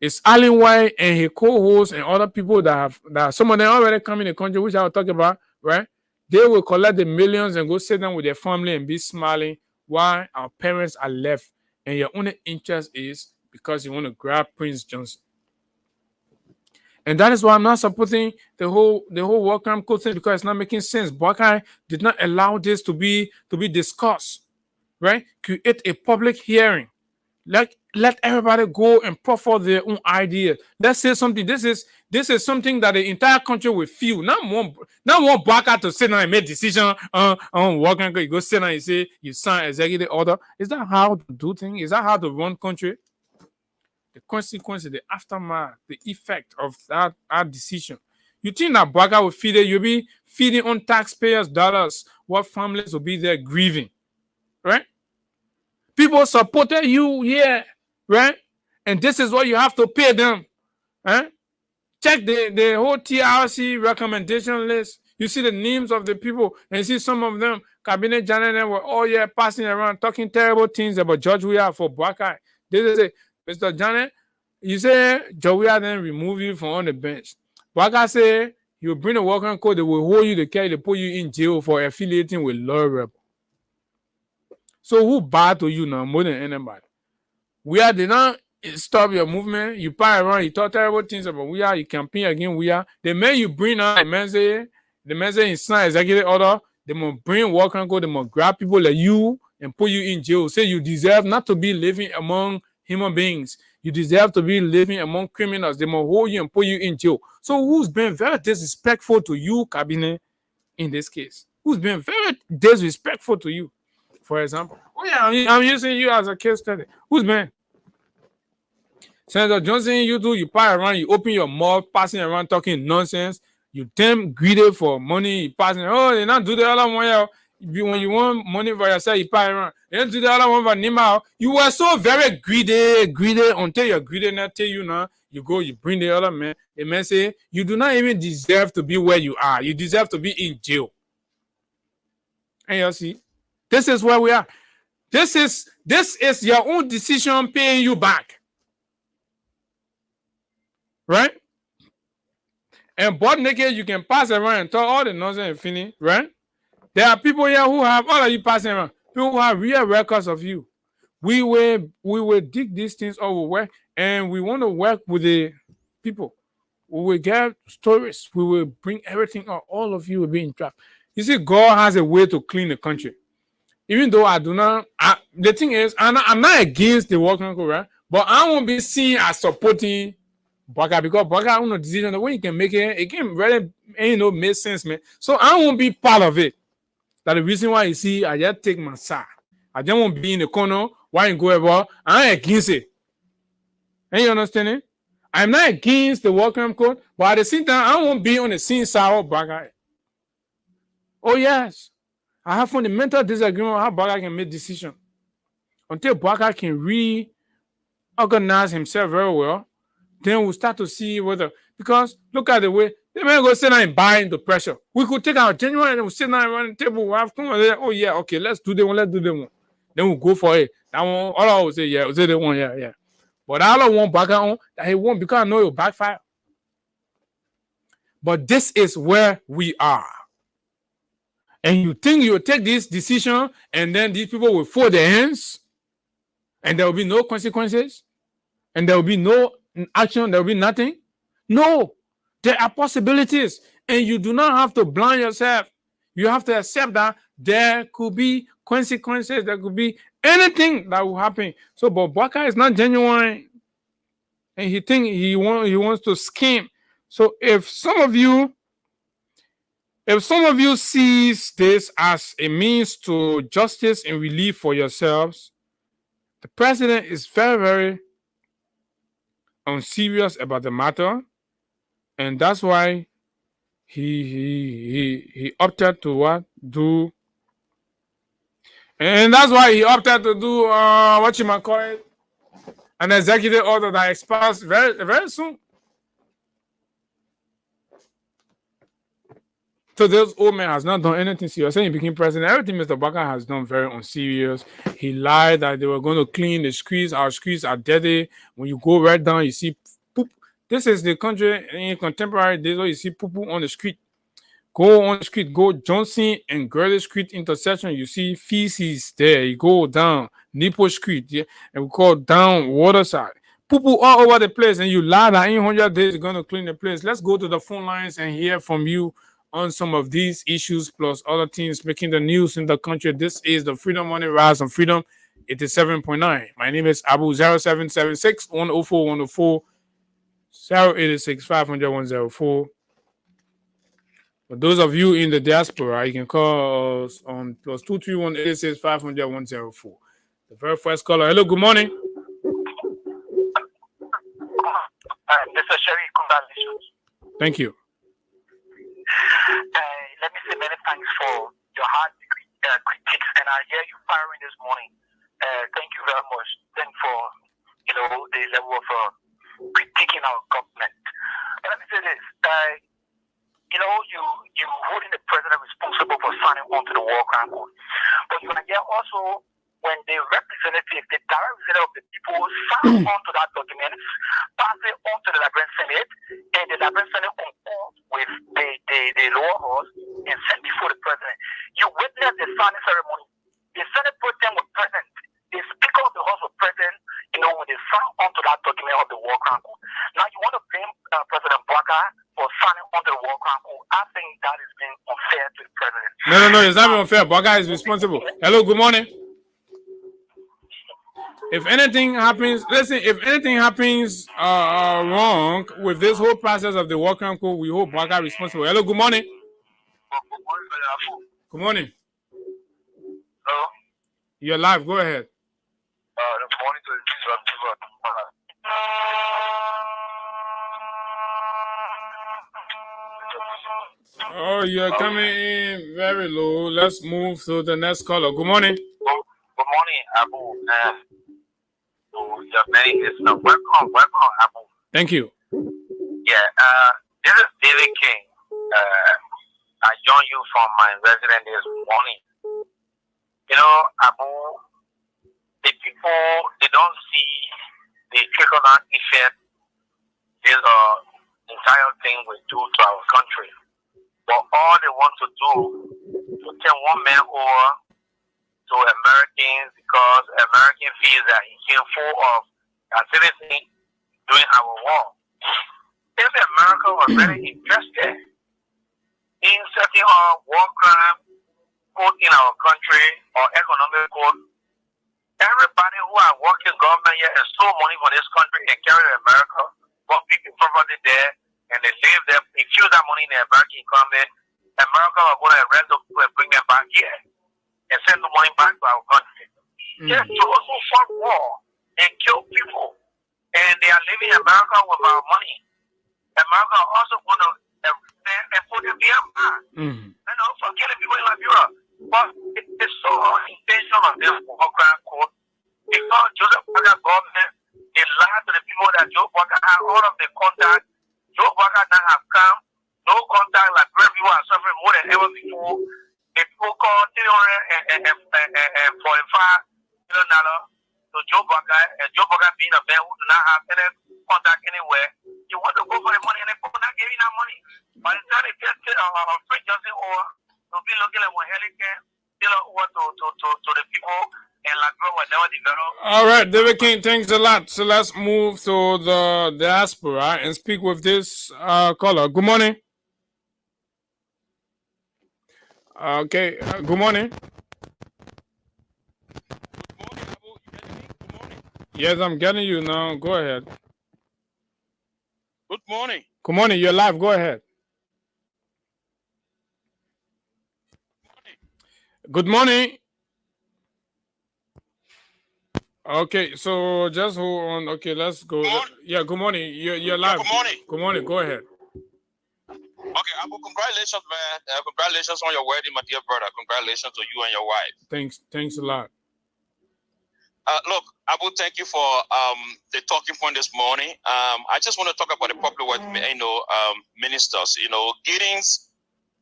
It's Allen White and his co-hosts and other people that some of them already come in the country, which I will talk about, right? They will collect the millions and go sit down with their family and be smiling while our parents are left. And your only interest is because you want to grab Prince Johnson. And that is why I'm not supporting the whole war crime code thing, because it's not making sense. Boakai did not allow this to be discussed, right? Create a public hearing. Let everybody go and put forth their own ideas. Let's say something. This is something that the entire country will feel. Not one Boakai to sit down and make decision on what can you go sit down and say you sign executive order. Is that how to do things? Is that how to run country? The consequences, the aftermath, the effect of that decision. You think that Boakai will feed it? You'll be feeding on taxpayers' dollars. What families will be there grieving, right? People supported you, yeah, right? And this is what you have to pay them. Huh? Check the whole TRC recommendation list. You see the names of the people, and you see some of them, cabinet general, were all year passing around talking terrible things about George Weah for Boakai. They say, Mr. Janet, you say George Weah then remove you from on the bench. Boakai say, you bring a working code, they will hold you, they carry, they put you in jail for affiliating with Law Rebel. So who bad to you now more than anybody? Weah did not stop your movement. You pass around, you talk terrible things about Weah, you campaign against Weah. The man you bring out, the man say in sign executive order, they must bring work and go, they must grab people like you and put you in jail. Say you deserve not to be living among human beings. You deserve to be living among criminals. They must hold you and put you in jail. So who's been very disrespectful to you, cabinet, in this case? Who's been very disrespectful to you? For example, oh yeah, I'm using you as a case study. Who's been? Senator Johnson, you do, you pass around, you open your mouth, passing around, talking nonsense. You damn greedy for money, you passing, oh, they not do the other one. When you want money for yourself, you pass around. They don't do the other one for Nima. You were so very greedy until your greediness tell you now, you go, you bring the other man. The man say, you do not even deserve to be where you are. You deserve to be in jail. And you see, this is where we are. This is your own decision paying you back. Right? And butt naked, you can pass around and talk all the nonsense and finish, right? There are people here who have all of you passing around. People who have real records of you. We will dig these things over, and we want to work with the people. We will get stories. We will bring everything up. All of you will be in trap. You see, God has a way to clean the country. Even though I do not, the thing is, I'm not against the working group, right? But I won't be seen as supporting Boakai, because Boakai own a decision. The way you can make it, it can really, make sense, man. So I won't be part of it. That's the reason why you see, I just take my side. I just won't be in the corner. Why you go about? I'm against it. And you understand it? I'm not against the working code, but at the same time, I won't be on the same side of Boakai. Oh yes. I have fundamental disagreement on how Boakai can make decisions. Until Boakai can reorganize himself very well, then we'll start to see whether, because look at the way they may go sit down and buy into pressure. We could take our genuine and we'll sit down around the table. We'll have come over there. Oh yeah, okay, let's do the one. Then we'll go for it. That one, all I will say, yeah, we'll say the one, yeah. But I don't want Boakai on that he won't, because I know it'll backfire. But this is where we are. And you think you'll take this decision and then these people will fold their hands and there will be no consequences and there will be no action, there will be nothing? No, there are possibilities, and you do not have to blind yourself. You have to accept that there could be consequences, there could be anything that will happen. So, but Boakai is not genuine, and he thinks he wants to scheme. So if some of you sees this as a means to justice and relief for yourselves, the president is very, very unserious about the matter, and that's why he opted to do, and that's why he opted to do what you might call it, an executive order that expires very, very soon. So this old man has not done anything serious. Since he became president, everything Mr. Boakai has done very unserious. He lied that they were going to clean the streets. Our streets are dirty. When you go right down, you see poop. This is the country in contemporary days where you see poop on the street. Go on the street, go Johnson and Gurley Street intersection. You see feces there. You go down Nippo Street, yeah, and we call down Waterside. Poo all over the place, and you lie that in 100 days you're going to clean the place. Let's go to the phone lines and hear from you on some of these issues, plus other things making the news in the country. This is the Freedom Morning Rise on Freedom 87.9. My name is Abu 0776 104 104 086 500 104. For those of you in the diaspora, you can call us on plus 231 86 500 104. The very first caller. Hello, good morning. Mr. Sherry, congratulations. Thank you. Let me say many thanks for your hard critiques, and I hear you firing this morning. thank you very much. Thank for the level of critiquing our government. And let me say this: you holding the president responsible for signing on to the war crime code, but you are there also when the representative, the direct representative of the people, sign on to that document, pass it on to the Liberian Senate, and the Liberian Senate concords with the lower house and send before the president. You witness the signing ceremony. The Senate Pro Tem was present. The Speaker of the House was present, when they sign on to that document of the war crime code. Now you want to blame President Bwaka for signing on to the war crime code. I think that is being unfair to the president. No, it's not unfair. Bwaka is responsible. Hello, good morning. If anything happens, listen, if anything happens wrong with this whole process of the war crime code, we hold Bwaka responsible. Hello, good morning. Good morning. Hello? You're live. Go ahead. Good morning to the Oh, you're coming in very low. Let's move to the next caller. Good morning. Good morning, Abu. Your name is welcome, Abu. Thank you. Yeah, this is David King. I join you from my residence this morning. Abu, the people, they don't see the trickle-down effect this entire thing will do to our country. But all they want to do to turn one man over to Americans because American feels that he came full of activity during our war. If America was really interested in setting up war crime code in our country or economic code, everybody who are working government here and stole money from this country and carry to America, bought people property there, and they live there, infuse that money in the American economy, America will go and arrest those people and bring them back here and send the money back to our country. Just to also fight war and kill people. And they are living in America with our money. America are also going to and put them behind back. For killing people in Liberia. But it's so intentional of this war crime code because Joseph Bwaka government, they lied to the people that Joe Bwaka had all of the contact. Joe Bwaka now have come, no contact, like people are suffering more than ever before. The people call $345 million to Joe Bwaka, and Joe Bwaka being a man who do not have any contact anywhere. You want to go for the money, and they not giving that money. By the time they get free justice or they'll be looking at one helicopter, still over to the people, and like will never develop. All right, David King, thanks a lot. So let's move to the diaspora and speak with this caller. Good morning. Okay, good morning. Yes, I'm getting you now. Go ahead. Good morning. Good morning. You're live. Go ahead. Good morning. Okay, so just hold on. Okay, let's go. Yeah, good morning. You're live. Good morning. Good morning. Go ahead. Okay, Abu, congratulations, man. Congratulations on your wedding, my dear brother. Congratulations to you and your wife. Thanks a lot. Look, Abu, thank you for the talking point this morning. I just want to talk about the popular word, ministers.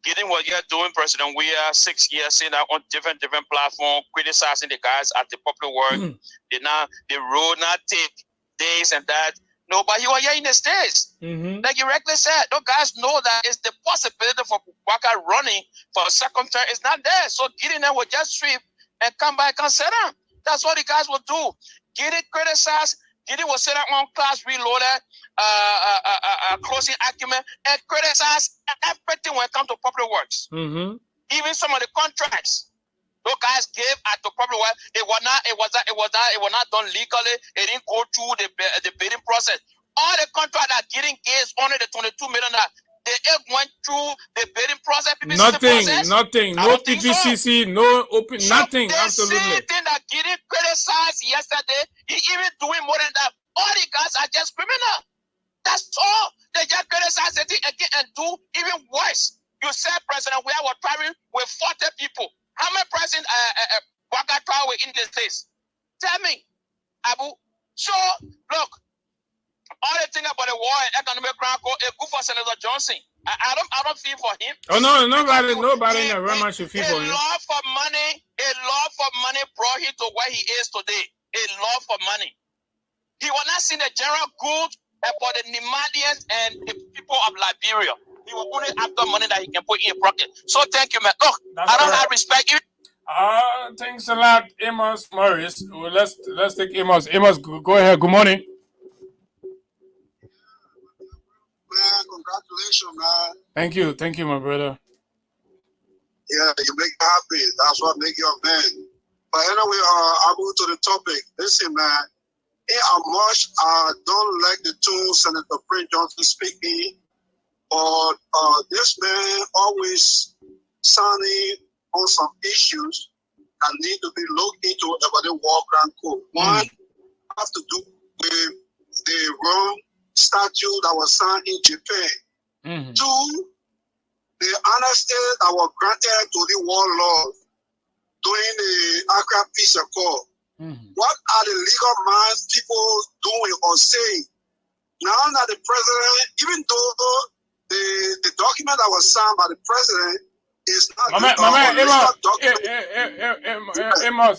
Getting what you're doing, President. We are 6 years sitting out on different platforms, criticizing the guys at the popular word. They road not take days and that. No, but you are here in the States. Like you rightly said, those guys know that it's the possibility for Bwaka running for a second term is not there. So getting them will just sweep and come back and sit down. That's what the guys will do. Get it criticized. Get it will sit down on class reloaded, closing argument, and criticize everything when it comes to public works. Even some of the contracts. Those guys gave at the public work. It was not done legally. It didn't go through the bidding process. All the contracts that getting gave only the $22 million. They went through the bidding process. Nothing. No PPCC, so. No open, nothing. Absolutely. The same thing that getting criticized yesterday, he even doing more than that. All the guys are just criminal. That's all. They just criticize it again and do even worse. You said, President, we are traveling with 40 people. How many presidents Bwaka travel in this place? Tell me, Abu. So, look, all the thing about the war and economic crime is good for Senator Johnson. I don't feel for him. Oh no, nobody in the Rama should feel for him. A love for money brought him to where he is today. A love for money. He will not see the general good for the Nemadians and the people of Liberia. He will only after money that he can put in his pocket. So thank you, man. Look, I don't have respect. Thanks a lot, Amos Morris. Well, let's take Amos. Amos, go ahead. Good morning. Man, congratulations, man. Thank you, my brother. Yeah, you make me happy. That's what make you a man. But anyway, I'll go to the topic. Listen, man. In how much I don't like the tune Senator Prince Johnson speaking, but this man always sounding on some issues that need to be looked into about the war crime code. One have to do with the Rome statute that was signed in Japan. Two, the amnesty that was granted to the warlords during the Accra Peace Accord. What are the legal minds people doing or saying? Now that the president, even though the document that was signed by the president is not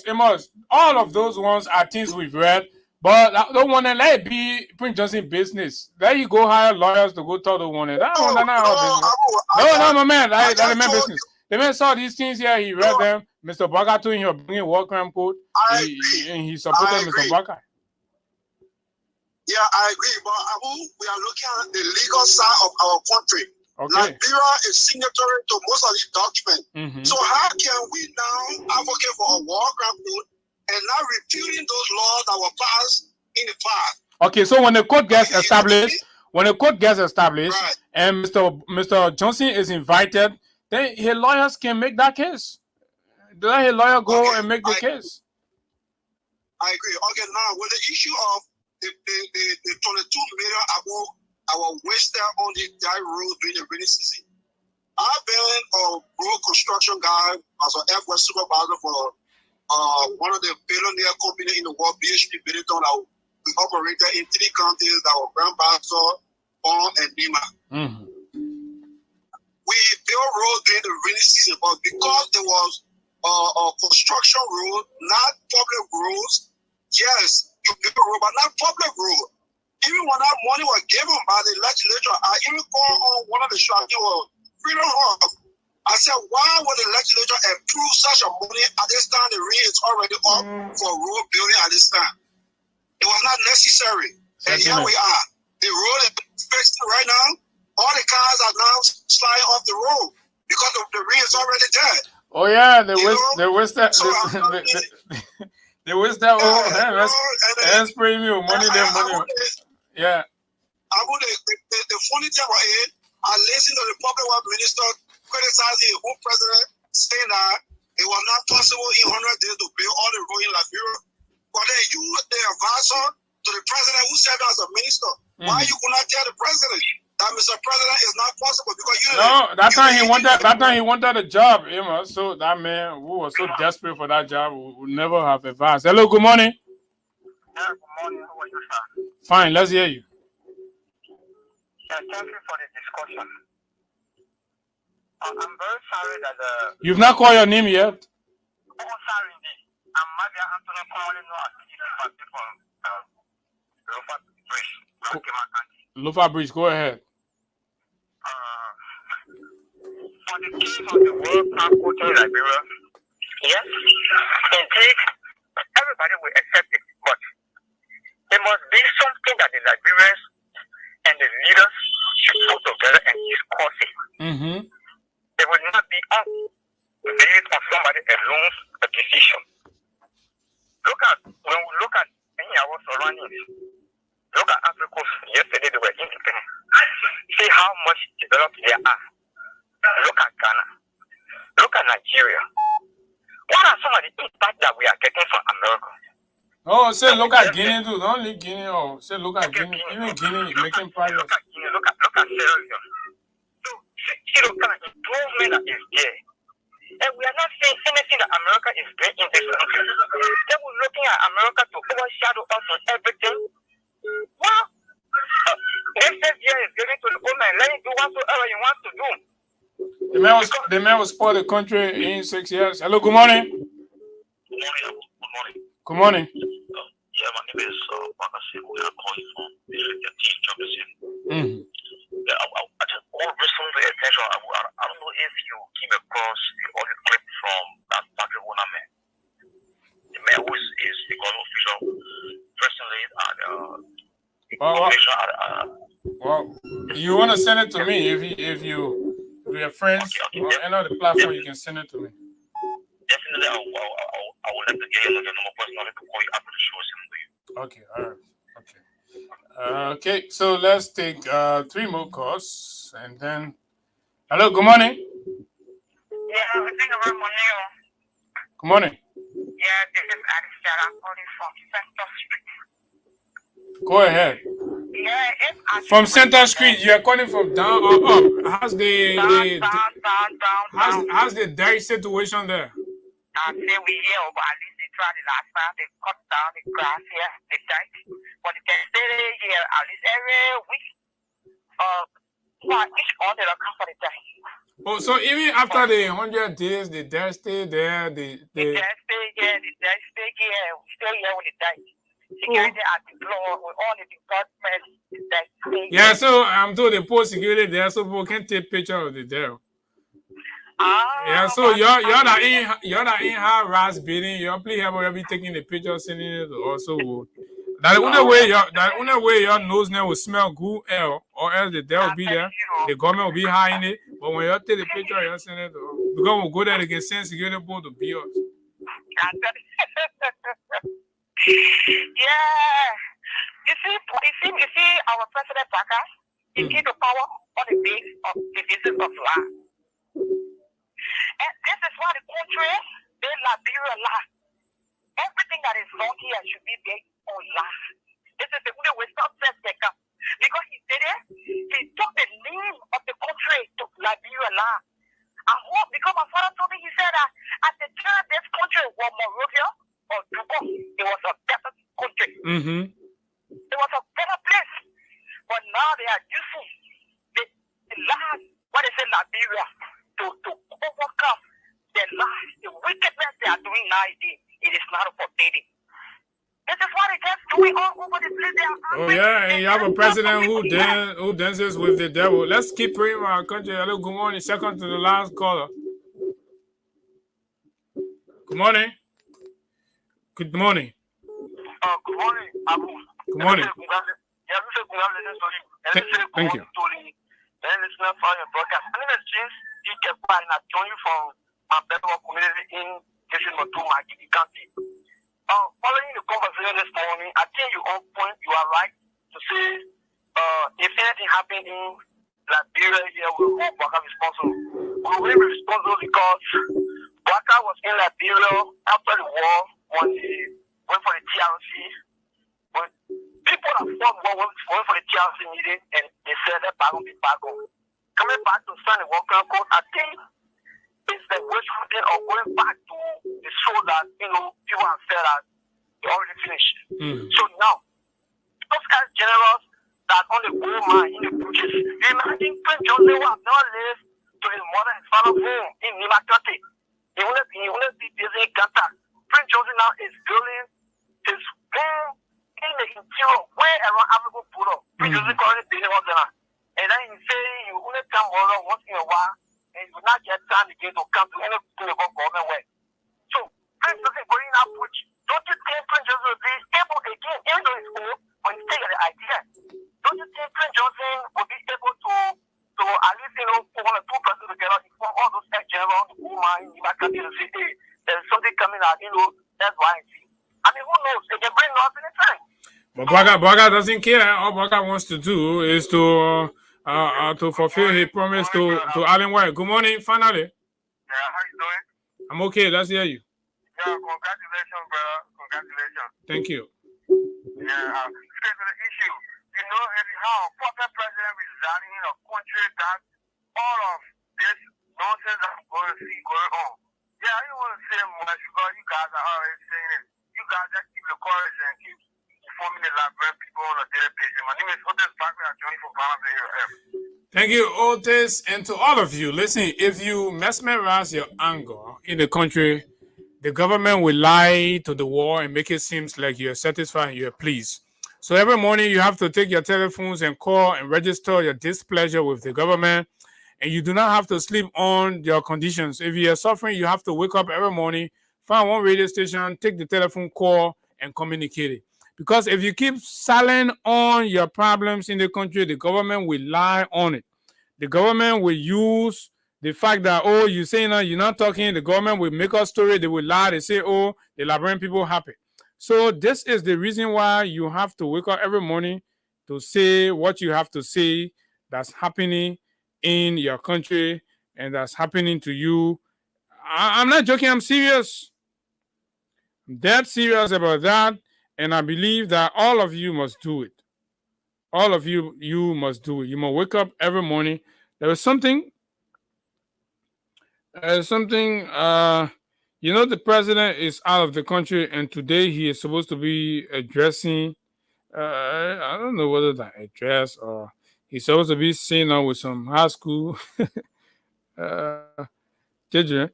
Amos, all of those ones are things we've read, but I don't want to let it be Prince Johnson business. There you go, hire lawyers to go talk to one. No, my man, that's the man business. The man saw these things here, he read them. Mr. Baga told him bringing war crime code, and he supported Mr. Baga. Yeah, I agree, but we are looking at the legal side of our country. Okay. Liberia is signatory to most of these documents. So how can we now advocate for a war crime code and not repealing those laws that were passed in the past? Okay, so when the court gets established, and Mr. Johnson is invited, then his lawyers can make that case. Let his lawyer go and make the case. I agree. Okay, now with the issue of the 22 million our wasted on the die road during the rainy season. I've been a road construction guy as an F1 supervisor for one of the billionaire companies in the world, BHP Benetton, that we operated in 3 counties that were Grand Bassa, Bonn, and Lima. We built roads during the rainy season, but because there was a construction road, not public roads, yes, you build a road, but not public road. Even when that money was given by the legislature, I even called on one of the shops, it was Freedom Hub. I said, why would the legislature approve such a money at this time? The rain is already up for road building at this time. It was not necessary. And here we are. The road is fixed right now. All the cars are now sliding off the road because the rain is already there. Oh yeah, there was that. Let's spray me money. Yeah. The funny thing about it, I listened to the public works minister criticizing the whole president, saying that it was not possible in 100 days to build all the roads in Liberia. But then you, the advisor to the president who served as a minister, why you could not tell the president that Mr. President is not possible? Because you that time he wanted a job, so that man who was so desperate for that job would never have advanced. Hello, good morning. Yeah, good morning. How are you, sir? Fine, let's hear you. Yeah, thank you for the discussion. I'm very sorry that You've not called your name yet? Oh, sorry indeed. I'm Magia Anthony Conway, no activity from Lofa Bridge, Rakema County. Lofa Bridge, go ahead. For the case of the World Cup in Liberia, yes, indeed, everybody will accept it, but there must be something that the Liberians and the leaders should put together and discuss it. It will not be up based on somebody alone a decision. When we look at any of our surroundings, look at Africa. Yesterday they were independent. See how much developed they are. Look at Ghana. Look at Nigeria. What are some of the impacts that we are getting from America? Oh, say look at Guinea too. Don't leave Guinea. Oh, say look at Guinea. Even Guinea making progress. Look at Guinea. Look at Sierra Leone. So see the kind of improvement that is there. And we are not saying anything that America is doing in this country. They were looking at America to overshadow us on everything. Well, next year is getting to the woman. Let him do whatsoever he wants to do. The man will spoil the country in 6 years. Hello, good morning. Good morning. Good morning. Good morning. Yeah, my name is Bakasi. We are calling from District 13, Jefferson. Yeah, I just want to bring some attention. I don't know if you came across the audio clip from that Patrick Wonaman. The man who is the government official personally Well, you want to send it to me if you're friends or any other platform, you can send it to me. Definitely, I will let the game know the number personally to call you after the show. Okay, all right. Okay, so let's take 3 more calls and then. Hello, good morning. Yeah, I think about money. Good morning. Yeah, this is Alicia. I'm calling from Center Street. Go ahead. Yeah, from Center Street, you are calling from down or up? How's the dairy situation there? I say we here, but at least they tried the last time. They cut down the grass here, they died. But they can stay here at least every week. Each month they don't come for the day. Oh, so even after the 100 days, the dairy stay there. The dairy stay here. The dairy stay here. We stay here when they die. Security at the floor with all the departments. Yeah, so I'm told they post security there, so people can take picture of the dairy. Yeah, so you're not in harass bidding. You're please have be taking the picture, sending it also. That the only way your nose now will smell good, or else the dairy will be there. The government will be hiding it. But when you take the picture, you send it. Because we'll go there, they can send security board to be us. Yeah, you see, our President Baka, he came to power on the base of the basis of land. And this is why the country, they Liberia land. Everything that is wrong here should be based on land. This is the only way stop taker. Because he said it, he took the name of the country to Liberia land. And what? Because my father told me, he said that at the time this country was Monrovia or Dugo, it was a better country. It was a better place. But now they are using the land, what is it, Liberia, to overcome the lies, the wickedness they are doing now. It is not forbidding. This is what it gets doing all over the place. Oh yeah, and you have a president who dances with the devil. Let's keep praying for our country. Hello, good morning. Second to the last caller. Good morning. Good morning. Good morning, Abu. Good morning. Thank you. Then listener for your broadcast. My name is James D. Kepa, and I join you from my Bedrock community in Kishimoto, County. Following the conversation this morning, I think you on point. You are right to say if anything happened in Liberia here, we will hold Baka responsible. We will be responsible because Baka was in Liberia after the war when he went for the TRC. When people that fought war went for the TRC meeting and they said that Baka will be back on. Coming back to sign the worker code, I think it's the witch hunting or going back to the show that, people have said that they already finished. So now, those guys generals that on the gold mine in the bushes, you imagine Prince Joseph who have not lived to his mother and father's home in Nima County. He wanted to be busy in Ghana. Prince Joseph now is building his home in the interior, where around African Buddha. Prince Joseph currently building all that. And then he say you only come over once in a while, and you will not get time again to come to any government way. So, Prince Joseph going out, which don't you think Prince Joseph will be able again, even though it's old, when you take the idea, don't you think Prince Joseph will be able to at least, put 1 or 2 persons together, inform all those ex-generals, women, you might come in and say, hey, there's something coming out, that's why I see. I mean, who knows? They can bring us anytime. But Baga doesn't care. All Baga wants to do is to fulfill his promise to Allen White. Good morning, finally. Yeah, how you doing? I'm okay. Let's hear you. Yeah, congratulations, brother. Congratulations. Thank you. Yeah, straight to the issue. If you have a former president residing in a country that all of this nonsense that going on. Yeah, I don't want to say much because you guys are already saying it. You guys just keep the call Thank you, Otis, and to all of you. Listen, if you mesmerize your anger in the country, the government will lie to the world and make it seem like you're satisfied and you're pleased. So every morning you have to take your telephones and call and register your displeasure with the government, and you do not have to sleep on your conditions. If you are suffering, you have to wake up every morning, find one radio station, take the telephone call, and communicate it. Because if you keep silent on your problems in the country, the government will lie on it. The government will use the fact that, oh, you're saying that you're not talking. The government will make a story. They will lie. They say, oh, the Liberian people happy. So this is the reason why you have to wake up every morning to say what you have to say that's happening in your country and that's happening to you. I'm not joking. I'm serious. I'm dead serious about that. And I believe that all of you must do it. All of you must do it. You must wake up every morning. There is something, you know, the president is out of the country, and today he is supposed to be addressing, I don't know whether that address or he's supposed to be sitting down with some high school children.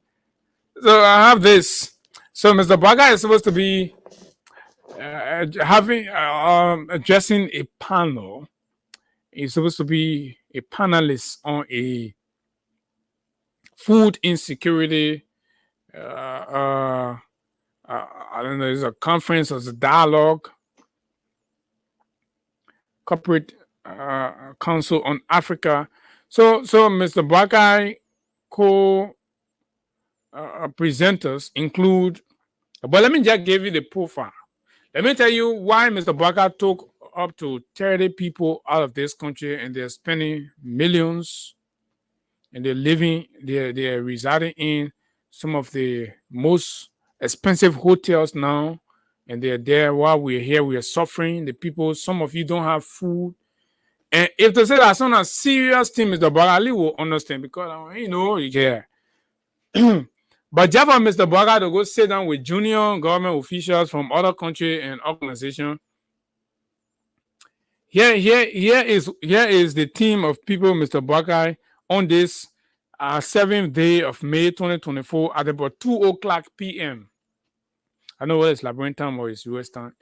So I have this. So Mr. Baga is supposed to be addressing a panel. He's supposed to be a panelist on a food insecurity. I don't know, it's a conference or it's a dialogue. Corporate Council on Africa. So Mr. Bagai presenters include, but let me just give you the profile. Let me tell you why Mr. Bagai took up to 30 people out of this country, and they're spending millions, and they're residing in some of the most expensive hotels now, and they're there while we're here. We are suffering. The people, some of you don't have food. And if they say that's not a serious thing, Mr. Bagali will understand, because, you know, yeah. But just for Mr. Baga to go sit down with junior government officials from other countries and organizations, here is the team of people, Mr. Bagai, on this 7th day of May 2024 at about 2:00 p.m. I know whether it's Liberian time or it's US time.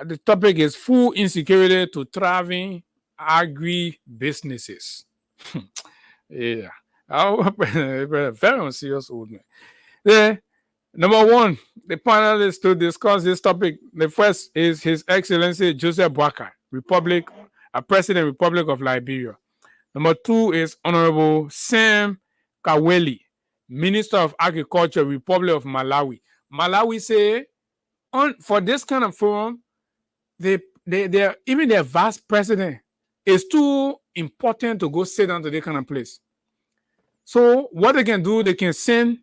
The topic is food insecurity to thriving agri-businesses. Yeah. Very serious old man. Number one, the panelists to discuss this topic. The first is His Excellency Joseph Boakai, President, Republic of Liberia. Number two is Honorable Sam Kaweli, Minister of Agriculture, Republic of Malawi. Malawi say for this kind of forum, even their vice president is too important to go sit down to this kind of place. So what they can do, they can send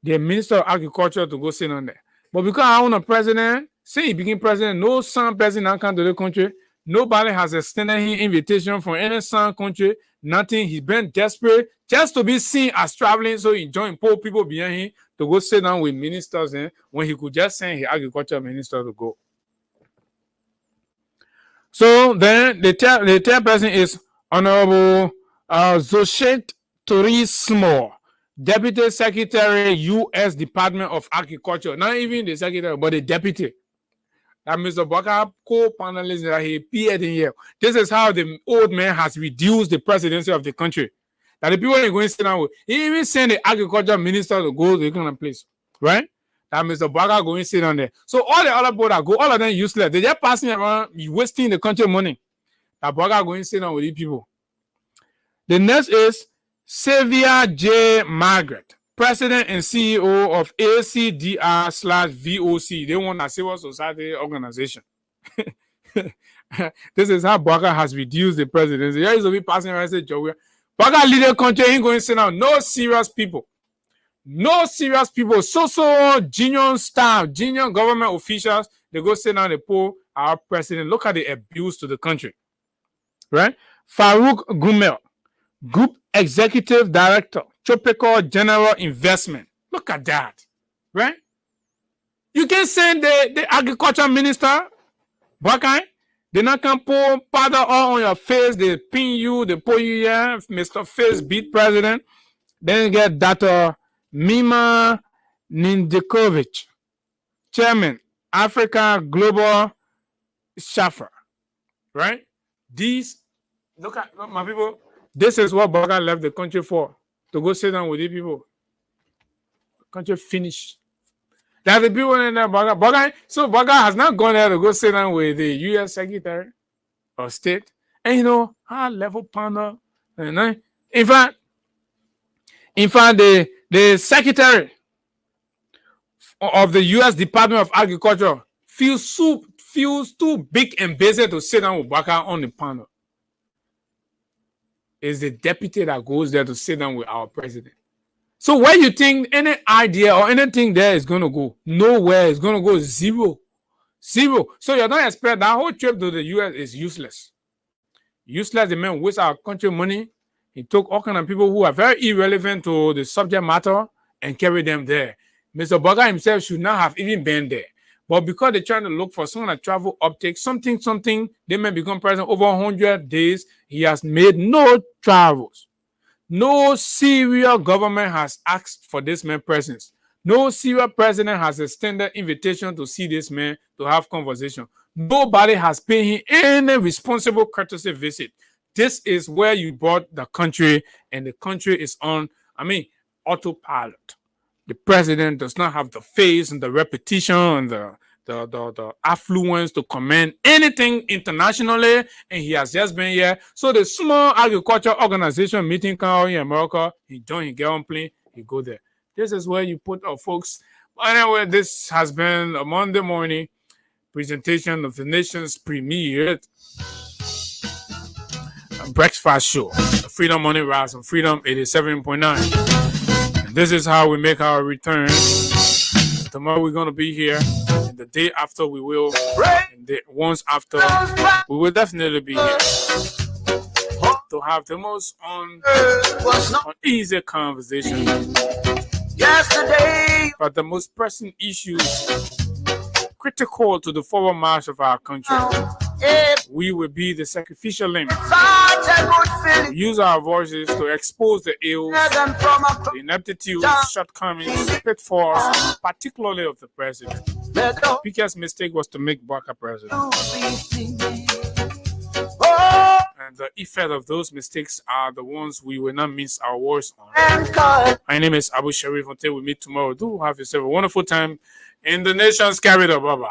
their Minister of Agriculture to go sit on there. But because I own a president, say he became president, no son president come to the country. Nobody has extended him invitation from any son country, nothing. He's been desperate just to be seen as traveling, so he joined poor people behind him to go sit down with ministers when he could just send his agriculture minister to go. So then the third person is Honorable Zoshet Turismo, Deputy Secretary, U.S. Department of Agriculture. Not even the secretary, but the deputy. That Mr. Baka co-panelist that he appeared in here. This is how the old man has reduced the presidency of the country. That the people are going to sit down with. He even sent the agriculture minister to go to the kind of place. Right? That Mr. Baka going to sit down there. So all the other people that go, all of them useless. They're just passing around, wasting the country money. That Baka going to sit down with these people. The next is Xavier J. Margaret, President and CEO of ACDR/VOC. They want a civil society organization. This is how Baka has reduced the presidency. Here is to be passing around and say, Joe, Baka lead the country, ain't going to sit down. No serious people. No serious people. So junior staff, junior government officials, they go sit down and pull our president. Look at the abuse to the country. Right? Farouk Gumel, Group Executive Director, Tropical General Investment. Look at that. Right? You can send the agriculture minister, Bakai, They not can pour powder all on your face. They pin you. They put you here. Mr. Face beat president. Then you get Dr. Mima Ninjakovic, chairman, Africa Global Shaffer. Right? These, look my people. This is what Baga left the country for. To go sit down with these people. The country finished. That the people in there, Baga. So Baga has not gone there to go sit down with the U.S. Secretary of State. And you know, high level panel. In fact, the Secretary of the U.S. Department of Agriculture feels too big and busy to sit down with Baga on the panel. It's the deputy that goes there to sit down with our president. So where you think any idea or anything there is going to go? Nowhere. It's going to go zero. Zero. So you don't expect that whole trip to the U.S. is useless. Useless, the man wastes our country money. He took all kinds of people who are very irrelevant to the subject matter and carried them there. Mr. Baga himself should not have even been there. But because they're trying to look for someone that travel uptake, something, they may become president over 100 days. He has made no travels. No Syria government has asked for this man's presence. No Syria president has extended invitation to see this man to have conversation. Nobody has paid him any responsible courtesy visit. This is where you brought the country, and the country is on, autopilot. The president does not have the face and the repetition and the affluence to command anything internationally, and he has just been here. So the small agriculture organization meeting come in America, he join, he get on plane, he go there. This is where you put our folks. Anyway, this has been a Monday morning presentation of the nation's premier breakfast show, Freedom Money Rise on Freedom 87.9. And this is how we make our return. Tomorrow we're going to be here. And the day after we will. And the once after we will definitely be here to have the most easy conversation. Yesterday, but the most pressing issues critical to the forward march of our country. We will be the sacrificial lamb. We use our voices to expose the ills, the ineptitude, shortcomings, pitfalls, particularly of the president. The biggest mistake was to make Baga president. And the effect of those mistakes are the ones we will not miss our words on. My name is Abu Sharif. Until we meet tomorrow, do have yourself a wonderful time in the nation's capital. Bye-bye.